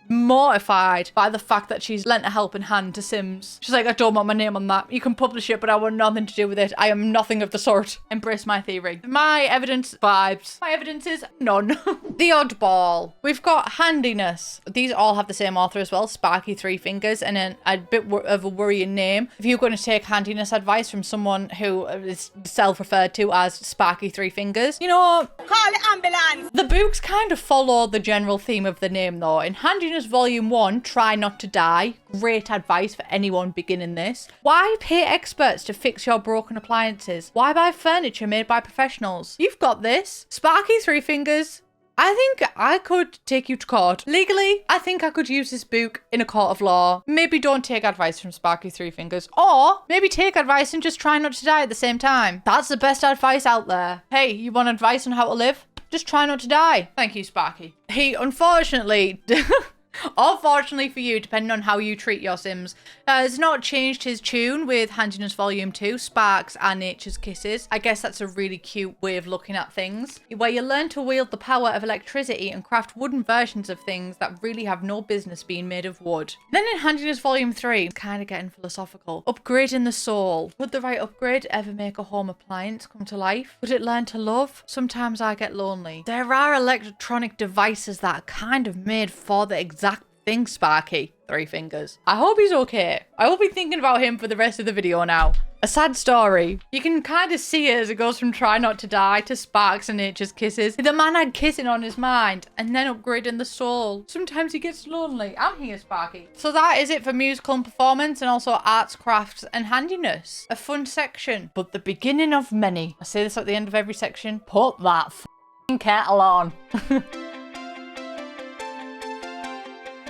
S1: mortified by the fact that she's lent a helping hand to Sims. She's like, I don't want my name on that. You can publish it, but I want nothing to do with it. I am nothing of the sort. Embrace my theory. My evidence vibes. My evidence is none. The oddball. We've got Handiness. These all have the same author as well, Sparky Three Fingers, and then a bit of a worrying name. If you're going to take Handiness advice from someone who is self-referred to as Sparky Three Fingers, you know,
S7: Call the ambulance!
S1: the books kind of follow the general theme of the name though. In Handiness Volume 1, Try Not to Die. Great advice for anyone beginning this. Why pay experts to fix your broken appliances? Why buy furniture made by professionals? You've got this. Sparky Three Fingers. I think I could take you to court. Legally, I think I could use this book in a court of law. Maybe don't take advice from Sparky Three Fingers. Or maybe take advice and just try not to die at the same time. That's the best advice out there. Hey, you want advice on how to live? Just try not to die. Thank you, Sparky. He unfortunately... or fortunately for you, depending on how you treat your Sims, has not changed his tune with Handiness Volume 2, Sparks Are Nature's Kisses. I guess that's a really cute way of looking at things, where you learn to wield the power of electricity and craft wooden versions of things that really have no business being made of wood. Then in Handiness Volume 3, it's kind of getting philosophical. Upgrading the soul. Would the right upgrade ever make a home appliance come to life? Would it learn to love? Sometimes I get lonely. There are electronic devices that are kind of made for the exact thing, Sparky Three Fingers. I hope he's okay. I will be thinking about him for the rest of the video now. A sad story. You can kind of see it as it goes from Try Not to Die to Sparks and Nature's Kisses. The man had kissing on his mind and then upgrading the soul. Sometimes he gets lonely. I'm here, Sparky. So that is it for musical and performance, and also arts, crafts and handiness. A fun section, but the beginning of many. I say this at the end of every section. Put that f***ing kettle on.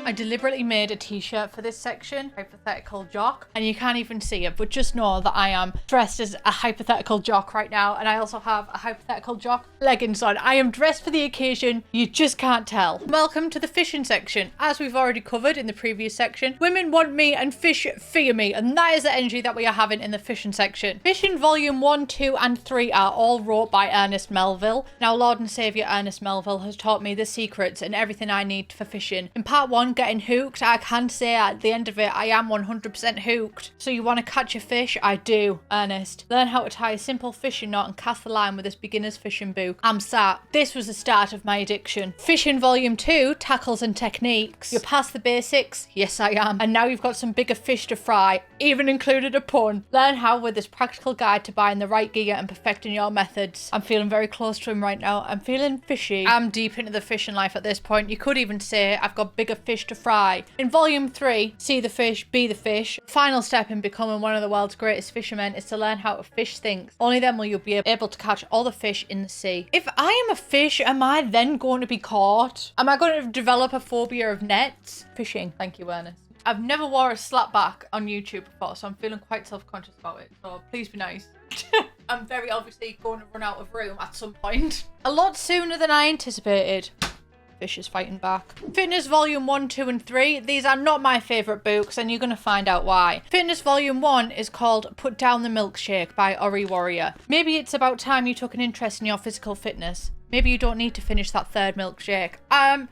S1: I deliberately made a t-shirt for this section, hypothetical jock, and you can't even see it, but just know that I am dressed as a hypothetical jock right now, and I also have a hypothetical jock leggings on. I am dressed for the occasion, you just can't tell. Welcome to the fishing section. As we've already covered in the previous section, women want me and fish fear me, and that is the energy that we are having in the fishing section. Fishing Volume 1, 2 and 3 are all wrote by Ernest Melville. Now, Lord and Saviour Ernest Melville has taught me the secrets and everything I need for fishing. In part 1, getting hooked, I can say at the end of it I am 100% hooked. So you want to catch a fish? I do, Ernest. Learn how to tie a simple fishing knot and cast the line with this beginner's fishing book. I'm sat. This was the start of my addiction. Fishing Volume 2, tackles and techniques. You're past the basics? Yes, I am. And now you've got some bigger fish to fry, even included a pun. Learn how with this practical guide to buying the right gear and perfecting your methods. I'm feeling very close to him right now. I'm feeling fishy. I'm deep into the fishing life at this point. You could even say I've got bigger fish to fry. In Volume 3, see the fish, be the fish. Final step in becoming one of the world's greatest fishermen is to learn how a fish thinks. Only then will you be able to catch all the fish in the sea. If I am a fish, am I then going to be caught? Am I going to develop a phobia of nets? Fishing. Thank you, Ernest. I've never wore a slapback on YouTube before, so I'm feeling quite self-conscious about it. So please be nice. I'm very obviously going to run out of room at some point. A lot sooner than I anticipated. Fish is fighting back. Fitness Volume 1, 2 and 3. These are not my favourite books, and you're going to find out why. Fitness Volume 1 is called Put Down the Milkshake by Ori Warrior. Maybe it's about time you took an interest in your physical fitness. Maybe you don't need to finish that third milkshake.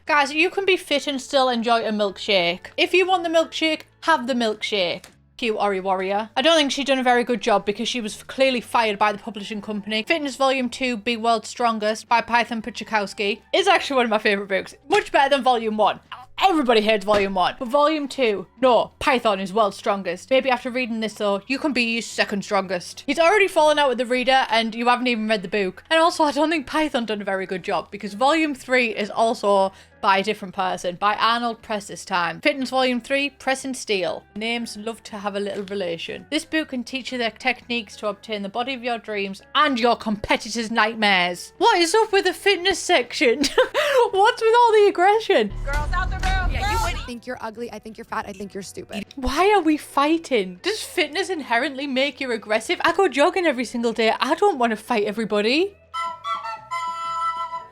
S1: Guys, you can be fit and still enjoy a milkshake. If you want the milkshake, have the milkshake. Cute Ori Warrior. I don't think she'd done a very good job because she was clearly fired by the publishing company. Fitness Volume 2, Be World's Strongest by Python Puchakowski is actually one of my favourite books. Much better than Volume 1. Everybody hates Volume 1. But Volume 2, no, Python is world's strongest. Maybe after reading this though, you can be second strongest. He's already fallen out with the reader and you haven't even read the book. And also, I don't think Python done a very good job because Volume 3 is also by a different person, by Arnold Press this time. Fitness Volume 3, Press and Steel. Names love to have a little relation. This book can teach you the techniques to obtain the body of your dreams and your competitors' nightmares. What is up with the fitness section? What's with all the aggression?
S7: Girls out the room. Yeah, you
S5: I think you're ugly. I think you're fat. I think you're stupid.
S1: Why are we fighting? Does fitness inherently make you aggressive? I go jogging every single day. I don't want to fight everybody.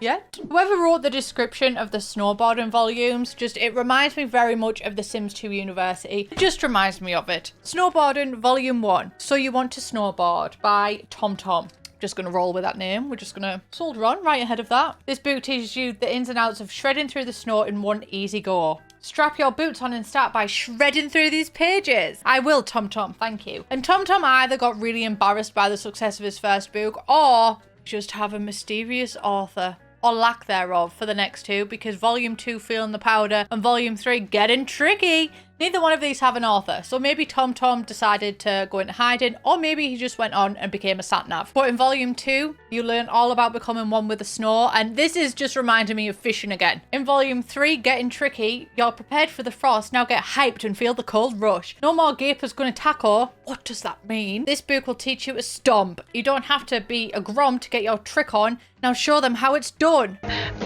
S1: Yet. Whoever wrote the description of the snowboarding volumes, it reminds me very much of the Sims 2 University. It just reminds me of it. Snowboarding Volume 1, So You Want to Snowboard by Tom Tom. Just gonna roll with that name. We're just gonna soldier on right ahead of that. This book teaches you the ins and outs of shredding through the snow in one easy go. strap your boots on and start by shredding through these pages. I will, Tom Tom, thank you. And Tom Tom either got really embarrassed by the success of his first book or just have a mysterious author, or lack thereof, for the next two, because volume 2 feeling the powder and volume 3 getting tricky. Neither one of these have an author, so maybe Tom Tom decided to go into hiding, or maybe he just went on and became a sat-nav. But in volume 2, you learn all about becoming one with the snow, and this is just reminding me of fishing again. In volume 3, getting tricky, you're prepared for the frost, now get hyped and feel the cold rush. No more gapers gonna tackle. What does that mean? This book will teach you to stomp. You don't have to be a grom to get your trick on. Now show them how it's done.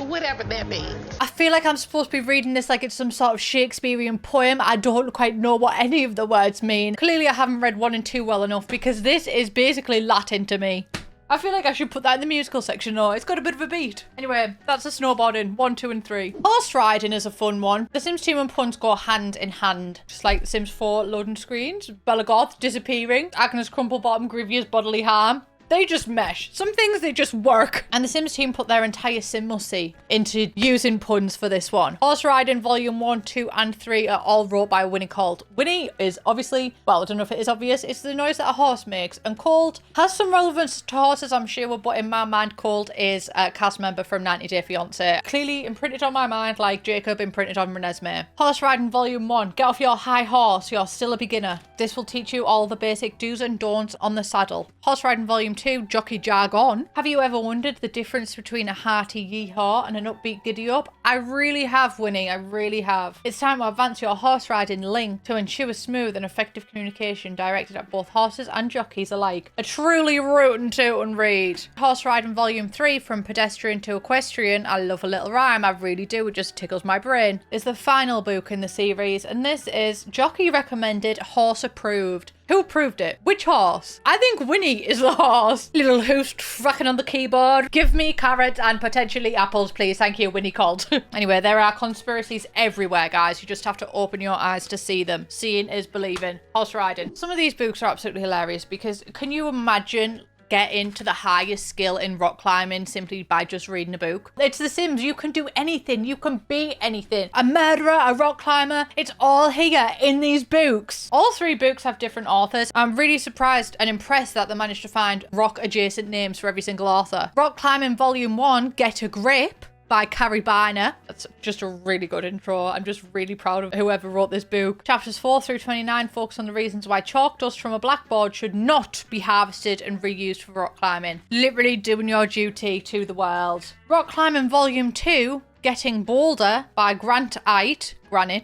S8: Whatever that means.
S1: I feel like I'm supposed to be reading this like it's some sort of Shakespearean poem. I don't quite know what any of the words mean. Clearly I haven't read 1 and 2 well enough, because this is basically Latin to me. I feel like I should put that in the musical section. No, it's got a bit of a beat. Anyway, that's the snowboarding, 1, 2, and 3. Horse riding is a fun one. The Sims 2 and puns go hand in hand. Just like The Sims 4 loading screens, Bella Goth disappearing, Agnes Crumplebottom grievous bodily harm. They just mesh. Some things, they just work. And the Sims team put their entire simulsy into using puns for this one. Horse Riding Volume 1, 2, and 3 are all wrote by Winnie Cold. Winnie is obviously, well, I don't know if it is obvious, it's the noise that a horse makes. And Cold has some relevance to horses, I'm sure, but in my mind, Cold is a cast member from 90 Day Fiancé. Clearly imprinted on my mind like Jacob imprinted on Renesmee. Horse Riding Volume 1, get off your high horse, you're still a beginner. This will teach you all the basic do's and don'ts on the saddle. Horse Riding Volume 2, jockey jargon. Have you ever wondered the difference between a hearty yee-haw and an upbeat giddy-up? I really have, Winnie, I really have. It's time to advance your horse riding link to ensure smooth and effective communication directed at both horses and jockeys alike. A truly rootin' tootin' read. Horse Riding Volume 3, from pedestrian to equestrian, I love a little rhyme, I really do, it just tickles my brain, is the final book in the series, and this is jockey recommended, horse approved. Who approved it? Which horse? I think Winnie is the horse. Little host fracking on the keyboard. Give me carrots and potentially apples, please. Thank you, Winnie called. Anyway, there are conspiracies everywhere, guys. You just have to open your eyes to see them. Seeing is believing. Horse riding. Some of these books are absolutely hilarious because can you imagine getting to the highest skill in rock climbing simply by just reading a book? It's The Sims. You can do anything. You can be anything. A murderer, a rock climber. It's all here in these books. All 3 books have different authors. I'm really surprised and impressed that they managed to find rock adjacent names for every single author. Rock Climbing Volume 1, Get a Grip, by Carrie Biner. That's just a really good intro. I'm just really proud of whoever wrote this book. Chapters 4 through 29 focus on the reasons why chalk dust from a blackboard should not be harvested and reused for rock climbing. Literally doing your duty to the world. Rock Climbing Volume 2, Getting Boulder, by Granite,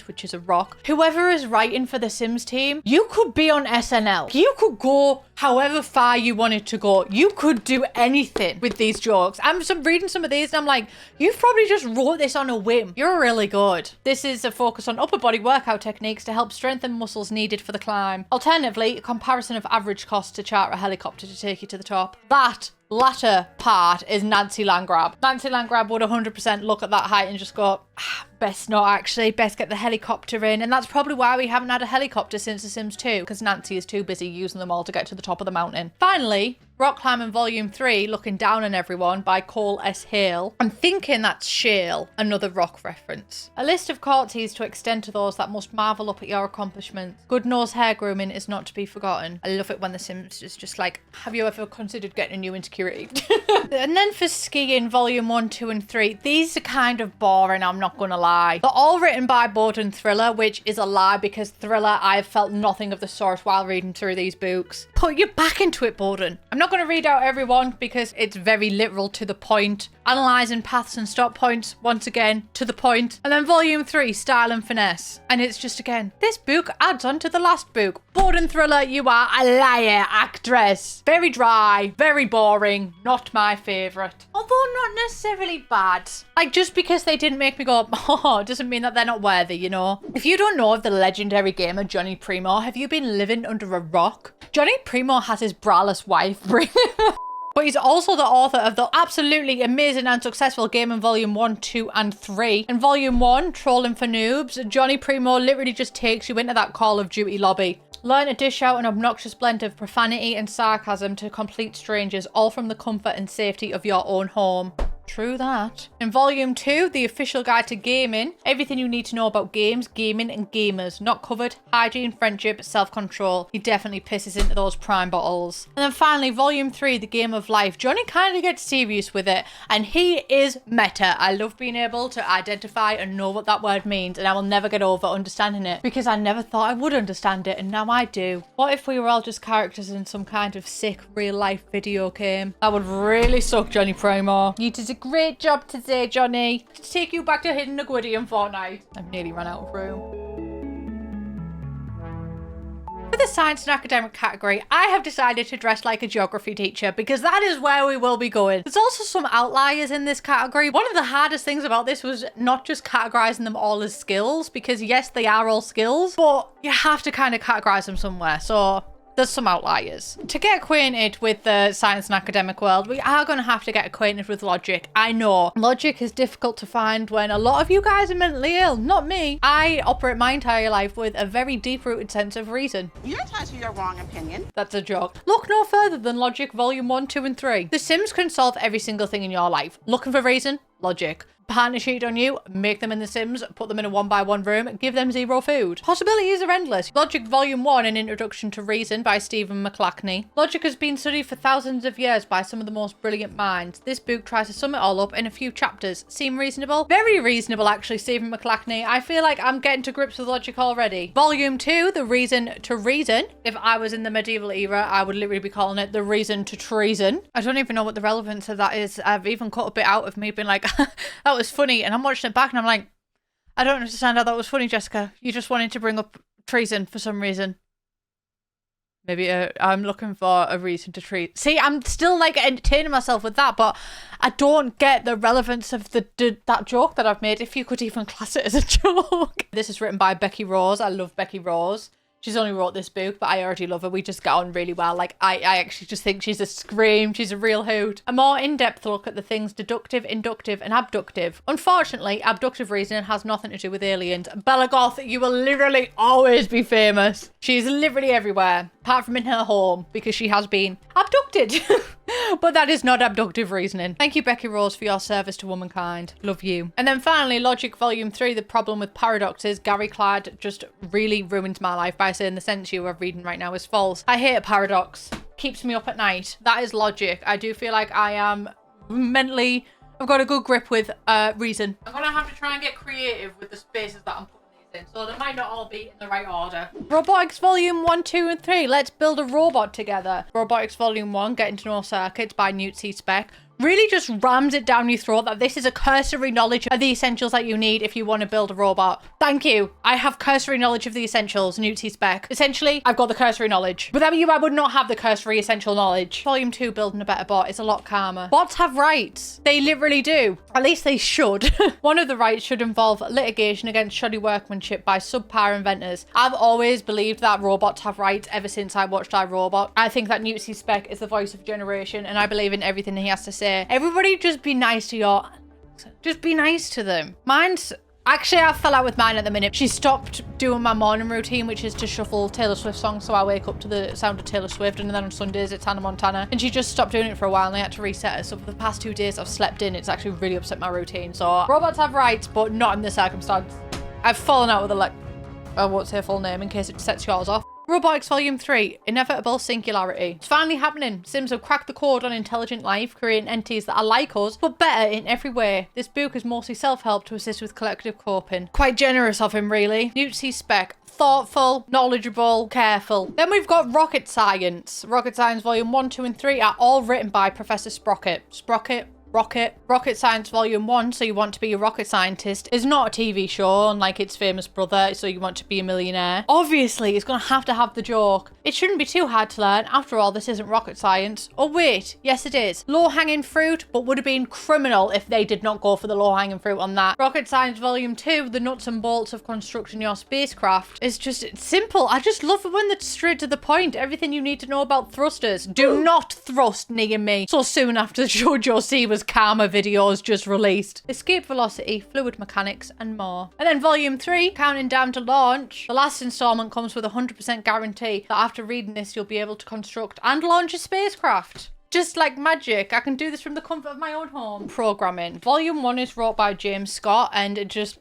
S1: which is a rock. Whoever is writing for the Sims team, you could be on SNL. You could go however far you wanted to go. You could do anything with these jokes. I'm reading some of these and I'm like, you've probably just wrote this on a whim. You're really good. This is a focus on upper body workout techniques to help strengthen muscles needed for the climb. Alternatively, a comparison of average cost to charter a helicopter to take you to the top. That latter part is Nancy Landgrab. Nancy Landgrab would 100% look at that height and just go, best not actually, best get the helicopter in. And that's probably why we haven't had a helicopter since The Sims 2, because Nancy is too busy using them all to get to the top of the mountain. Finally, Rock Climbing Volume 3, Looking Down on Everyone, by Cole S. Hale. I'm thinking that's Shale, another rock reference. A list of qualities to extend to those that must marvel up at your accomplishments. Good nose hair grooming is not to be forgotten. I love it when The Sims is just like, have you ever considered getting a new insecurity? And then for skiing, Volume 1, 2, and 3, these are kind of boring, I'm not gonna lie. They're all written by Bowden Thriller, which is a lie because Thriller, I have felt nothing of the sort while reading through these books. Put your back into it, Bowden. I'm not going to read out every one because it's very literal to the point. Analysing paths and stop points, once again, to the point. And then Volume 3, Style and Finesse. And it's just, again, this book adds on to the last book. Bowden Thriller, you are a liar, actress. Very dry, very boring, not my favourite. Although not necessarily bad. Like, just because they didn't make me go, oh, doesn't mean that they're not worthy, you know? If you don't know of the legendary gamer Johnny Primo, have you been living under a rock? Johnny Primo has his braless wife bring... But he's also the author of the absolutely amazing and successful game in Volume 1, 2, and 3. In Volume 1, Trolling for Noobs, Johnny Primo literally just takes you into that Call of Duty lobby. Learn to dish out an obnoxious blend of profanity and sarcasm to complete strangers, all from the comfort and safety of your own home. True that. In volume 2, the official guide to gaming, everything you need to know about games, gaming, and gamers. Not covered. Hygiene, friendship, self-control. He definitely pisses into those prime bottles. And then finally, volume 3, the game of life. Johnny kind of gets serious with it, and he is meta. I love being able to identify and know what that word means, and I will never get over understanding it because I never thought I would understand it, and now I do. What if we were all just characters in some kind of sick real-life video game? That would really suck, Johnny Primo. You did a great job today, Johnny. To take you back to hitting the goodie in Fortnite. I've nearly run out of room. For the science and academic category, I have decided to dress like a geography teacher because that is where we will be going. There's also some outliers in this category. One of the hardest things about this was not just categorizing them all as skills, because yes, they are all skills, but you have to kind of categorize them somewhere. So there's some outliers. To get acquainted with the science and academic world, we are going to have to get acquainted with logic. I know logic is difficult to find when a lot of you guys are mentally ill, not me. I operate my entire life with a very deep-rooted sense of reason.
S8: You're entitled to your wrong opinion.
S1: That's a joke. Look no further than Logic Volume 1, 2, and 3. The Sims can solve every single thing in your life. Looking for reason? Logic. Partner cheat on you, make them in The Sims, put them in a 1x1 room, give them 0 food. Possibilities are endless. Logic Volume 1, An Introduction to Reason by Stephen McLachlan. Logic has been studied for thousands of years by some of the most brilliant minds. This book tries to sum it all up in a few chapters. Seem reasonable? Very reasonable, actually, Stephen McLachlan. I feel like I'm getting to grips with logic already. Volume 2, The Reason to Reason. If I was in the medieval era, I would literally be calling it The Reason to Treason. I don't even know what the relevance of that is. I've even cut a bit out of me being like, that was funny, and I'm watching it back and I'm like, I don't understand how that was funny, Jessica. You just wanted to bring up treason for some reason. Maybe I'm looking for a reason to treat. See, I'm still like entertaining myself with that, but I don't get the relevance of that joke that I've made, if you could even class it as a joke. This is written by Becky Rose. I love Becky Rose. She's only wrote this book, but I already love her. We just get on really well. Like, I actually just think she's a scream. She's a real hoot. A more in-depth look at the things deductive, inductive, and abductive. Unfortunately, abductive reasoning has nothing to do with aliens. Bella Goth, you will literally always be famous. She's literally everywhere, apart from in her home, because she has been abducted. But that is not abductive reasoning. Thank you, Becky Rose, for your service to womankind. Love you. And then finally, Logic Volume 3, The Problem with Paradoxes. Gary Clyde just really ruined my life by saying the sentence you are reading right now is false. I hate a paradox. Keeps me up at night. That is logic. I do feel like I am mentally... I've got a good grip with reason. I'm going to have to try and get creative with the spaces that I'm putting these in, so they might not all be in the right order. Robotics Volume 1, 2, and 3. Let's build a robot together. Robotics Volume 1, Getting to Know Circuits by Newt C. Speck. Really just rams it down your throat that this is a cursory knowledge of the essentials that you need if you want to build a robot. Thank you. I have cursory knowledge of the essentials, Newt C. Speck. Essentially, I've got the cursory knowledge. Without you, I would not have the cursory essential knowledge. Volume 2, Building a Better Bot, is a lot calmer. Bots have rights. They literally do. At least they should. One of the rights should involve litigation against shoddy workmanship by subpar inventors. I've always believed that robots have rights ever since I watched iRobot. I think that Newt C. Speck is the voice of a generation, and I believe in everything he has to say. Everybody just be nice to your... Just be nice to them. Mine's... Actually, I fell out with mine at the minute. She stopped doing my morning routine, which is to shuffle Taylor Swift songs, so I wake up to the sound of Taylor Swift, and then on Sundays it's Hannah Montana. And she just stopped doing it for a while, and I had to reset it. So for the past 2 days I've slept in. It's actually really upset my routine. So robots have rights, but not in this circumstance. I've fallen out with I won't say her full name in case it sets yours off. Robotics Volume 3, Inevitable Singularity. It's finally happening. Sims have cracked the code on intelligent life, creating entities that are like us, but better in every way. This book is mostly self-help to assist with collective coping. Quite generous of him, really. Newt C. Speck. Thoughtful, knowledgeable, careful. Then we've got Rocket Science. Rocket Science Volume 1, 2, and 3 are all written by Professor Sprocket. Rocket Science Volume 1, So You Want to Be a Rocket Scientist, is not a TV show, unlike its famous brother, So You Want to Be a Millionaire. Obviously, it's going to have the joke. It shouldn't be too hard to learn. After all, this isn't rocket science. Oh, wait. Yes, it is. Low-hanging fruit, but would have been criminal if they did not go for the low-hanging fruit on that. Rocket Science Volume 2, The Nuts and Bolts of Constructing Your Spacecraft, is just simple. I just love it when it's straight to the point. Everything you need to know about thrusters. Do not thrust near me. So soon after JoJo C was Karma videos just released. Escape velocity, fluid mechanics, and more. And then Volume 3, Counting Down to Launch. The last installment comes with a 100% guarantee that after reading this, you'll be able to construct and launch a spacecraft. Just like magic. I can do this from the comfort of my own home. Programming. Volume 1 is wrote by James Scott, and it just...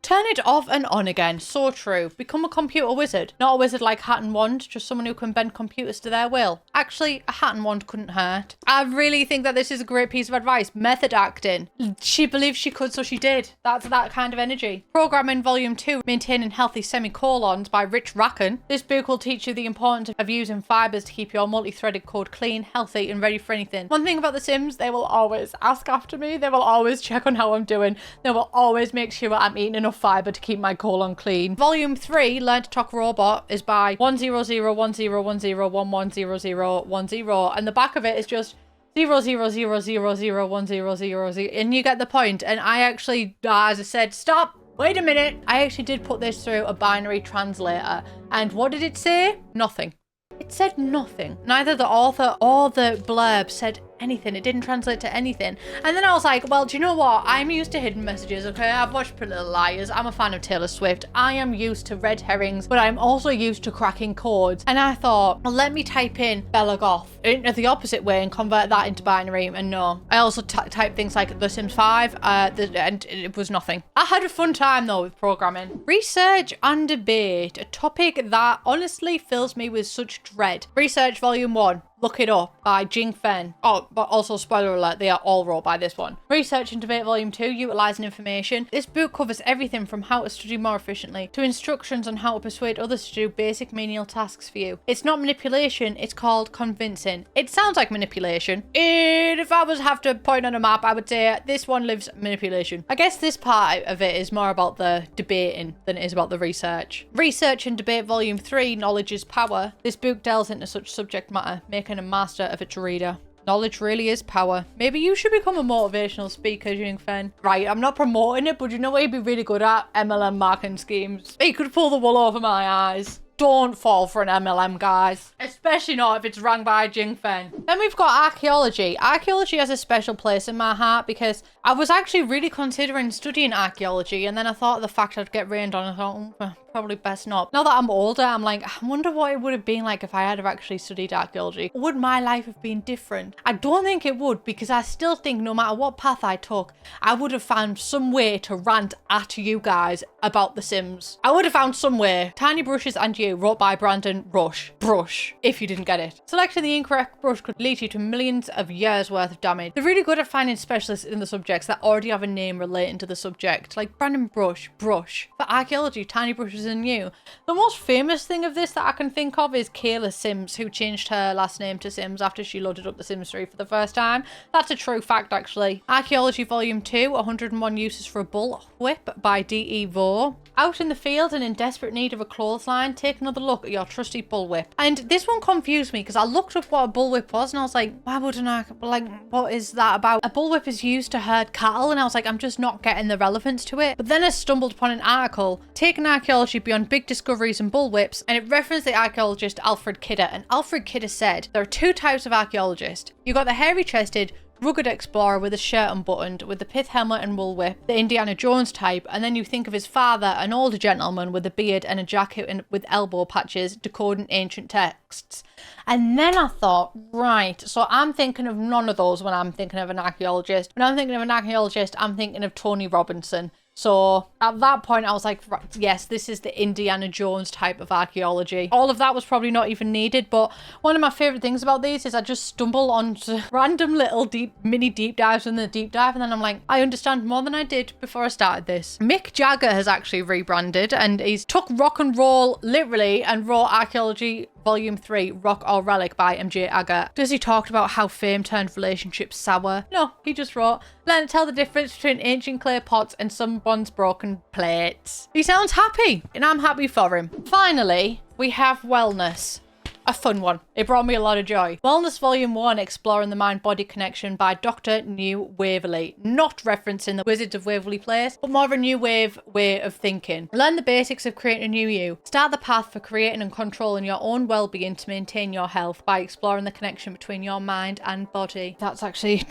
S1: Turn it off and on again. So true. Become a computer wizard. Not a wizard like Hat and Wand, just someone who can bend computers to their will. Actually, a hat and wand couldn't hurt. I really think that this is a great piece of advice. Method acting. She believed she could, so she did. That's that kind of energy. Programming Volume 2, Maintaining Healthy Semicolons by Rich Racken. This book will teach you the importance of using fibers to keep your multi-threaded code clean, healthy, and ready for anything. One thing about The Sims, they will always ask after me. They will always check on how I'm doing. They will always make sure I'm eating enough fiber to keep my colon clean. Volume 3, Learn to Talk Robot, is by 1001010110010, and the back of it is just 000001000, and you get the point. And I actually, as I said, stop. Wait a minute. I actually did put this through a binary translator, and what did it say? Nothing. It said nothing. Neither the author or the blurb said anything. It didn't translate to anything. And then I was like, well, do you know what? I'm used to hidden messages, okay? I've watched Pretty Little Liars. I'm a fan of Taylor Swift. I am used to red herrings, but I'm also used to cracking codes. And I thought, well, let me type in Bella Goth into the opposite way and convert that into binary. And no, I also typed things like The Sims 5, and it was nothing. I had a fun time though with programming. Research and debate, a topic that honestly fills me with such dread. Research Volume 1. Look It Up by Jing Fen. Oh, but also spoiler alert, they are all wrote by this one. Research and Debate Volume 2, Utilizing Information. This book covers everything from how to study more efficiently to instructions on how to persuade others to do basic menial tasks for you. It's not manipulation, it's called convincing. It sounds like manipulation. And if I was to have to point on a map, I would say this one lives manipulation. I guess this part of it is more about the debating than it is about the research. Research and Debate Volume 3, Knowledge is Power. This book delves into such subject matter, making a master of its reader. Knowledge really is power. Maybe you should become a motivational speaker, Jing Fen. Right, I'm not promoting it, but you know what he'd be really good at? MLM marketing schemes. He could pull the wool over my eyes. Don't fall for an MLM, guys. Especially not if it's run by Jing Fen. Then we've got archaeology. Archaeology has a special place in my heart because I was actually really considering studying archaeology, and then I thought of the fact I'd get rained on. I thought, probably best not. Now that I'm older, I'm like, I wonder what it would have been like if I had actually studied archaeology. Would my life have been different? I don't think it would, because I still think no matter what path I took, I would have found some way to rant at you guys about The Sims. I would have found some way. Tiny Brushes and You, wrote by Brandon Rush. Brush, if you didn't get it. Selecting the incorrect brush could lead you to millions of years worth of damage. They're really good at finding specialists in the subjects that already have a name relating to the subject, like Brandon Brush. For archaeology, Tiny Brushes and You. The most famous thing of this that I can think of is Kayla Sims, who changed her last name to Sims after she loaded up The Sims 3 for the first time. That's a true fact, actually. Archaeology Volume 2, 101 Uses for a Bull Whip by D.E. Vaux. Out in the field and in desperate need of a clothesline, take another look at your trusty bullwhip. And this one confused me because I looked up what a bullwhip was and I was like, why wouldn't I, like, what is that about? A bullwhip is used to herd cattle, and I was like, I'm just not getting the relevance to it. But then I stumbled upon an article, Taking Archaeology Beyond Big Discoveries and Bullwhips, and it referenced the archaeologist Alfred Kidder, and Alfred Kidder said, there are two types of archaeologist. You got the hairy-chested, rugged explorer with a shirt unbuttoned, with the pith helmet and wool whip, the Indiana Jones type, and then you think of his father, an older gentleman with a beard and a jacket with elbow patches, decoding ancient texts. And then I thought, right, so I'm thinking of none of those when I'm thinking of an archaeologist. When I'm thinking of an archaeologist, I'm thinking of Tony Robinson. So at that point, I was like, right, yes, this is the Indiana Jones type of archaeology. All of that was probably not even needed, but one of my favorite things about these is I just stumble onto random little mini deep dives in the deep dive, and then I'm like, I understand more than I did before I started this. Mick Jagger has actually rebranded, and he's took rock and roll literally and wrote Archaeology Volume 3, Rock or Relic by MJ Agger. Does he talk about how fame turned relationships sour? No, he just wrote, learn to tell the difference between ancient clay pots and someone's broken plates. He sounds happy, and I'm happy for him. Finally, we have Wellness. A fun one. It brought me a lot of joy. Wellness Volume 1, Exploring the Mind-Body Connection by Dr. New Waverly. Not referencing the Wizards of Waverly Place, but more of a new wave way of thinking. Learn the basics of creating a new you. Start the path for creating and controlling your own well-being to maintain your health by exploring the connection between your mind and body. That's actually...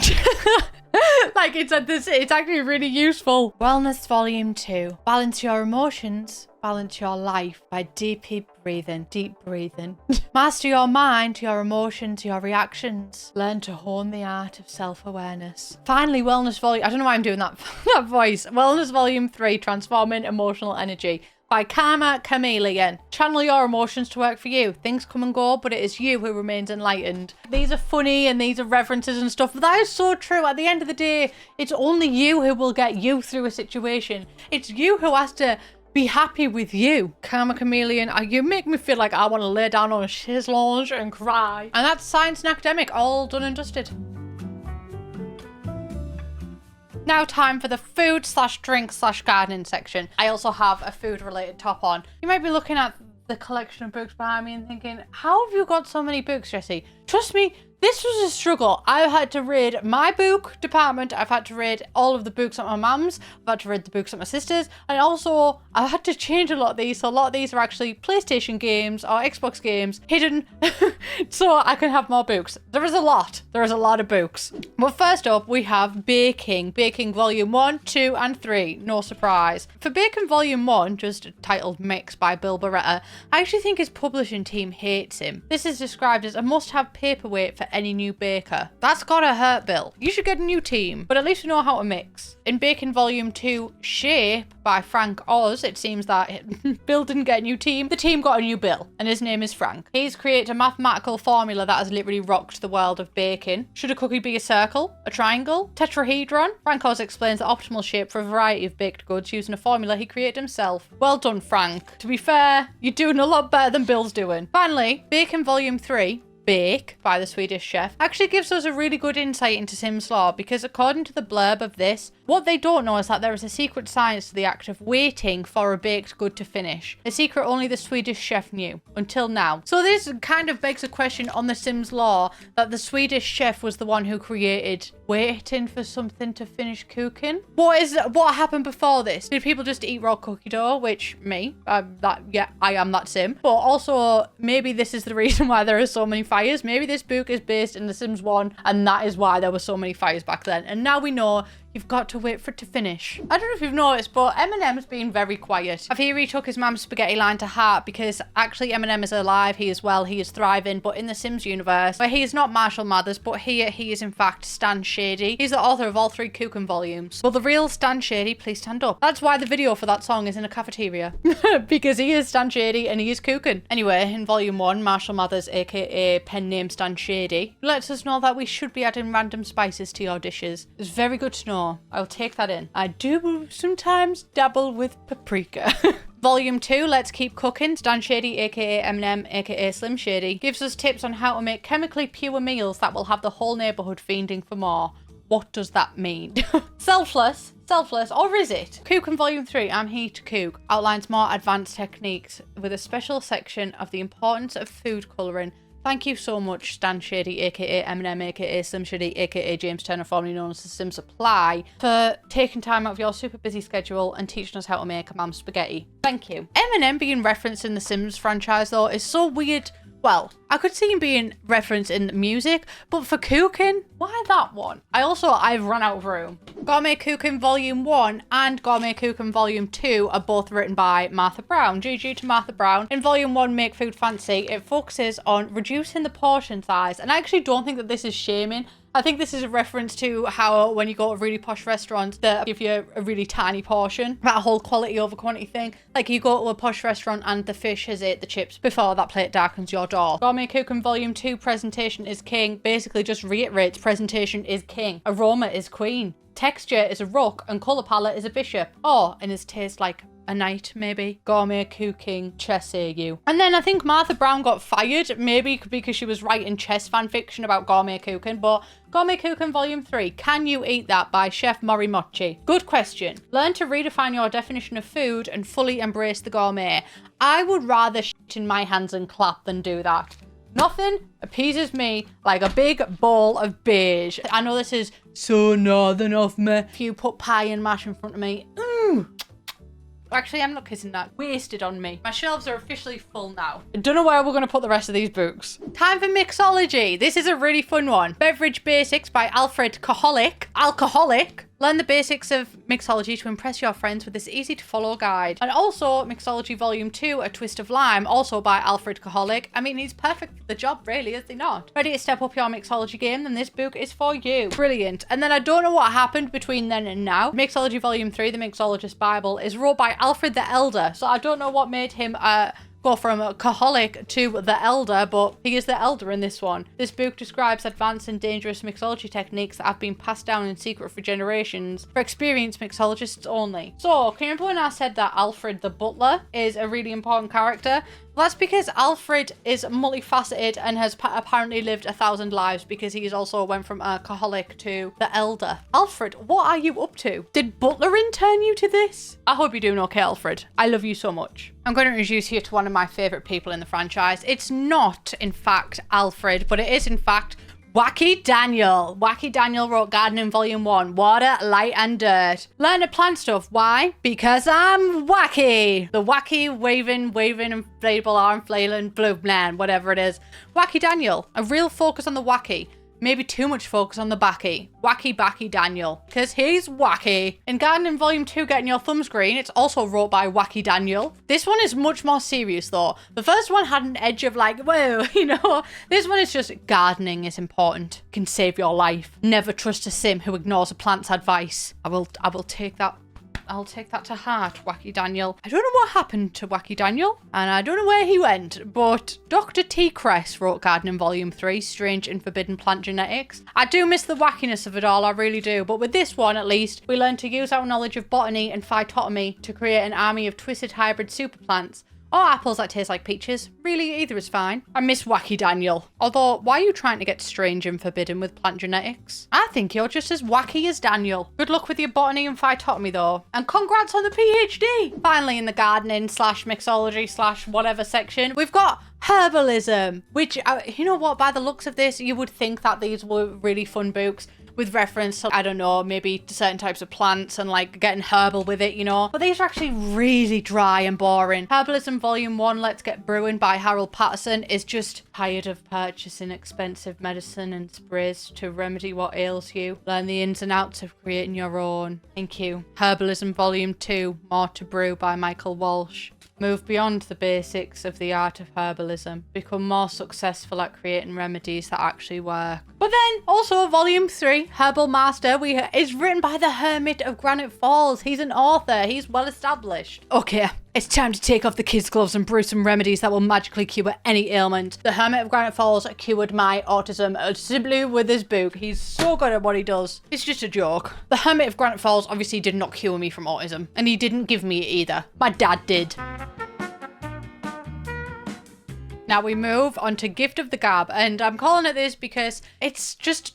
S1: like, it's actually really useful. Wellness Volume 2, Balance Your Emotions, Balance Your Life by D.P. breathing, deep breathing. Master your mind, your emotions, your reactions. Learn to hone the art of self-awareness. Finally, Wellness Volume... I don't know why I'm doing that, that voice. Wellness Volume 3, Transforming Emotional Energy. By Karma Chameleon. Channel your emotions to work for you. Things come and go, but it is you who remains enlightened. These are funny and these are references and stuff, but that is so true. At the end of the day, it's only you who will get you through a situation. It's you who has to be happy with you. Karma Chameleon, you make me feel like I want to lay down on a chaise lounge and cry. And that's Science and Academic, all done and dusted. Now time for the food/drink/gardening section. I also have a food related top on. You might be looking at the collection of books behind me and thinking, how have you got so many books, Jessie? Trust me, this was a struggle. I've had to read my book department. I've had to read all of the books at my mum's. I've had to read the books at my sister's. And also, I've had to change a lot of these. So a lot of these are actually PlayStation games or Xbox games hidden so I can have more books. There is a lot. There is a lot of books. But first up, we have Baking. Baking Volume 1, 2, and 3. No surprise. For Baking Volume 1, just titled Mix by Bill Beretta, I actually think his publishing team hates him. This is described as a must-have paperweight for any new baker. That's gotta hurt, Bill. You should get a new team, but at least we know how to mix. In Baking Volume 2, Shape by Frank Oz, it seems that Bill didn't get a new team. The team got a new Bill, and his name is Frank. He's created a mathematical formula that has literally rocked the world of baking. Should a cookie be a circle, a triangle, tetrahedron? Frank Oz explains the optimal shape for a variety of baked goods using a formula he created himself. Well done, Frank. To be fair, you're doing a lot better than Bill's doing. Finally, Baking Volume 3, Bake by the Swedish chef, actually gives us a really good insight into Sims lore, because according to the blurb of this, what they don't know is that there is a secret science to the act of waiting for a baked good to finish. A secret only the Swedish chef knew, until now. So this kind of begs a question on the Sims lore, that the Swedish chef was the one who created waiting for something to finish cooking. What happened before this? Did people just eat raw cookie dough? Which, me, I am that sim. But also, maybe this is the reason why there are so many fires. Maybe this book is based in The Sims 1, and that is why there were so many fires back then. And now we know you've got to wait for it to finish. I don't know if you've noticed, but Eminem's been very quiet. I hear he took his mum's spaghetti line to heart, because actually Eminem is alive, he is well, he is thriving, but in the Sims universe, where he is not Marshall Mathers, but here he is in fact Stan Shady. He's the author of all 3 Cooking volumes. Will the real Stan Shady please stand up? That's why the video for that song is in a cafeteria. Because he is Stan Shady and he is cooking. Anyway, in Volume 1, Marshall Mathers, aka pen name Stan Shady, lets us know that we should be adding random spices to your dishes. It's very good to know. I'll take that in. I do sometimes dabble with paprika. Volume 2, Let's Keep Cooking. Stan Shady, aka Eminem, aka Slim Shady, gives us tips on how to make chemically pure meals that will have the whole neighborhood fiending for more. What does that mean? Selfless, or is it? Cooking Volume 3, I'm Here to Cook, outlines more advanced techniques with a special section of the importance of food colouring. Thank you so much, Stan Shady, aka Eminem, aka Slim Shady, aka James Turner, formerly known as The Sim Supply, for taking time out of your super busy schedule and teaching us how to make a mum spaghetti. Thank you. Eminem being referenced in the Sims franchise, though, is so weird. Well, I could see him being referenced in music, but for cooking, why that one? I've run out of room. Gourmet Cooking Volume 1 and Gourmet Cooking Volume 2 are both written by Martha Brown. GG to Martha Brown. In Volume 1, Make Food Fancy, it focuses on reducing the portion size, and I actually don't think that this is shaming. I think this is a reference to how when you go to really posh restaurants, they give you a really tiny portion. That whole quality over quantity thing. Like you go to a posh restaurant and the fish has ate the chips before that plate darkens your door. Gourmet Cooking Volume 2, Presentation is King, basically just reiterates presentation is king. Aroma is queen. Texture is a rook and colour palette is a bishop. Oh, and his taste like a knight, maybe. Gourmet Cooking, chess AU. And then I think Martha Brown got fired, maybe because she was writing chess fan fiction about gourmet cooking, but Gourmet Cooking Volume 3, Can You Eat That by Chef Morimochi. Good question. Learn to redefine your definition of food and fully embrace the gourmet. I would rather shit in my hands and clap than do that. Nothing appeases me like a big bowl of beige. I know this is so northern of me. If you put pie and mash in front of me, actually, I'm not kissing that. Wasted on me. My shelves are officially full now. I don't know where we're going to put the rest of these books. Time for Mixology. This is a really fun one. Beverage Basics by Alfred Alcoholic. Learn the basics of mixology to impress your friends with this easy to follow guide. And also Mixology Volume 2, A Twist of Lime, also by Alfred Kaholic. I mean, he's perfect for the job, really, is he not? Ready to step up your mixology game? Then this book is for you. Brilliant. And then I don't know what happened between then and now. Mixology Volume 3, The Mixologist Bible, is wrote by Alfred the Elder. So I don't know what made him go from a Kaholic to the Elder, but he is the Elder in this one. This book describes advanced and dangerous mixology techniques that have been passed down in secret for generations, for experienced mixologists only. So, can you remember when I said that Alfred the Butler is a really important character? Well, that's because Alfred is multifaceted and has apparently lived 1,000 lives, because he also went from a Kaholic to the Elder. Alfred, what are you up to? Did Butlerin turn you to this? I hope you're doing okay, Alfred. I love you so much. I'm going to introduce you to one of my favourite people in the franchise. It's not, in fact, Alfred, but it is, in fact, Wacky Daniel. Wacky Daniel wrote Gardening Volume 1, Water, Light and Dirt. Learn to plant stuff. Why? Because I'm wacky. The wacky, waving, inflatable arm flailing blue man, whatever it is. Wacky Daniel. A real focus on the wacky. Maybe too much focus on the backy. Wacky backy Daniel. Because he's wacky. In Gardening Volume 2, Getting Your Thumbs Green, it's also wrote by Wacky Daniel. This one is much more serious though. The first one had an edge of like, whoa, you know. This one is just gardening is important. Can save your life. Never trust a sim who ignores a plant's advice. I will take that. I'll take that to heart, Wacky Daniel. I don't know what happened to Wacky Daniel, and I don't know where he went, but Dr. T. Kress wrote Gardening Volume 3, Strange and Forbidden Plant Genetics. I do miss the wackiness of it all, I really do, but with this one, at least, we learn to use our knowledge of botany and phytotomy to create an army of twisted hybrid superplants. Or apples that taste like peaches. Really, either is fine. I miss Wacky Daniel. Although, why are you trying to get strange and forbidden with plant genetics? I think you're just as wacky as Daniel. Good luck with your botany and phytotomy though. And congrats on the PhD! Finally, in the gardening / mixology / whatever section, we've got herbalism. Which, you know what, by the looks of this, you would think that these were really fun books with reference to, I don't know, maybe to certain types of plants and like getting herbal with it, you know. But these are actually really dry and boring. Herbalism Volume 1, Let's Get Brewing by Harold Patterson is just tired of purchasing expensive medicine and sprays to remedy what ails you. Learn the ins and outs of creating your own. Thank you. Herbalism Volume 2, More to Brew by Michael Walsh. Move beyond the basics of the art of herbalism. Become more successful at creating remedies that actually work. But then, also Volume 3, Herbal Master, is written by the Hermit of Granite Falls. He's an author. He's well established. Okay, it's time to take off the kids' gloves and brew some remedies that will magically cure any ailment. The Hermit of Granite Falls cured my autism simply with his book. He's so good at what he does. It's just a joke. The Hermit of Granite Falls obviously did not cure me from autism. And he didn't give me it either. My dad did. Now we move on to Gift of the Gab, and I'm calling it this because it's just,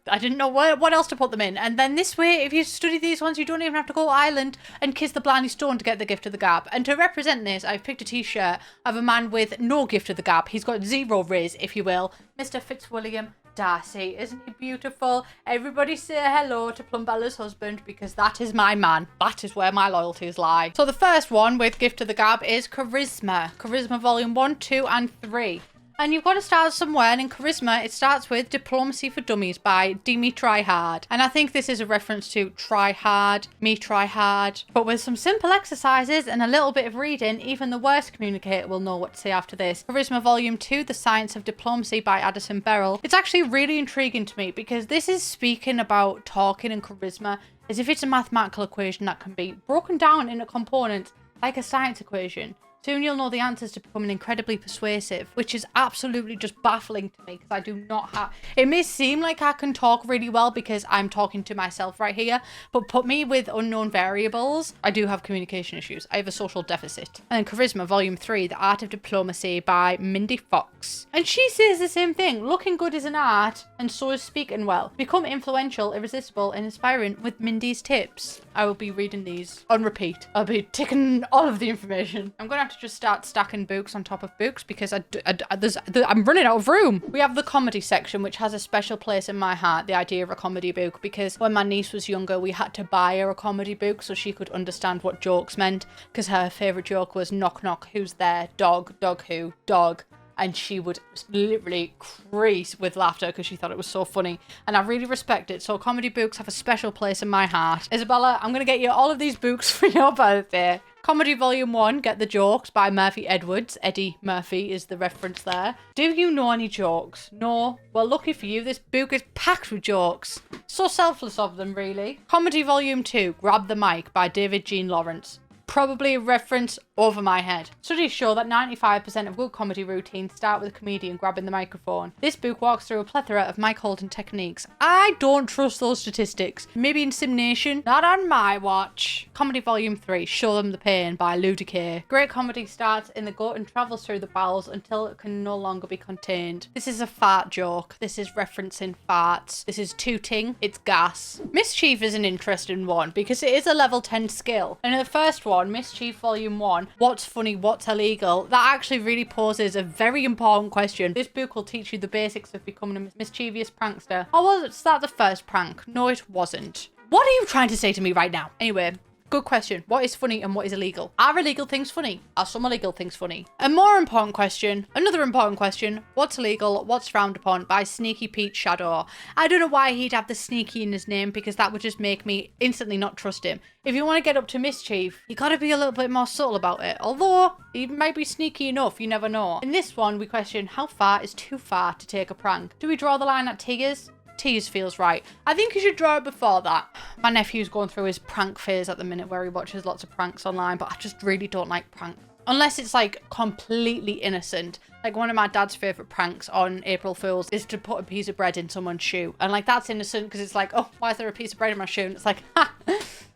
S1: I didn't know what else to put them in. And then this way, if you study these ones, you don't even have to go Ireland and kiss the Blarney Stone to get the Gift of the Gab. And to represent this, I've picked a t-shirt of a man with no Gift of the Gab. He's got zero riz, if you will. Mr. Fitzwilliam Darcy. Isn't he beautiful? Everybody say hello to Plumbella's husband, because that is my man. That is where my loyalties lie. So the first one with Gift of the Gab is Charisma. Charisma Volume 1, 2 and 3. And you've got to start somewhere, and in Charisma, it starts with Diplomacy for Dummies by Demi Try Hard. And I think this is a reference to Try Hard, Me Try Hard. But with some simple exercises and a little bit of reading, even the worst communicator will know what to say after this. Charisma Volume 2, The Science of Diplomacy by Addison Beryl. It's actually really intriguing to me, because this is speaking about talking and charisma as if it's a mathematical equation that can be broken down into components like a science equation. Soon you'll know the answers to becoming incredibly persuasive, which is absolutely just baffling to me, because I do not have... It may seem like I can talk really well because I'm talking to myself right here, but put me with unknown variables, I do have communication issues. I have a social deficit. And then Charisma Volume 3, The Art of Diplomacy by Mindy Fox. And she says the same thing. Looking good is an art, and so is speaking well. Become influential, irresistible, and inspiring with Mindy's tips. I will be reading these on repeat. I'll be ticking all of the information. I'm going to have to just start stacking books on top of books, because I'm running out of room. We have the comedy section, which has a special place in my heart, the idea of a comedy book, because when my niece was younger, we had to buy her a comedy book so she could understand what jokes meant, because her favourite joke was knock knock, who's there, dog, dog who, dog. and she would literally crease with laughter because she thought it was so funny, and I really respect it. So comedy books have a special place in my heart. Isabella, I'm gonna get you all of these books for your birthday. Comedy Volume 1, Get the Jokes by Murphy Edwards. Eddie Murphy is the reference there. Do you know any jokes? No? Well, lucky for you, this book is packed with jokes. So selfless of them, really. Comedy Volume 2, Grab the Mic by David Jean Lawrence. Probably a reference over my head. Studies show that 95% of good comedy routines start with a comedian grabbing the microphone. This book walks through a plethora of mic holding techniques. I don't trust those statistics. Maybe in Sim Nation, not on my watch. Comedy Volume 3, Show Them the Pain by Lou Decay. Great comedy starts in the gut and travels through the bowels until it can no longer be contained. This is a fart joke. This is referencing farts. This is tooting. It's gas. Mischief is an interesting one because it is a level 10 skill. And in the first one, Mischief Volume 1, What's Funny, What's Illegal, that actually really poses a very important question. This book will teach you the basics of becoming a mischievous prankster. Or was that the first prank? No, it wasn't. What are you trying to say to me right now? Anyway, good question. What is funny and what is illegal? Are illegal things funny? Are some illegal things funny? A more important question, another important question, what's illegal, what's frowned upon by Sneaky Pete Shadow. I don't know why he'd have the sneaky in his name because that would just make me instantly not trust him. If you want to get up to mischief, you gotta be a little bit more subtle about it. Although, he might be sneaky enough, you never know. In this one, we question how far is too far to take a prank? Do we draw the line at tears? Tears feels right. I think you should draw it before that. My nephew's going through his prank phase at the minute where he watches lots of pranks online, but I just really don't like pranks. Unless it's like completely innocent. Like one of my dad's favourite pranks on April Fools is to put a piece of bread in someone's shoe. And like that's innocent because it's like, oh, why is there a piece of bread in my shoe? And it's like, ha!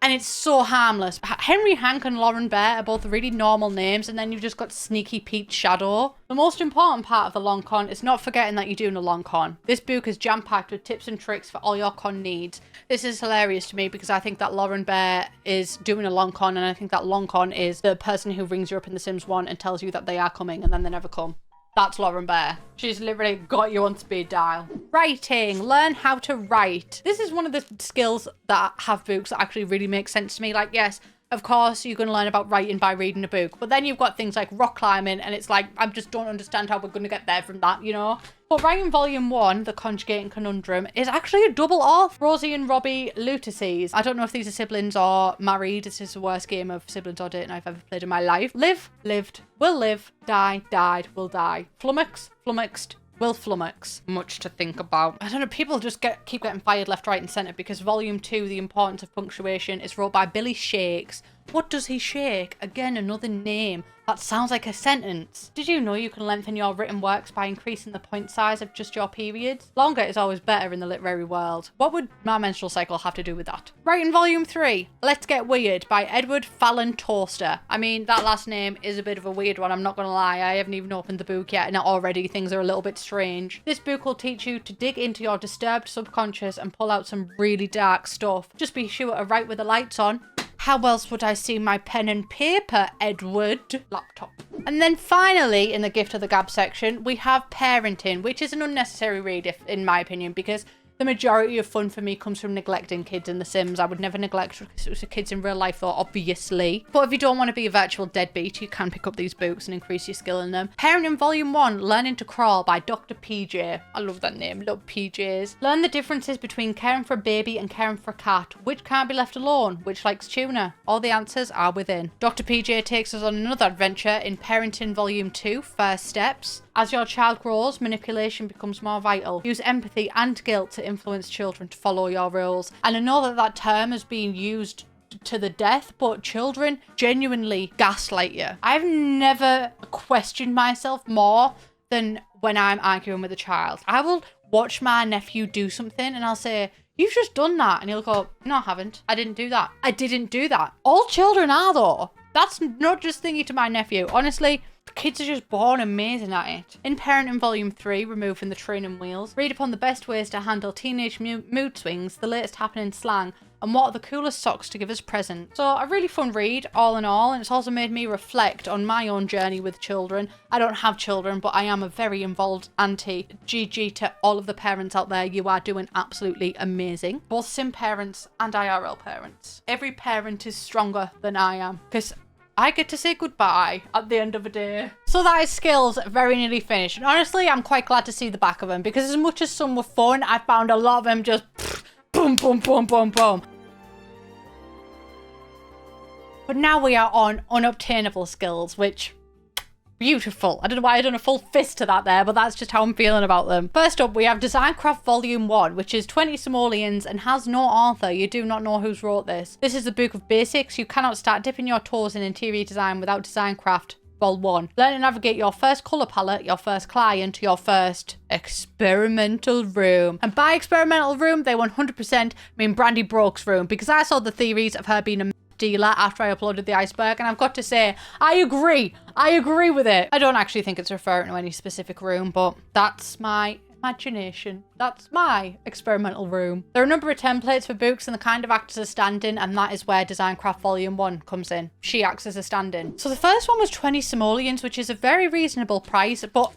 S1: And it's so harmless. Henry Hank and Lauren Bear are both really normal names, and then you've just got Sneaky Pete Shadow. The most important part of the long con is not forgetting that you're doing a long con. This book is jam-packed with tips and tricks for all your con needs. This is hilarious to me because I think that Lauren Bear is doing a long con, and I think that long con is the person who rings you up in The Sims 1 and tells you that they are coming and then they never come. That's Lauren Bear. She's literally got you on speed dial. Writing. Learn how to write. This is one of the skills that have books that actually really make sense to me. Like, yes, of course, you're going to learn about writing by reading a book. But then you've got things like rock climbing, and it's like, I just don't understand how we're going to get there from that, you know? But writing Volume 1, The Conjugating Conundrum, is actually a double off. Rosie and Robbie Lutices. I don't know if these are siblings or married. This is the worst game of siblings or dating I've ever played in my life. Live, lived, will live, die, died, will die. Flummox, flummoxed, will flummox. Much to think about. I don't know, people just keep getting fired left, right and centre because Volume 2, The Importance of Punctuation, is wrote by Billy Shakes. What does he shake? Again, another name. That sounds like a sentence. Did you know you can lengthen your written works by increasing the point size of just your periods? Longer is always better in the literary world. What would my menstrual cycle have to do with that? Writing Volume 3, Let's Get Weird by Edward Fallon Toaster. I mean, that last name is a bit of a weird one, I'm not gonna lie. I haven't even opened the book yet and already things are a little bit strange. This book will teach you to dig into your disturbed subconscious and pull out some really dark stuff. Just be sure to write with the lights on. How else would I see my pen and paper, Edward? Laptop. And then finally, in the gift of the gab section, we have parenting, which is an unnecessary read, in my opinion, because the majority of fun for me comes from neglecting kids in The Sims. I would never neglect kids in real life, though, obviously. But if you don't want to be a virtual deadbeat, you can pick up these books and increase your skill in them. Parenting Volume 1, Learning to Crawl by Dr. PJ. I love that name, love PJs. Learn the differences between caring for a baby and caring for a cat. Which can't be left alone? Which likes tuna? All the answers are within. Dr. PJ takes us on another adventure in Parenting Volume 2, First Steps. As your child grows, manipulation becomes more vital. Use empathy and guilt to influence children to follow your rules. And I know that that term is being used to the death, but children genuinely gaslight you. I've never questioned myself more than when I'm arguing with a child. I will watch my nephew do something and I'll say, "You've just done that." And he'll go, "No, I haven't. I didn't do that. I didn't do that." All children are, though. That's not just thingy to my nephew. Honestly, kids are just born amazing at it. In Parenting Volume 3, Removing the Training Wheels, read upon the best ways to handle teenage mood swings, the latest happening slang, and what are the coolest socks to give as presents. So a really fun read, all in all, and it's also made me reflect on my own journey with children. I don't have children, but I am a very involved auntie. GG to all of the parents out there, you are doing absolutely amazing. Both sim parents and IRL parents. Every parent is stronger than I am, because I get to say goodbye at the end of a day. So that is Skills very nearly finished. And honestly, I'm quite glad to see the back of them because as much as some were fun, I found a lot of them just boom, boom, boom, boom, boom. But now we are on Unobtainable Skills, which... beautiful. I don't know why I done a full fist to that there, but that's just how I'm feeling about them. First up, we have Designcraft Volume 1, which is 20 simoleons and has no author. You do not know who's wrote this. This is the book of basics. You cannot start dipping your toes in interior design without Designcraft Vol 1. Learn to navigate your first colour palette, your first client, your first experimental room. And by experimental room, they 100% mean Brandy Broke's room, because I saw the theories of her being a dealer after I uploaded the iceberg, and I've got to say, I agree with it. I don't actually think it's referring to any specific room, but that's my imagination. That's my experimental room. There are a number of templates for books and the kind of acts as a stand-in, and that is where Designcraft Volume 1 comes in. She acts as a stand-in. So the first one was 20 simoleons, which is a very reasonable price, but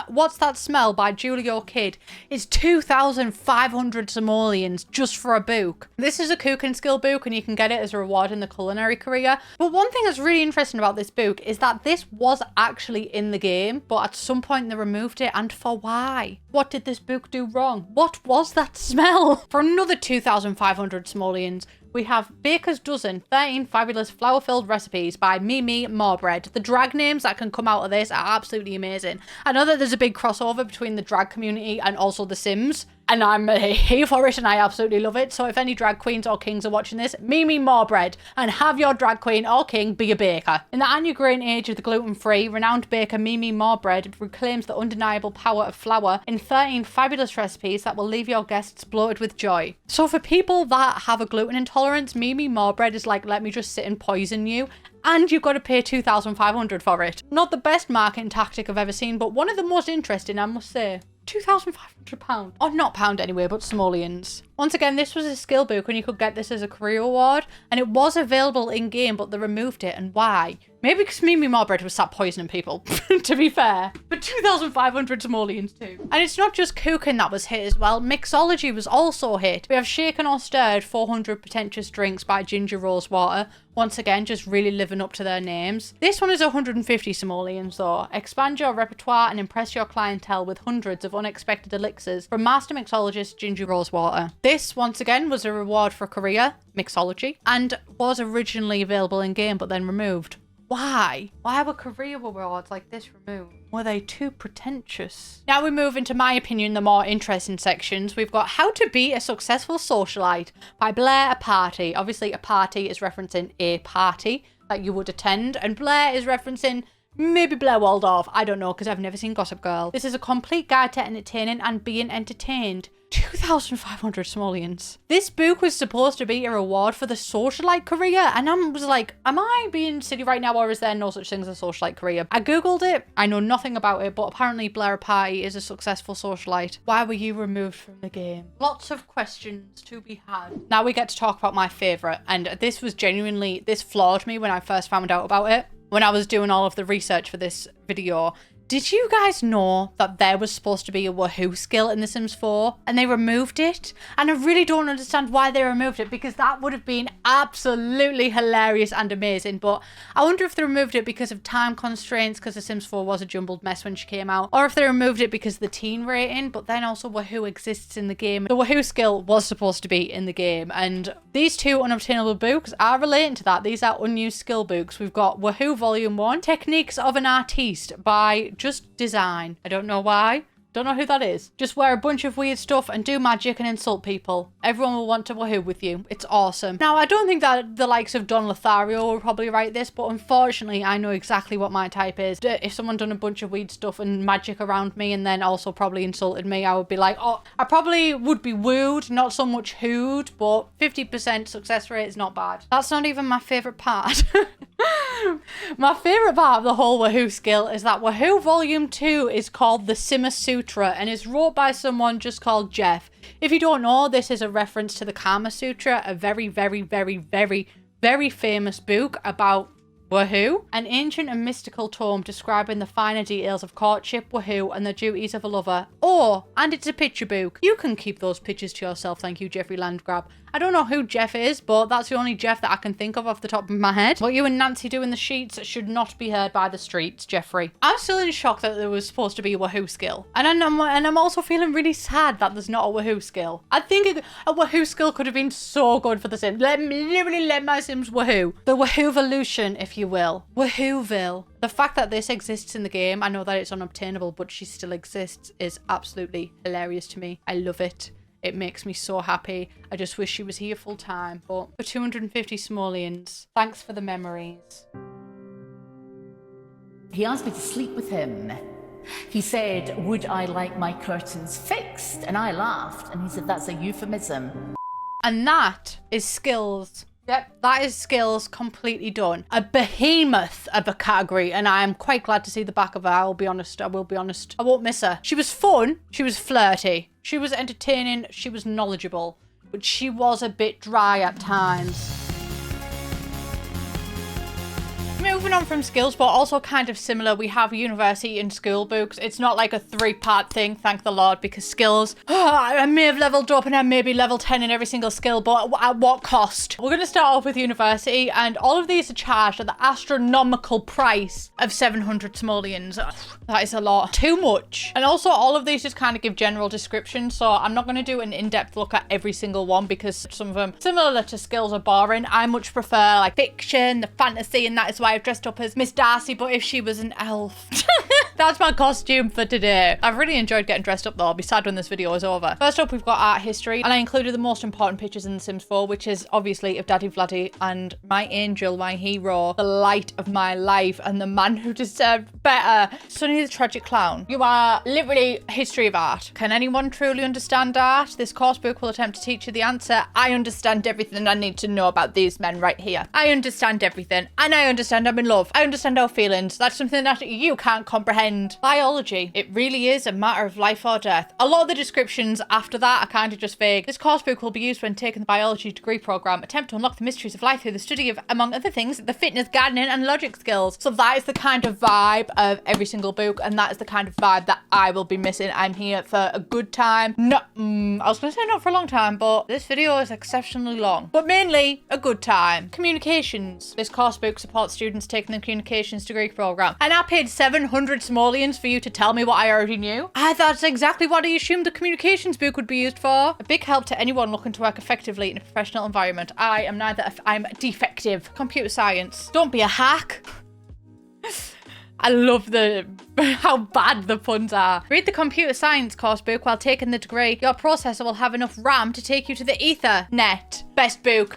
S1: What's That Smell by Julie O'Kidd is 2,500 simoleons just for a book. This is a cooking skill book and you can get it as a reward in the culinary career. But one thing that's really interesting about this book is that this was actually in the game, but at some point they removed it, and for why? What did this book do wrong? What was that smell? For another 2,500 simoleons, we have Baker's Dozen, 13 fabulous flour-filled recipes by Mimi Morbread. The drag names that can come out of this are absolutely amazing. I know that there's a big crossover between the drag community and also The Sims, and I'm here for it and I absolutely love it. So if any drag queens or kings are watching this, Mimi Morbread, and have your drag queen or king be a baker. In the Anu-Grain age of the gluten-free, renowned baker Mimi Morbread reclaims the undeniable power of flour in 13 fabulous recipes that will leave your guests bloated with joy. So for people that have a gluten intolerance, Mimi Morbread is like, let me just sit and poison you, and you've got to pay 2,500 for it. Not the best marketing tactic I've ever seen, but one of the most interesting, I must say. £2,500. Or not pound anyway, but simoleons. Once again, this was a skill book and you could get this as a career award, and it was available in game, but they removed it. And why? Maybe because Mimi Morbread was sat poisoning people, to be fair. But 2,500 simoleons too. And it's not just cooking that was hit as well. Mixology was also hit. We have Shaken or Stirred 400 Pretentious Drinks by Ginger Rosewater. Once again, just really living up to their names. This one is 150 simoleons though. Expand your repertoire and impress your clientele with hundreds of unexpected elixirs from master mixologist Ginger Rosewater. This, once again, was a reward for career, mixology, and was originally available in game but then removed. Why? Why were career rewards like this removed? Were they too pretentious? Now we move into my opinion, the more interesting sections. We've got How to Be a Successful Socialite by Blair Aparti. Obviously, a party is referencing a party that you would attend, and Blair is referencing maybe Blair Waldorf. I don't know, because I've never seen Gossip Girl. This is a complete guide to entertaining and being entertained. 2,500 simoleons. This book was supposed to be a reward for the socialite career, and I was like, am I being silly right now, or is there no such thing as a socialite career? I googled it. I know nothing about it, but apparently Blair Aparti is a successful socialite. Why were you removed from the game? Lots of questions to be had. Now we get to talk about my favourite, and this was genuinely, this floored me when I first found out about it. When I was doing all of the research for this video, did you guys know that there was supposed to be a Woohoo skill in The Sims 4 and they removed it? And I really don't understand why they removed it, because that would have been absolutely hilarious and amazing. But I wonder if they removed it because of time constraints, because The Sims 4 was a jumbled mess when she came out, or if they removed it because of the teen rating, but then also Woohoo exists in the game. The Woohoo skill was supposed to be in the game, and these two unobtainable books are relating to that. These are unused skill books. We've got Woohoo Volume 1, Techniques of an Artiste by Just Design. I don't know why. Don't know who that is. Just wear a bunch of weird stuff and do magic and insult people. Everyone will want to woohoo with you. It's awesome. Now, I don't think that the likes of Don Lothario will probably write this, but unfortunately, I know exactly what my type is. If someone done a bunch of weird stuff and magic around me and then also probably insulted me, I would be like, oh, I probably would be wooed, not so much hooed, but 50% success rate is not bad. That's not even my favourite part. My favourite part of the whole Woohoo skill is that Woohoo Volume 2 is called the Simma Sutra and is wrote by someone just called Jeff. If you don't know, this is a reference to the Kama Sutra, a very, very, very, very, very famous book about Woohoo. An ancient and mystical tome describing the finer details of courtship, woohoo, and the duties of a lover. Oh, and it's a picture book. You can keep those pictures to yourself, thank you, Jeffrey Landgrab. I don't know who Jeff is, but that's the only Jeff that I can think of off the top of my head. What you and Nancy do in the sheets should not be heard by the streets, Jeffrey. I'm still in shock that there was supposed to be a woohoo skill. And I'm also feeling really sad that there's not a woohoo skill. I think a woohoo skill could have been so good for the Sims. Literally let my Sims woohoo. The woohoovolution, if you will. Woohooville. The fact that this exists in the game, I know that it's unobtainable, but she still exists, is absolutely hilarious to me. I love it. It makes me so happy. I just wish she was here full time. But for 250 simoleons, thanks for the memories.
S9: He asked me to sleep with him. He said, would I like my curtains fixed? And I laughed. And he said, that's a euphemism.
S1: And that is skills. Yep, that is skills completely done. A behemoth of a category, and I am quite glad to see the back of her. I will be honest. I won't miss her. She was fun. She was flirty. She was entertaining. She was knowledgeable. But she was a bit dry at times. Moving on from skills, but also kind of similar, we have university and school books. It's not like a 3-part thing, thank the Lord, because skills, I may have leveled up and I may be level 10 in every single skill, but at what cost? We're going to start off with university, and all of these are charged at the astronomical price of 700 simoleons. Ugh, that is a lot. Too much. And also, all of these just kind of give general descriptions, so I'm not going to do an in-depth look at every single one because some of them, similar to skills, are boring. I much prefer like fiction, the fantasy, and that is why I've dressed up as Miss Darcy, but if she was an elf. That's my costume for today. I've really enjoyed getting dressed up though. I'll be sad when this video is over. First up, we've got art history, and I included the most important pictures in The Sims 4, which is obviously of Daddy Vladdy and my angel, my hero, the light of my life, and the man who deserved better, Sonny the Tragic Clown. You are literally history of art. Can anyone truly understand art? This course book will attempt to teach you the answer. I understand everything I need to know about these men right here. I understand everything, and I understand I'm in love. I understand our feelings. That's something that you can't comprehend. Biology. It really is a matter of life or death. A lot of the descriptions after that are kind of just vague. This course book will be used when taking the biology degree program. Attempt to unlock the mysteries of life through the study of, among other things, the fitness, gardening, and logic skills. So that is the kind of vibe of every single book, and that is the kind of vibe that I will be missing. I'm here for a good time. No, I was going to say not for a long time, but this video is exceptionally long. But mainly a good time. Communications. This course book supports students taking the communications degree program, and I paid 700 simoleons for you to tell me what I already knew. That's exactly what I assumed the communications book would be used for. A big help to anyone looking to work effectively in a professional environment. I am neither, I'm defective. Computer science. Don't be a hack. I love how bad the puns are. Read the computer science course book while taking the degree. Your processor will have enough RAM to take you to the Ethernet. Best book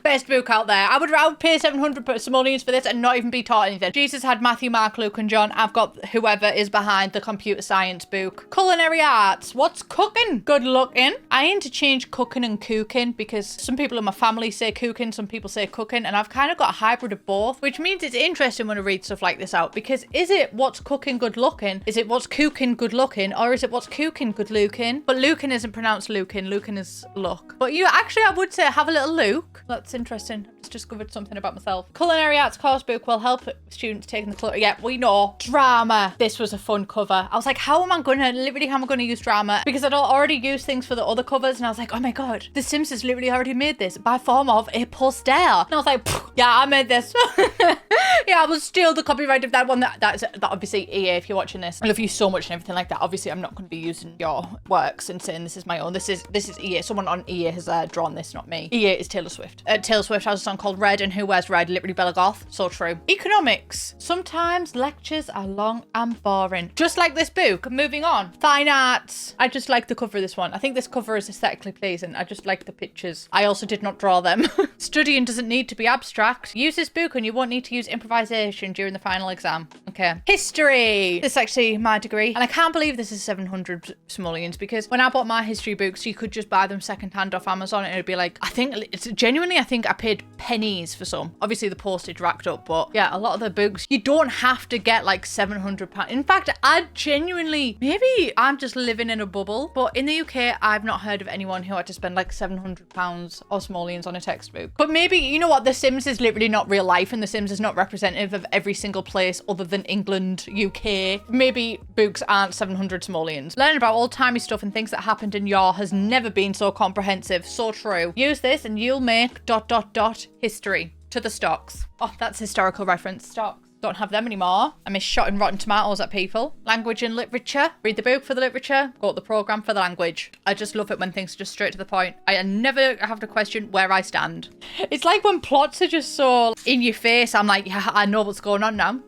S1: out there. I would pay 700 simoleons for this and not even be taught anything. Jesus had Matthew, Mark, Luke, and John. I've got whoever is behind the computer science book. Culinary arts. What's cooking? Good looking. I interchange cooking and cooking because some people in my family say cooking, some people say cooking, and I've kind of got a hybrid of both, which means it's interesting when I read stuff like this out, because is it what's cooking good looking? Is it what's cooking good looking? Or is it what's cooking good looking? But looking isn't pronounced looking. Looking is look. But you actually, I would say have a little look. That's interesting. I've just discovered something about myself. Culinary arts course book will help students taking the class. Yeah, we know. Drama. This was a fun cover. I was like, how am I going to use drama? Because I'd already used things for the other covers, and I was like, oh my god, The Sims has literally already made this by form of a poster. And I was like, yeah, I made this. Yeah, I will steal the copyright of that one. That obviously EA, if you're watching this, I love you so much and everything like that. Obviously, I'm not going to be using your works and saying this is my own. This is EA. Someone on EA has drawn this, not me. EA is Taylor Swift. Taylor Swift has a song called Red, and who wears red? Literally Bella Goth. So true. Economics. Sometimes lectures are long and boring. Just like this book. Moving on. Fine arts. I just like the cover of this one. I think this cover is aesthetically pleasing. I just like the pictures. I also did not draw them. Studying doesn't need to be abstract. Use this book and you won't need to use improvisation during the final exam. Okay. History. This is actually my degree. And I can't believe this is 700 simoleons because when I bought my history books, you could just buy them secondhand off Amazon and it'd be like, I think I paid pennies for some. Obviously the postage racked up, but yeah, a lot of the books, you don't have to get like £700. In fact, maybe I'm just living in a bubble, but in the UK, I've not heard of anyone who had to spend like £700 or simoleons on a textbook. But maybe, you know what, The Sims is literally not real life and The Sims is not representative of every single place other than England, UK. Maybe books aren't 700 simoleons. Learning about old-timey stuff and things that happened in yore has never been so comprehensive. So true. Use this and you'll make ... history to the stocks. Oh, that's historical reference. Stocks. Don't have them anymore. I miss shotting rotten tomatoes at people. Language and literature. Read the book for the literature. Go to the programme for the language. I just love it when things are just straight to the point. I never have to question where I stand. It's like when plots are just so in your face, I'm like, yeah, I know what's going on now.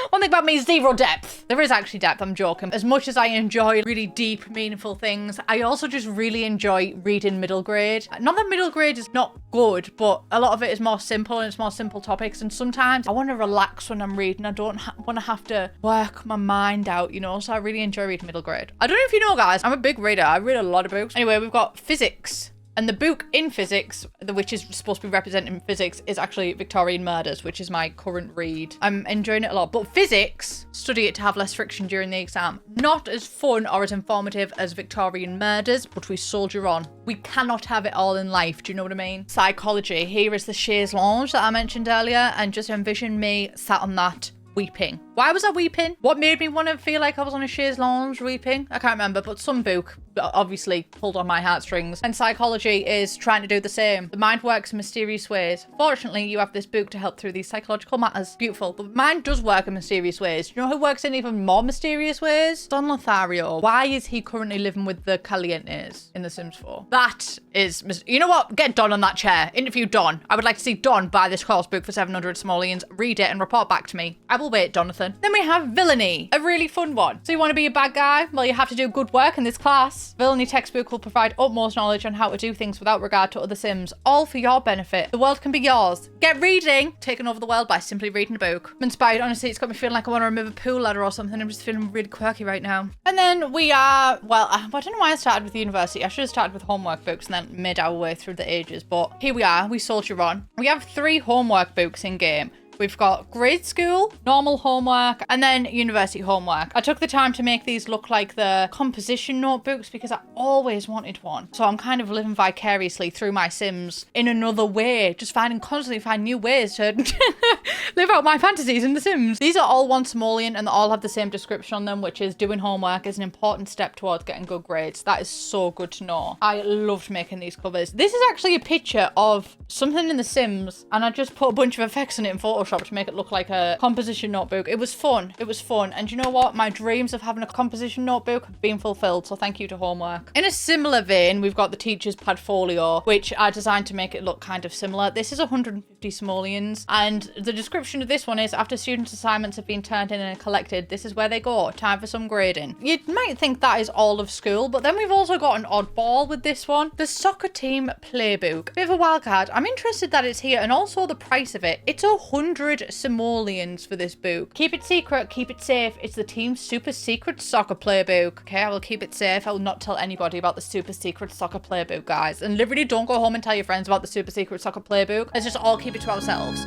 S1: One thing about me is zero depth. There is actually depth, I'm joking. As much as I enjoy really deep, meaningful things, I also just really enjoy reading middle grade. Not that middle grade is not good, but a lot of it is more simple and it's more simple topics. And sometimes I want to relax when I'm reading. I don't want to have to work my mind out, you know? So I really enjoy reading middle grade. I don't know if you know, guys, I'm a big reader. I read a lot of books. Anyway, we've got physics. And the book in physics, which is supposed to be representing physics, is actually Victorian Murders, which is my current read. I'm enjoying it a lot. But physics, study it to have less friction during the exam. Not as fun or as informative as Victorian Murders, but we soldier on. We cannot have it all in life, do you know what I mean? Psychology. Here is the chaise lounge that I mentioned earlier, and just envision me sat on that weeping. Why was I weeping? What made me want to feel like I was on a chaise lounge weeping? I can't remember, but some book obviously pulled on my heartstrings. And psychology is trying to do the same. The mind works in mysterious ways. Fortunately, you have this book to help through these psychological matters. Beautiful. But mind does work in mysterious ways. Do you know who works in even more mysterious ways? Don Lothario. Why is he currently living with the Calientes in The Sims 4? That is... You know what? Get Don on that chair. Interview Don. I would like to see Don buy this course book for 700 simoleons, read it and report back to me. I will wait, Jonathan. Then we have villainy, a really fun one. So you want to be a bad guy? Well, you have to do good work in this class. Villainy textbook will provide utmost knowledge on how to do things without regard to other Sims, all for your benefit. The world can be yours. Get reading. Taking over the world by simply reading a book. I'm inspired. Honestly, it's got me feeling like I want to remove a pool ladder or something. I'm just feeling really quirky right now. And then we are, well, I don't know why I started with university. I should have started with homework books and then made our way through the ages. But here we are. We soldier on. We have 3 homework books in game. We've got grade school, normal homework, and then university homework. I took the time to make these look like the composition notebooks because I always wanted one. So I'm kind of living vicariously through my Sims in another way, just constantly find new ways to live out my fantasies in The Sims. These are all 1 simoleon and they all have the same description on them, which is doing homework is an important step towards getting good grades. That is so good to know. I loved making these covers. This is actually a picture of something in The Sims and I just put a bunch of effects on it in Photoshop to make it look like a composition notebook. It was fun. It was fun. And you know what? My dreams of having a composition notebook have been fulfilled. So thank you to homework. In a similar vein, we've got the teacher's portfolio, which I designed to make it look kind of similar. This is 150 simoleons. And the description of this one is, after students' assignments have been turned in and collected, this is where they go. Time for some grading. You might think that is all of school, but then we've also got an oddball with this one. The soccer team playbook. Bit of a wildcard. I'm interested that it's here and also the price of it. It's 100 simoleons for this book. Keep it secret, keep it safe. It's the team's super secret soccer playbook. Okay, I will keep it safe. I will not tell anybody about the super secret soccer playbook, guys. And literally don't go home and tell your friends about the super secret soccer playbook. Let's just all keep it to ourselves.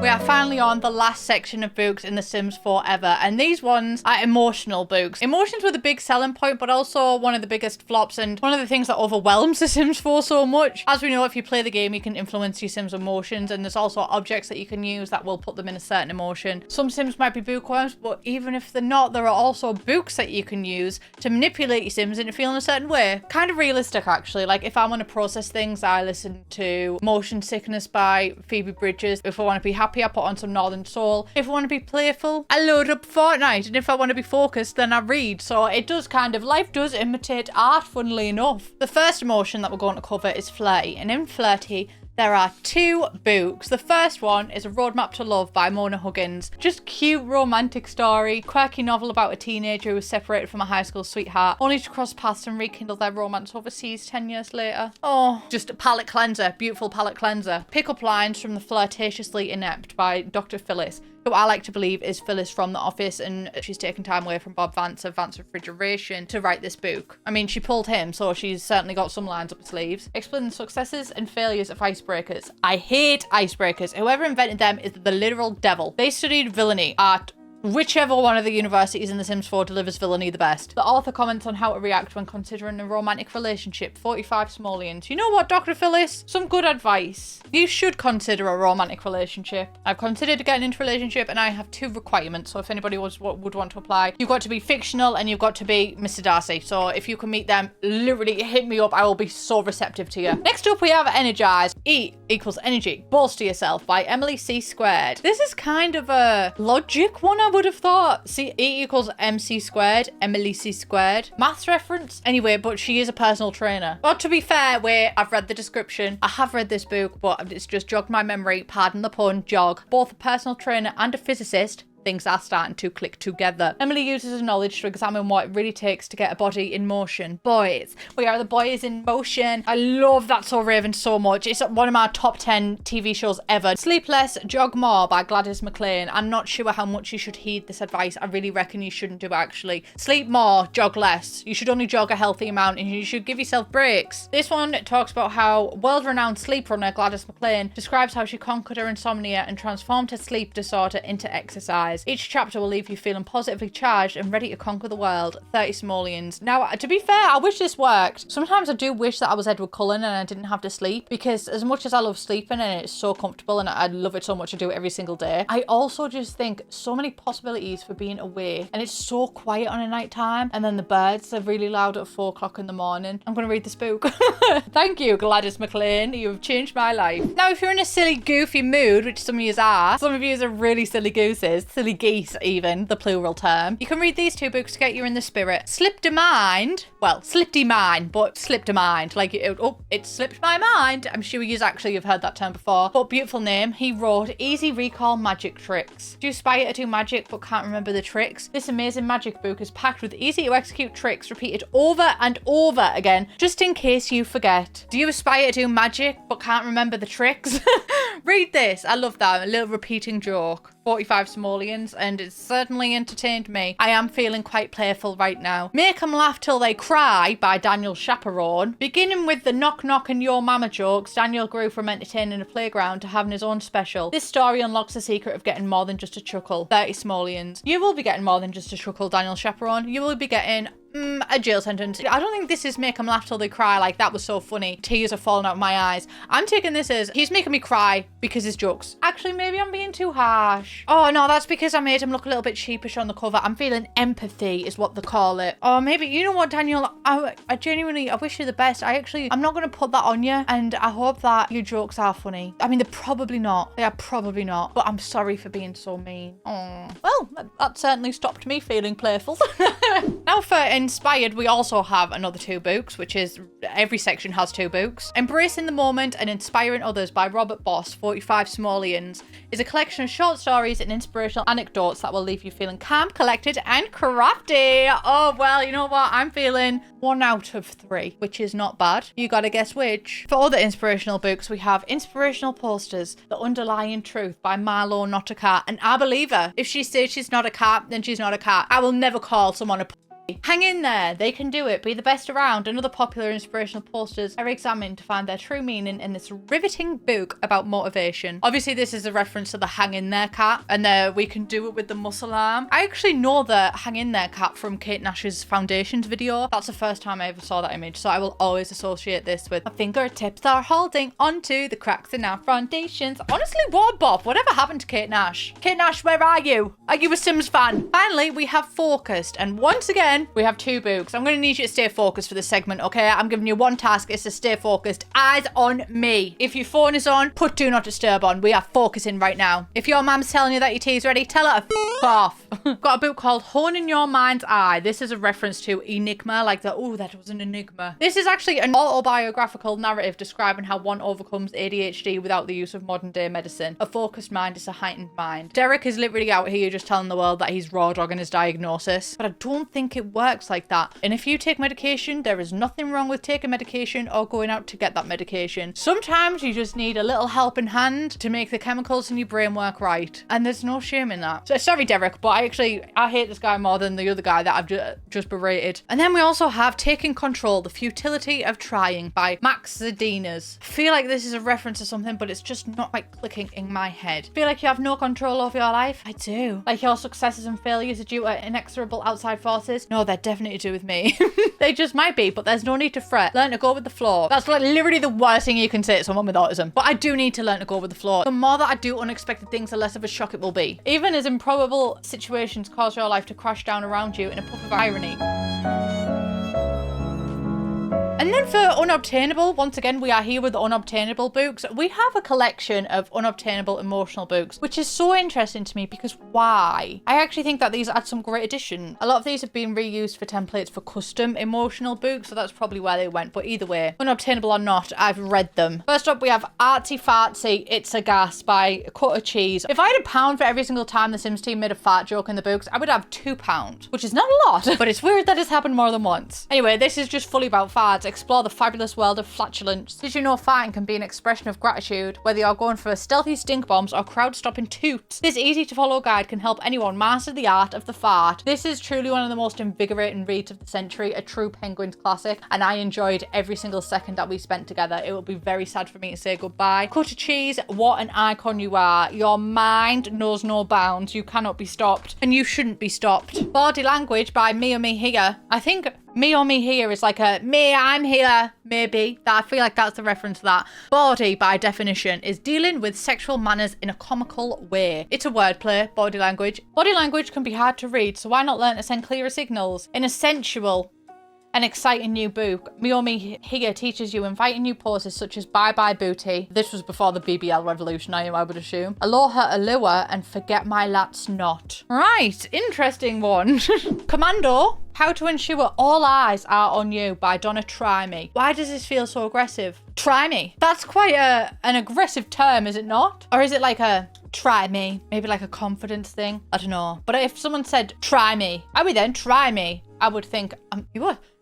S1: We are finally on the last section of books in The Sims 4 ever, and these ones are emotional books. Emotions were the big selling point, but also one of the biggest flops and one of the things that overwhelms The Sims 4 so much. As we know, if you play the game, you can influence your Sims' emotions, and there's also objects that you can use that will put them in a certain emotion. Some Sims might be bookworms, but even if they're not, there are also books that you can use to manipulate your Sims into feeling a certain way. Kind of realistic, actually. Like, if I want to process things, I listen to Motion Sickness by Phoebe Bridgers. If I want to be happy, I put on some Northern Soul. If I want to be playful, I load up Fortnite. And if I want to be focused, then I read. So it does kind of, life does imitate art, funnily enough. The first emotion that we're going to cover is flirty. And in flirty, There are 2 books. The first one is A Roadmap to Love by Mona Huggins. Just cute romantic story, quirky novel about a teenager who was separated from a high school sweetheart, only to cross paths and rekindle their romance overseas 10 years later. Oh, just a palate cleanser, beautiful palate cleanser. Pick-up lines from The Flirtatiously Inept by Dr. Phyllis, who I like to believe is Phyllis from The Office, and she's taken time away from Bob Vance of Vance Refrigeration to write this book. I mean, she pulled him, so she's certainly got some lines up her sleeves. Explain the successes and failures of icebreakers. I hate icebreakers. Whoever invented them is the literal devil. They studied villainy at whichever one of the universities in The Sims 4 delivers villainy the best. The author comments on how to react when considering a romantic relationship. 45 simoleons. You know what, Dr. Phyllis? Some good advice. You should consider a romantic relationship. I've considered getting into a relationship and I have 2 requirements. So if anybody would want to apply, you've got to be fictional and you've got to be Mr. Darcy. So if you can meet them, literally hit me up. I will be so receptive to you. Next up, we have Energize. E equals energy. Bolster yourself by Emily C. Squared. This is kind of a logic one, I would have thought. See, E equals MC squared, Emily C squared. Maths reference? Anyway, but she is a personal trainer. But to be fair, I've read the description. I have read this book, but it's just jogged my memory. Pardon the pun, jog. Both a personal trainer and a physicist. Things are starting to click together. Emily uses her knowledge to examine what it really takes to get a body in motion. Boys. We are the boys in motion. I love That's So Raven so much. It's one of my top 10 TV shows ever. Sleep Less, Jog More by Gladys McLean. I'm not sure how much you should heed this advice. I really reckon you shouldn't do it, actually. Sleep more, jog less. You should only jog a healthy amount and you should give yourself breaks. This one talks about how world-renowned sleep runner Gladys McLean describes how she conquered her insomnia and transformed her sleep disorder into exercise. Each chapter will leave you feeling positively charged and ready to conquer the world. 30 simoleons. Now, to be fair, I wish this worked. Sometimes I do wish that I was Edward Cullen and I didn't have to sleep, because as much as I love sleeping and it's so comfortable and I love it so much to do it every single day, I also just think so many possibilities for being away, and it's so quiet on a night time, and then the birds are really loud at 4 o'clock in the morning. I'm going to read this book. Thank you, Gladys McLean. You have changed my life. Now, if you're in a silly, goofy mood, which some of you are, some of you are really silly gooses, silly geese even, the plural term, you can read these 2 books to get you in the spirit. Slipped a Mind, well, slipped a mind, but slipped a mind, like it slipped my mind. I'm sure you actually have heard that term before, but beautiful name. He wrote Easy Recall Magic Tricks. Do you aspire to do magic but can't remember the tricks? This amazing magic book is packed with easy to execute tricks repeated over and over again, just in case you forget. Do you aspire to do magic but can't remember the tricks? Read this. I love that. A little repeating joke. 45 simoleons, and it certainly entertained me. I am feeling quite playful right now. Make 'em Laugh Till They Cry by Daniel Chaperone. Beginning with the knock knock and your mama jokes, Daniel grew from entertaining a playground to having his own special. This story unlocks the secret of getting more than just a chuckle. 30 simoleons. You will be getting more than just a chuckle, Daniel Chaperone. You will be getting a jail sentence. I don't think this is make 'em laugh till they cry, like that was so funny. Tears are falling out of my eyes. I'm taking this as he's making me cry because his jokes. Actually, maybe I'm being too harsh. Oh no, that's because I made him look a little bit sheepish on the cover. I'm feeling empathy is what they call it. Or maybe, you know what, Daniel, I genuinely, I wish you the best. I'm not going to put that on you, and I hope that your jokes are funny. I mean, they're probably not. They are probably not, but I'm sorry for being so mean. Oh, well, that certainly stopped me feeling playful. Now for inspired, we also have another 2 books, which is every section has 2 books. Embracing the Moment and Inspiring Others by Robert Boss, 45 simoleons, is a collection of short stories and inspirational anecdotes that will leave you feeling calm, collected, and crafty. Oh, well, you know what? I'm feeling 1 out of 3, which is not bad. You gotta guess which. For other inspirational books, we have Inspirational Posters, The Underlying Truth by Marlo Not a Cat. And I believe her. If she says she's not a cat, then she's not a cat. I will never call someone a Hang in there, they can do it, be the best around, and other popular inspirational posters are examined to find their true meaning in this riveting book about motivation. Obviously, this is a reference to the Hang in There cat, and we can do it with the muscle arm. I actually know the Hang in There cat from Kate Nash's Foundations video. That's the first time I ever saw that image, so I will always associate this with my fingertips are holding onto the cracks in our foundations. Honestly, what, Bob? Whatever happened to Kate Nash? Kate Nash, where are you? Are you a Sims fan? Finally, we have Focused, and once again, again, we have 2 books. I'm going to need you to stay focused for this segment, okay? I'm giving you one task. It's to stay focused. Eyes on me. If your phone is on, put do not disturb on. We are focusing right now. If your mum's telling you that your tea's ready, tell her to f off. Got a book called Honing Your Mind's Eye. This is a reference to Enigma, like the, oh, that was an enigma. This is actually an autobiographical narrative describing how one overcomes ADHD without the use of modern day medicine. A focused mind is a heightened mind. Derek is literally out here just telling the world that he's raw dogging his diagnosis, but I don't think it works like that. And if you take medication, there is nothing wrong with taking medication or going out to get that medication. Sometimes you just need a little helping hand to make the chemicals in your brain work right. And there's no shame in that. So sorry, Derek, but I hate this guy more than the other guy that I've just berated. And then we also have Taking Control, The Futility of Trying by Max Zadinas. I feel like this is a reference to something, but it's just not like clicking in my head. Feel like you have no control over your life? I do. Like your successes and failures are due to inexorable outside forces? No, they're definitely due with me. They just might be, but there's no need to fret. Learn to go with the flow. That's like literally the worst thing you can say to someone with autism. But I do need to learn to go with the flow. The more that I do unexpected things, the less of a shock it will be. Even as improbable situations cause your life to crash down around you in a puff of irony. And then for Unobtainable, once again, we are here with the Unobtainable books. We have a collection of Unobtainable Emotional books, which is so interesting to me because why? I actually think that these add some great addition. A lot of these have been reused for templates for custom emotional books, so that's probably where they went. But either way, Unobtainable or not, I've read them. First up, we have Artsy Fartsy, It's a Gas by Cut of Cheese. If I had £1 for every single time the Sims team made a fart joke in the books, I would have £2, which is not a lot, but it's weird that it's happened more than once. Anyway, this is just fully about farts. Explore the fabulous world of flatulence. Did you know farting can be an expression of gratitude, whether you're going for stealthy stink bombs or crowd-stopping toots? This easy-to-follow guide can help anyone master the art of the fart. This is truly one of the most invigorating reads of the century, a true Penguins classic, and I enjoyed every single second that we spent together. It will be very sad for me to say goodbye. Cut of Cheese, what an icon you are. Your mind knows no bounds. You cannot be stopped, and you shouldn't be stopped. Body Language by Me or Me Here. I think Me or Me Here is like a me, I'm here, maybe. I feel like that's the reference to that. Body, by definition, is dealing with sexual manners in a comical way. It's a wordplay, body language. Body language can be hard to read, so why not learn to send clearer signals? In a sensual and exciting new book, Me or Me Here teaches you inviting new poses such as Bye Bye Booty. This was before the BBL revolution, I would assume. Aloha Allure and Forget My Lat's Not. Right, interesting one. Commando, How to Ensure All Eyes Are On You by Donna Try Me. Why does this feel so aggressive? Try me. That's quite an aggressive term, is it not? Or is it like a try me? Maybe like a confidence thing? I don't know. But if someone said try me, I would then try me. I would think,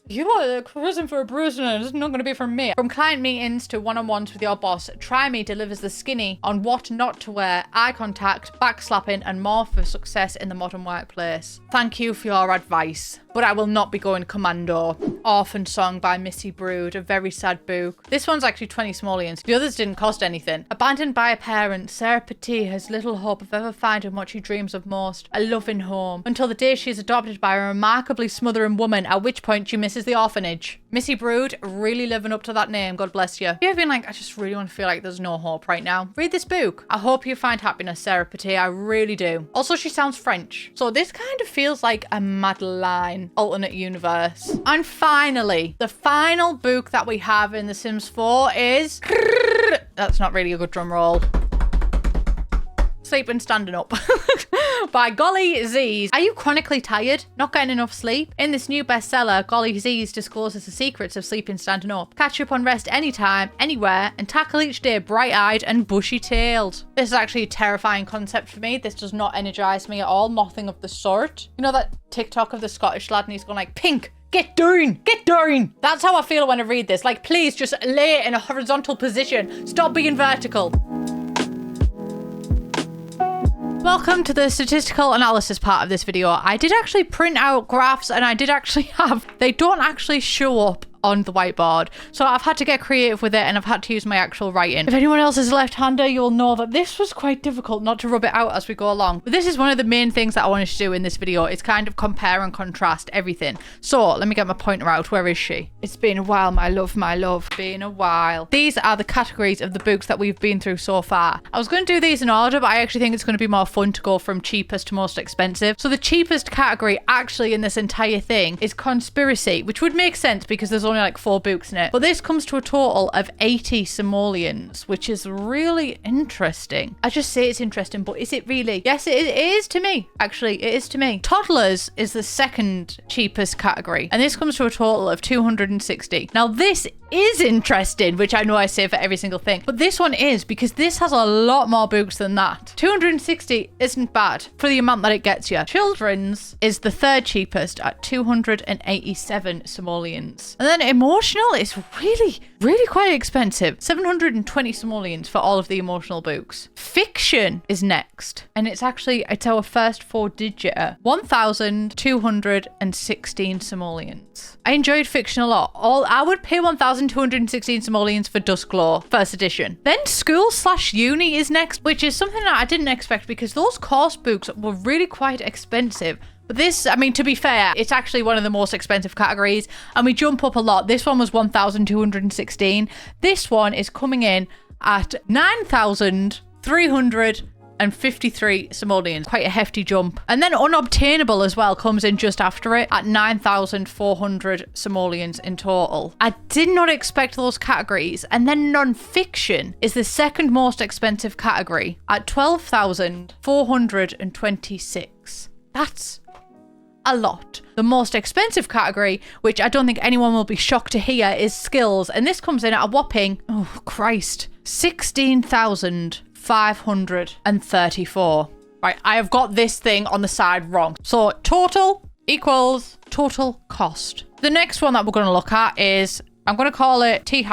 S1: you are cruising for a bruise and it's not going to be from me. From client meetings to one-on-ones with your boss, Try Me delivers the skinny on what not to wear, eye contact, backslapping, and more for success in the modern workplace. Thank you for your advice, but I will not be going commando. Orphan Song by Missy Brood, a very sad book. This one's actually 20 simoleons. The others didn't cost anything. Abandoned by a parent, Sarah Petit has little hope of ever finding what she dreams of most, a loving home, until the day she is adopted by a remarkably smothering woman, at which point she misses the orphanage. Missy Brood, really living up to that name, God bless you. If you've been like, I just really want to feel like there's no hope right now, read this book. I hope you find happiness, Sarah Petit, I really do. Also, she sounds French, so this kind of feels like a Madeline alternate universe. And finally, the final book that we have in The Sims 4 is... That's not really a good drum roll. Sleeping Standing Up by Golly Z's. Are you chronically tired? Not getting enough sleep? In this new bestseller, Golly Z's discloses the secrets of sleeping standing up. Catch up on rest anytime, anywhere, and tackle each day bright-eyed and bushy-tailed. This is actually a terrifying concept for me. This does not energize me at all. Nothing of the sort. You know that TikTok of the Scottish lad and he's going like, pink, get down, get down. That's how I feel when I read this. Like, please just lay it in a horizontal position. Stop being vertical. Welcome to the statistical analysis part of this video. I did actually print out graphs and I did actually have, they don't actually show up on the whiteboard. So I've had to get creative with it and I've had to use my actual writing. If anyone else is a left-hander, you'll know that this was quite difficult not to rub it out as we go along. But this is one of the main things that I wanted to do in this video. It's kind of compare and contrast everything. So let me get my pointer out. Where is she? It's been a while, my love, my love. Been a while. These are the categories of the books that we've been through so far. I was going to do these in order, but I actually think it's going to be more fun to go from cheapest to most expensive. So the cheapest category actually in this entire thing is conspiracy, which would make sense because there's only like 4 books in it. But this comes to a total of 80 simoleons, which is really interesting. I just say it's interesting, but is it really? Yes, it is to me. Actually, it is to me. Toddlers is the second cheapest category, and this comes to a total of 260. Now this is interesting, which I know I say for every single thing, but this one is because this has a lot more books than that. 260 isn't bad for the amount that it gets you. Children's is the third cheapest at 287 simoleons. And then emotional is really quite expensive. 720 simoleons for all of the emotional books. Fiction is next, and it's our first 4-digit, 1,216 simoleons. I enjoyed fiction a lot. I would pay 1,216 simoleons for Duskglow first edition. Then school/uni is next, which is something that I didn't expect because those course books were really quite expensive. But this, I mean, to be fair, it's actually one of the most expensive categories and we jump up a lot. This one was 1,216. This one is coming in at 9,353 simoleons. Quite a hefty jump. And then Unobtainable as well comes in just after it at 9,400 simoleons in total. I did not expect those categories. And then non-fiction is the second most expensive category at 12,426. That's a lot. The most expensive category, which I don't think anyone will be shocked to hear, is skills. And this comes in at a whopping, 16,534. Right, I have got this thing on the side wrong. So total equals total cost. The next one that we're going to look at is, I'm going to call it T#,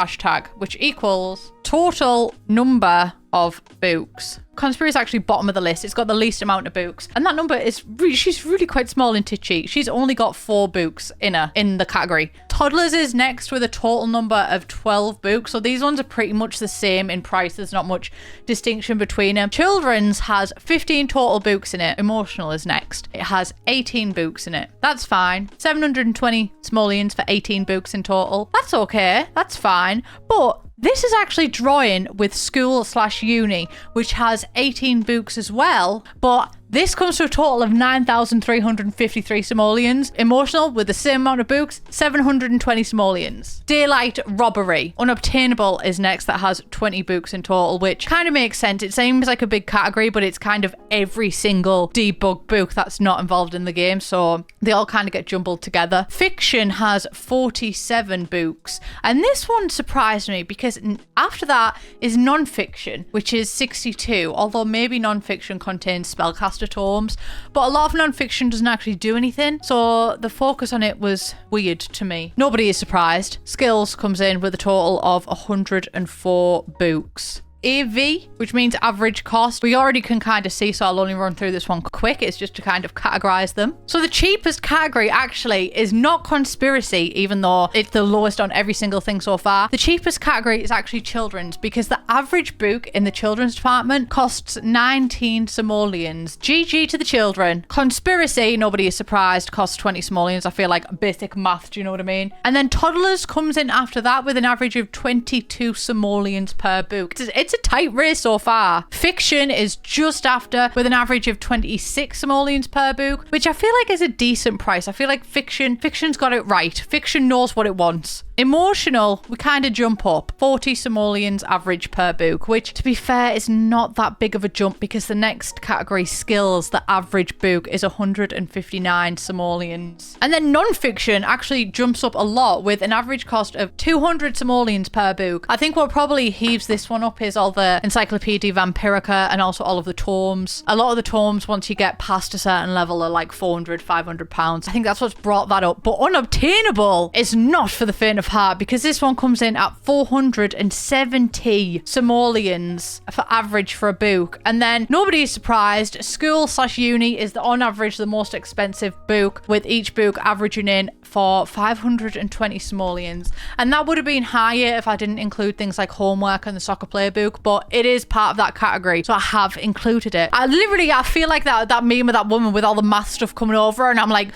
S1: which equals total number of books. Conspiracy is actually bottom of the list. It's got the least amount of books. And that number is she's really quite small and titchy. She's only got 4 books in the category. Toddlers is next with a total number of 12 books. So these ones are pretty much the same in price. There's not much distinction between them. Children's has 15 total books in it. Emotional is next. It has 18 books in it. That's fine. 720 simoleons for 18 books in total. That's okay. That's fine. But this is actually drawing with school/uni, which has 18 books as well, but this comes to a total of 9,353 simoleons. Emotional, with the same amount of books, 720 simoleons. Daylight Robbery. Unobtainable is next, that has 20 books in total, which kind of makes sense. It seems like a big category, but it's kind of every single debug book that's not involved in the game, so they all kind of get jumbled together. Fiction has 47 books, and this one surprised me because after that is non-fiction, which is 62, although maybe non-fiction contains Spellcaster Tomes, but a lot of non-fiction doesn't actually do anything, so the focus on it was weird to me. Nobody is surprised. Skills comes in with a total of 104 books. AV, which means average cost, we already can kind of see, so I'll only run through this one quick. It's just to kind of categorize them. So the cheapest category actually is not conspiracy, even though it's the lowest on every single thing so far. The cheapest category is actually children's, because the average book in the children's department costs 19 simoleons. GG to the children. Conspiracy, nobody is surprised, costs 20 simoleons. I feel like basic math, do you know what I mean? And then toddlers comes in after that with an average of 22 simoleons per book. It's a tight race so far. Fiction is just after with an average of 26 simoleons per book, which I feel like is a decent price. I feel like fiction's got it right. Fiction knows what it wants. Emotional, we kind of jump up. 40 simoleons average per book, which to be fair is not that big of a jump because the next category, skills, the average book is 159 simoleons. And then non-fiction actually jumps up a lot with an average cost of 200 simoleons per book. I think what probably heaves this one up is all the Encyclopedia Vampirica and also all of the tomes. A lot of the tomes, once you get past a certain level, are like £400, £500. I think that's what's brought that up. But Unobtainable is not for the faint of heart, because this one comes in at 470 simoleons for average for a book. And then nobody is surprised, school/uni is on average the most expensive book, with each book averaging in for 520 simoleons. And that would have been higher if I didn't include things like homework and the soccer player book, but it is part of that category, so I have included it. I feel like that meme of that woman with all the math stuff coming over, and I'm like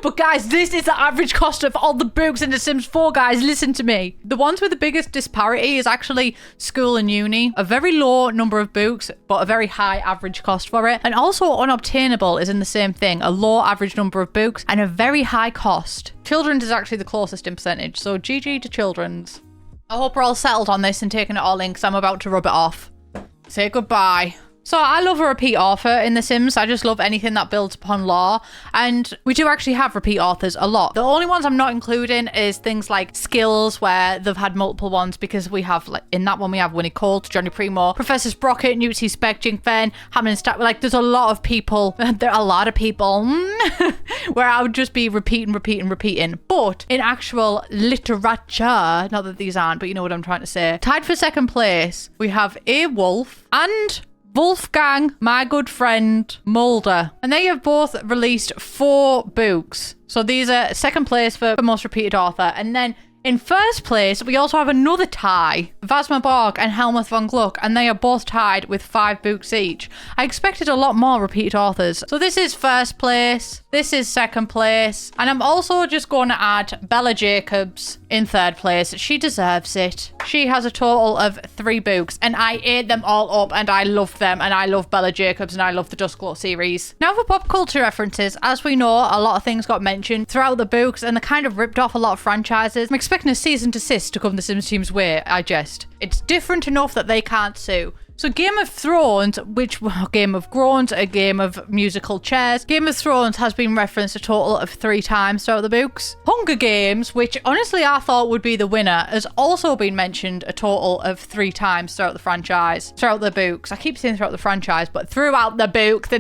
S1: but guys, this is the average cost of all the books in The Sims 4, guys. Listen to me. The ones with the biggest disparity is actually school and uni. A very low number of books, but a very high average cost for it. And also Unobtainable is in the same thing. A low average number of books and a very high cost. Children's is actually the closest in percentage, so GG to Children's. I hope we're all settled on this and taking it all in, because I'm about to rub it off. Say goodbye. So I love a repeat author in The Sims. I just love anything that builds upon lore. And we do actually have repeat authors a lot. The only ones I'm not including is things like Skills, where they've had multiple ones, because we have, like, in that one we have Winnie Colt, Johnny Primo, Professor Sprocket, Newtsy Spec, Jink Fen, Hammond Stat. Like, there's a lot of people. There are a lot of people where I would just be repeating. But in actual literature, not that these aren't, but you know what I'm trying to say. Tied for second place, we have A Wolf and Wolfgang, my good friend, Mulder. And they have both released 4 books. So these are second place for most repeated author. And then in first place, we also have another tie, Vasma Borg and Helmuth von Gluck, and they are both tied with 5 books each. I expected a lot more repeated authors. So this is first place, this is second place, and I'm also just going to add Bella Jacobs in third place. She deserves it. She has a total of 3 books, and I ate them all up, and I love them, and I love Bella Jacobs, and I love the Duskglow series. Now for pop culture references, as we know, a lot of things got mentioned throughout the books, and they kind of ripped off a lot of franchises. I'm expecting a cease and desist to come the Sims team's way. It's different enough that they can't sue. So Game of Thrones, Game of Groans, a game of musical chairs. Game of Thrones has been referenced a total of 3 times throughout the books. Hunger Games, which honestly I thought would be the winner, has also been mentioned a total of 3 times throughout the franchise, throughout the books. I keep saying throughout the franchise, but throughout the books, the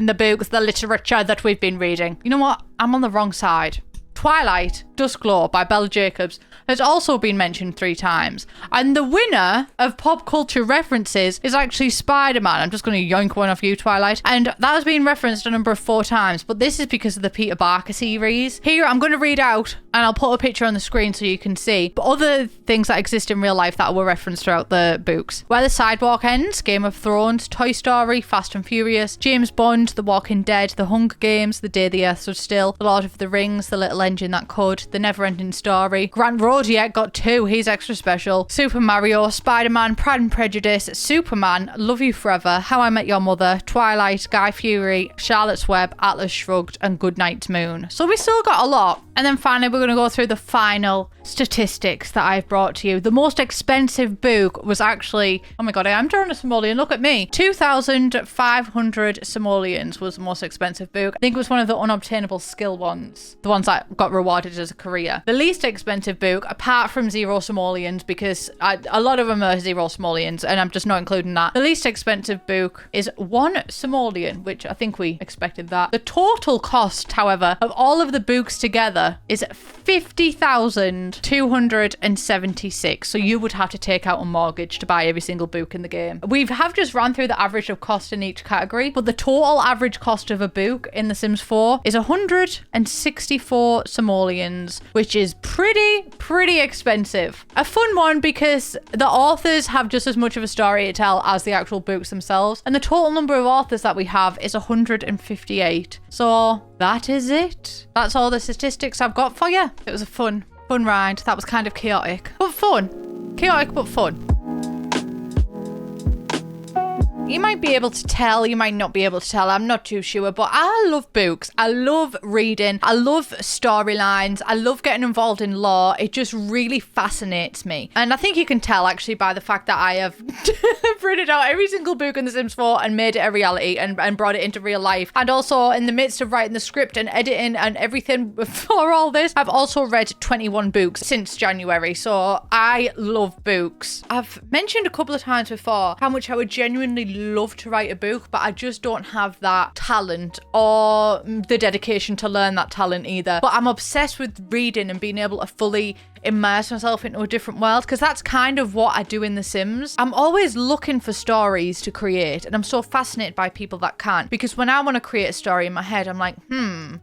S1: literature that we've been reading. You know what? I'm on the wrong side. Twilight, Duskglow by Bella Jacobs has also been mentioned 3 times. And the winner of pop culture references is actually Spider-Man. I'm just going to yoink one off you, Twilight. And that has been referenced a number of 4 times, but this is because of the Peter Barker series. Here, I'm going to read out, and I'll put a picture on the screen so you can see. But other things that exist in real life that were referenced throughout the books. Where the Sidewalk Ends, Game of Thrones, Toy Story, Fast and Furious, James Bond, The Walking Dead, The Hunger Games, The Day the Earth Stood Still, The Lord of the Rings, The Little Engine That Could, The Never-Ending Story, Grant Rodiak got 2, he's extra special, Super Mario, Spider-Man, Pride and Prejudice, Superman, Love You Forever, How I Met Your Mother, Twilight, Guy Fury, Charlotte's Web, Atlas Shrugged, and Goodnight Moon. So we still got a lot. And then finally, we're going to go through the final statistics that I've brought to you. The most expensive book was actually, oh my god, I am drawing a simoleon, look at me. 2,500 simoleons was the most expensive book. I think it was one of the unobtainable skill ones, the ones that got rewarded as a career. The least expensive book, apart from 0 simoleons, because a lot of them are 0 simoleons, and I'm just not including that. The least expensive book is 1 simoleon, which I think we expected that. The total cost, however, of all of the books together is 50,276. So you would have to take out a mortgage to buy every single book in the game. We have just run through the average of cost in each category, but the total average cost of a book in The Sims 4 is 164 simoleons, which is pretty expensive. A fun one because the authors have just as much of a story to tell as the actual books themselves, and the total number of authors that we have is 158. So that is it. That's all the statistics I've got for you. It was a fun ride. That was kind of chaotic, but fun. Chaotic, but fun. You might be able to tell, you might not be able to tell, I'm not too sure, but I love books. I love reading. I love storylines. I love getting involved in lore. It just really fascinates me. And I think you can tell actually by the fact that I have printed out every single book in The Sims 4 and made it a reality and brought it into real life. And also in the midst of writing the script and editing and everything for all this, I've also read 21 books since January. So I love books. I've mentioned a couple of times before how much I would genuinely love to write a book, but I just don't have that talent or the dedication to learn that talent either. But I'm obsessed with reading and being able to fully immerse myself into a different world, because that's kind of what I do in The Sims. I'm always looking for stories to create, and I'm so fascinated by people that can't, because when I want to create a story in my head, I'm like,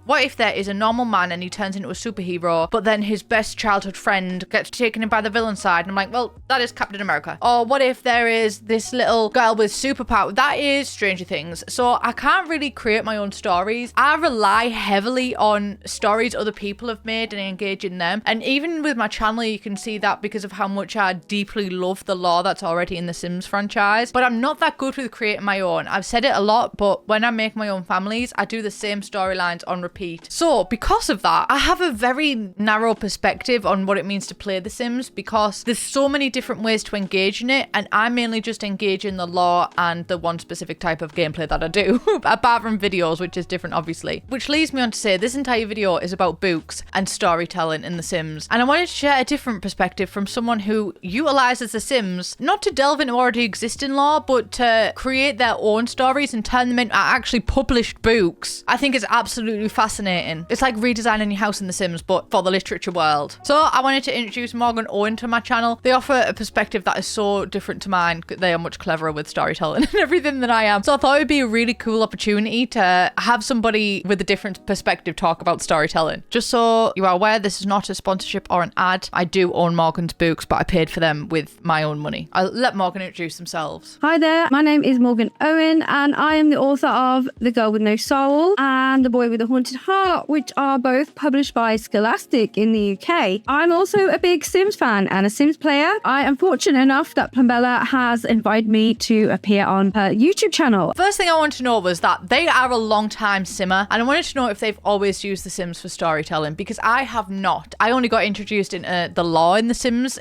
S1: what if there is a normal man and he turns into a superhero, but then his best childhood friend gets taken in by the villain side, and I'm like, well, that is Captain America. Or what if there is this little girl with superpower? That is Stranger Things. So I can't really create my own stories. I rely heavily on stories other people have made and engage in them. And even with my channel, you can see that because of how much I deeply love the lore that's already in the Sims franchise. But I'm not that good with creating my own. I've said it a lot, but when I make my own families, I do the same storylines on repeat. So because of that, I have a very narrow perspective on what it means to play The Sims, because there's so many different ways to engage in it, and I mainly just engage in the lore and the one specific type of gameplay that I do, apart from videos, which is different obviously. Which leads me on to say this entire video is about books and storytelling in The Sims, and I wanted to share a different perspective from someone who utilizes The Sims not to delve into already existing lore, but to create their own stories and turn them into actually published books. I think it's absolutely fascinating. It's like redesigning your house in The Sims, but for the literature world. So I wanted to introduce Morgan Owen to my channel. They offer a perspective that is so different to mine. They are much cleverer with storytelling and everything than I am. So I thought it would be a really cool opportunity to have somebody with a different perspective talk about storytelling. Just so you are aware, this is not a sponsorship or an ad. I do own Morgan's books, but I paid for them with my own money. I'll let Morgan introduce themselves.
S10: Hi there, my name is Morgan Owen, and I am the author of The Girl with No Soul and The Boy with a Haunted Heart, which are both published by Scholastic in the UK. I'm also a big Sims fan and a Sims player. I am fortunate enough that Plumbella has invited me to appear on her YouTube channel.
S1: First thing I wanted to know was that they are a long-time Simmer, and I wanted to know if they've always used The Sims for storytelling, because I have not. I only got introduced in the lore in The Sims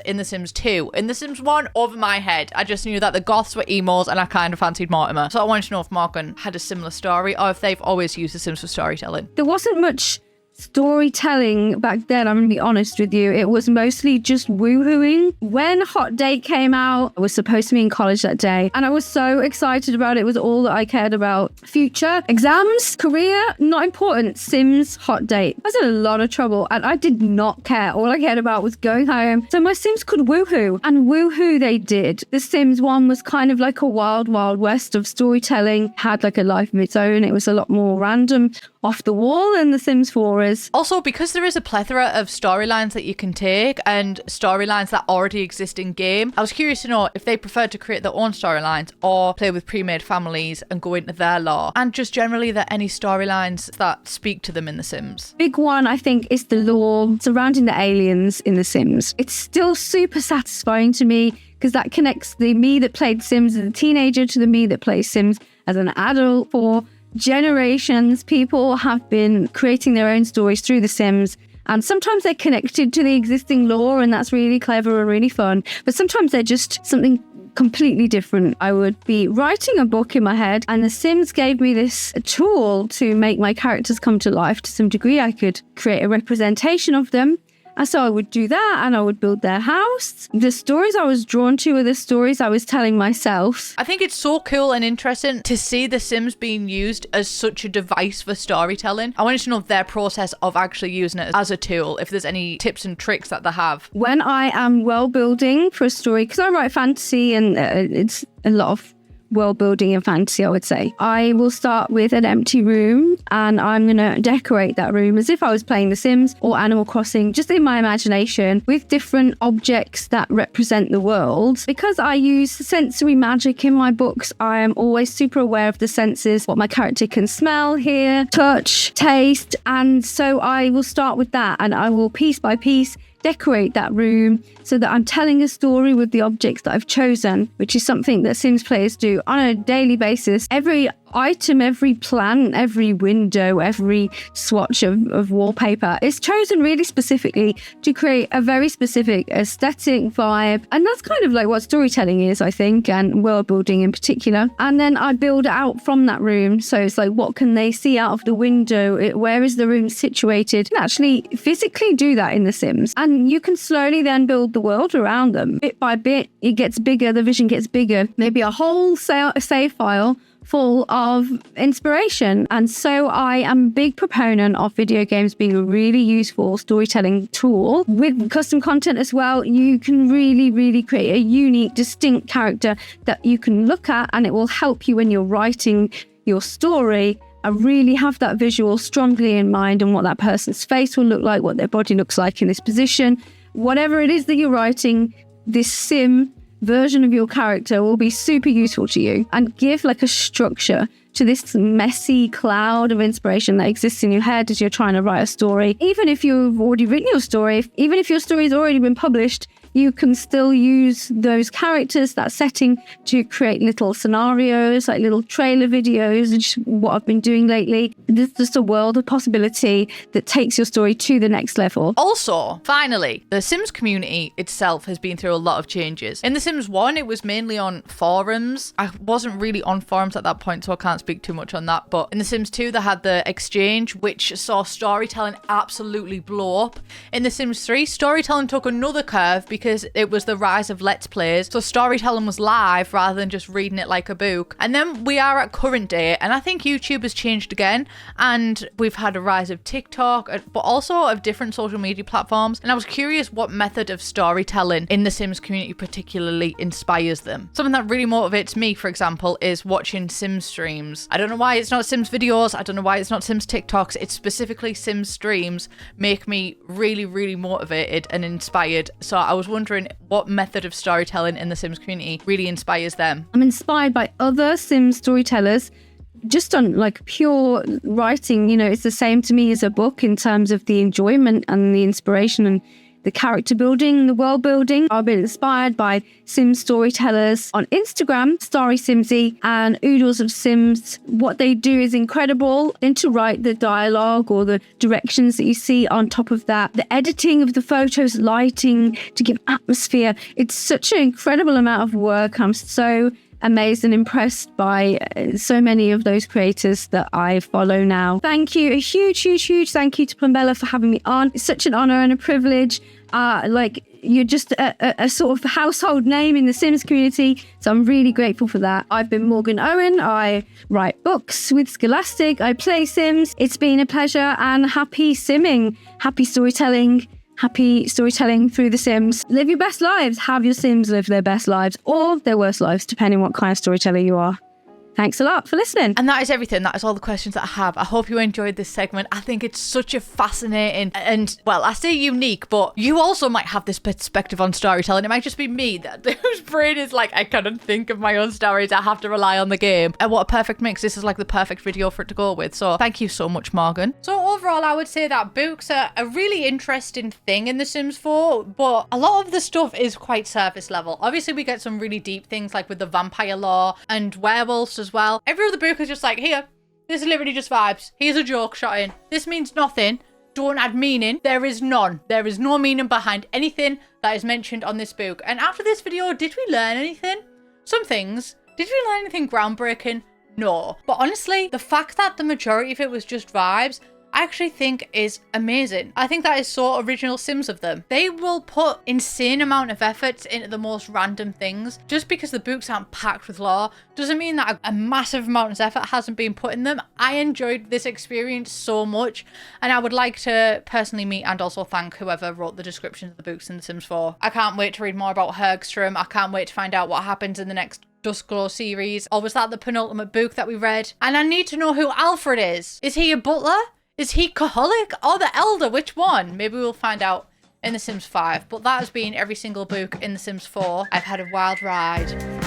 S1: 2. In The Sims 1, over my head, I just knew that the goths were emos and I kind of fancied Mortimer. So I wanted to know if Morgan had a similar story or if they've always used The Sims for storytelling.
S10: There wasn't much storytelling back then, I'm gonna be honest with you. It was mostly just woohooing. When Hot Date came out, I was supposed to be in college that day, and I was so excited about it. It was all that I cared about. Future, exams, career, not important. Sims, Hot Date. I was in a lot of trouble and I did not care. All I cared about was going home so my Sims could woohoo, and woohoo they did. The Sims 1 was kind of like a wild, wild west of storytelling. Had like a life of its own. It was a lot more random, off the wall, than The Sims 4 is.
S1: Also, because there is a plethora of storylines that you can take and storylines that already exist in game, I was curious to know if they prefer to create their own storylines or play with pre-made families and go into their lore, and just generally there any storylines that speak to them in The Sims.
S10: Big one, I think, is the lore surrounding the aliens in The Sims. It's still super satisfying to me because that connects the me that played Sims as a teenager to the me that plays Sims as an adult. For generations, people have been creating their own stories through The Sims, and sometimes they're connected to the existing lore, and that's really clever and really fun, but sometimes they're just something completely different. I would be writing a book in my head, and The Sims gave me this tool to make my characters come to life to some degree. I could create a representation of them. And so I would do that, and I would build their house. The stories I was drawn to were the stories I was telling myself.
S1: I think it's so cool and interesting to see The Sims being used as such a device for storytelling. I wanted to know their process of actually using it as a tool, if there's any tips and tricks that they have.
S10: When I am world building for a story, because I write fantasy and it's a lot of world building and fantasy, I would say, I will start with an empty room, and I'm gonna decorate that room as if I was playing The Sims or Animal Crossing, just in my imagination, with different objects that represent the world. Because I use sensory magic in my books, I am always super aware of the senses, what my character can smell, hear, touch, taste, and so I will start with that, and I will piece by piece decorate that room so that I'm telling a story with the objects that I've chosen, which is something that Sims players do on a daily basis. Every item, every plant, every window, every swatch of wallpaper is chosen really specifically to create a very specific aesthetic vibe. And that's kind of like what storytelling is, I think, and world building in particular. And then I build out from that room. So it's like, what can they see out of the window? Where is the room situated? You can actually physically do that in The Sims. And you can slowly then build the world around them. Bit by bit, it gets bigger, the vision gets bigger. Maybe a whole save file full of inspiration. And so I am a big proponent of video games being a really useful storytelling tool. With custom content as well, you can really create a unique, distinct character that you can look at, and it will help you when you're writing your story. I really have that visual strongly in mind, and what that person's face will look like, what their body looks like in this position. Whatever it is that you're writing, this sim version of your character will be super useful to you and give like a structure to this messy cloud of inspiration that exists in your head as you're trying to write a story. Even if you've already written your story, even if your story's already been published, you can still use those characters, that setting, to create little scenarios, like little trailer videos, which is what I've been doing lately. There's just a world of possibility that takes your story to the next level.
S1: Also, finally, the Sims community itself has been through a lot of changes. In The Sims 1, it was mainly on forums. I wasn't really on forums at that point, so I can't speak too much on that. But in The Sims 2, they had the exchange, which saw storytelling absolutely blow up. In The Sims 3, storytelling took another curve because it was the rise of Let's Plays. So storytelling was live rather than just reading it like a book. And then we are at current day, and I think YouTube has changed again, and we've had a rise of TikTok, but also of different social media platforms. And I was curious what method of storytelling in the Sims community particularly inspires them. Something that really motivates me, for example, is watching Sims streams. I don't know why it's not Sims videos, I don't know why it's not Sims TikToks, it's specifically Sims streams make me really motivated and inspired. So I was wondering what method of storytelling in the Sims community really inspires them.
S10: I'm inspired by other Sims storytellers just on like pure writing. You know, it's the same to me as a book in terms of the enjoyment and the inspiration and the character building, the world building. I've been inspired by Sims storytellers on Instagram, Starry Simsy and Oodles of Sims. What they do is incredible. Then to write the dialogue or the directions that you see on top of that, the editing of the photos, lighting to give atmosphere. It's such an incredible amount of work. I'm so amazed and impressed by so many of those creators that I follow now. Thank you. A huge thank you to Plumbella for having me on. It's such an honor and a privilege. You're just a sort of household name in the Sims community, so I'm really grateful for that. I've been Morgan Owen. I write books with Scholastic. I play Sims. It's been a pleasure, and happy simming, happy storytelling through The Sims. Live your best lives. Have your Sims live their best lives or their worst lives, depending on what kind of storyteller you are. Thanks a lot for listening.
S1: And that is everything. That is all the questions that I have. I hope you enjoyed this segment. I think it's such a fascinating and, well, I say unique, but you also might have this perspective on storytelling. It might just be me whose brain is like, I cannot think of my own stories. I have to rely on the game. And what a perfect mix. This is like the perfect video for it to go with. So thank you so much, Morgan. So overall, I would say that books are a really interesting thing in The Sims 4, but a lot of the stuff is quite surface level. Obviously, we get some really deep things like with the vampire lore and werewolves as well. Every other book is just like, here, this is literally just vibes. Here's a joke shot in. This means nothing. Don't add meaning. There is none. There is no meaning behind anything that is mentioned on this book. And after this video, did we learn anything? Some things. Did we learn anything groundbreaking? No. But honestly, the fact that the majority of it was just vibes, I actually think is amazing. I think that is so original Sims of them. They will put insane amount of efforts into the most random things. Just because the books aren't packed with lore doesn't mean that a massive amount of effort hasn't been put in them. I enjoyed this experience so much, and I would like to personally meet and also thank whoever wrote the descriptions of the books in The Sims 4. I can't wait to read more about Hergstrom. I can't wait to find out what happens in the next Duskglow series. Or was that the penultimate book that we read? And I need to know who Alfred is. Is he a butler? Is he Kaholic or the Elder? Which one? Maybe we'll find out in The Sims 5. But that has been every single book in The Sims 4. I've had a wild ride.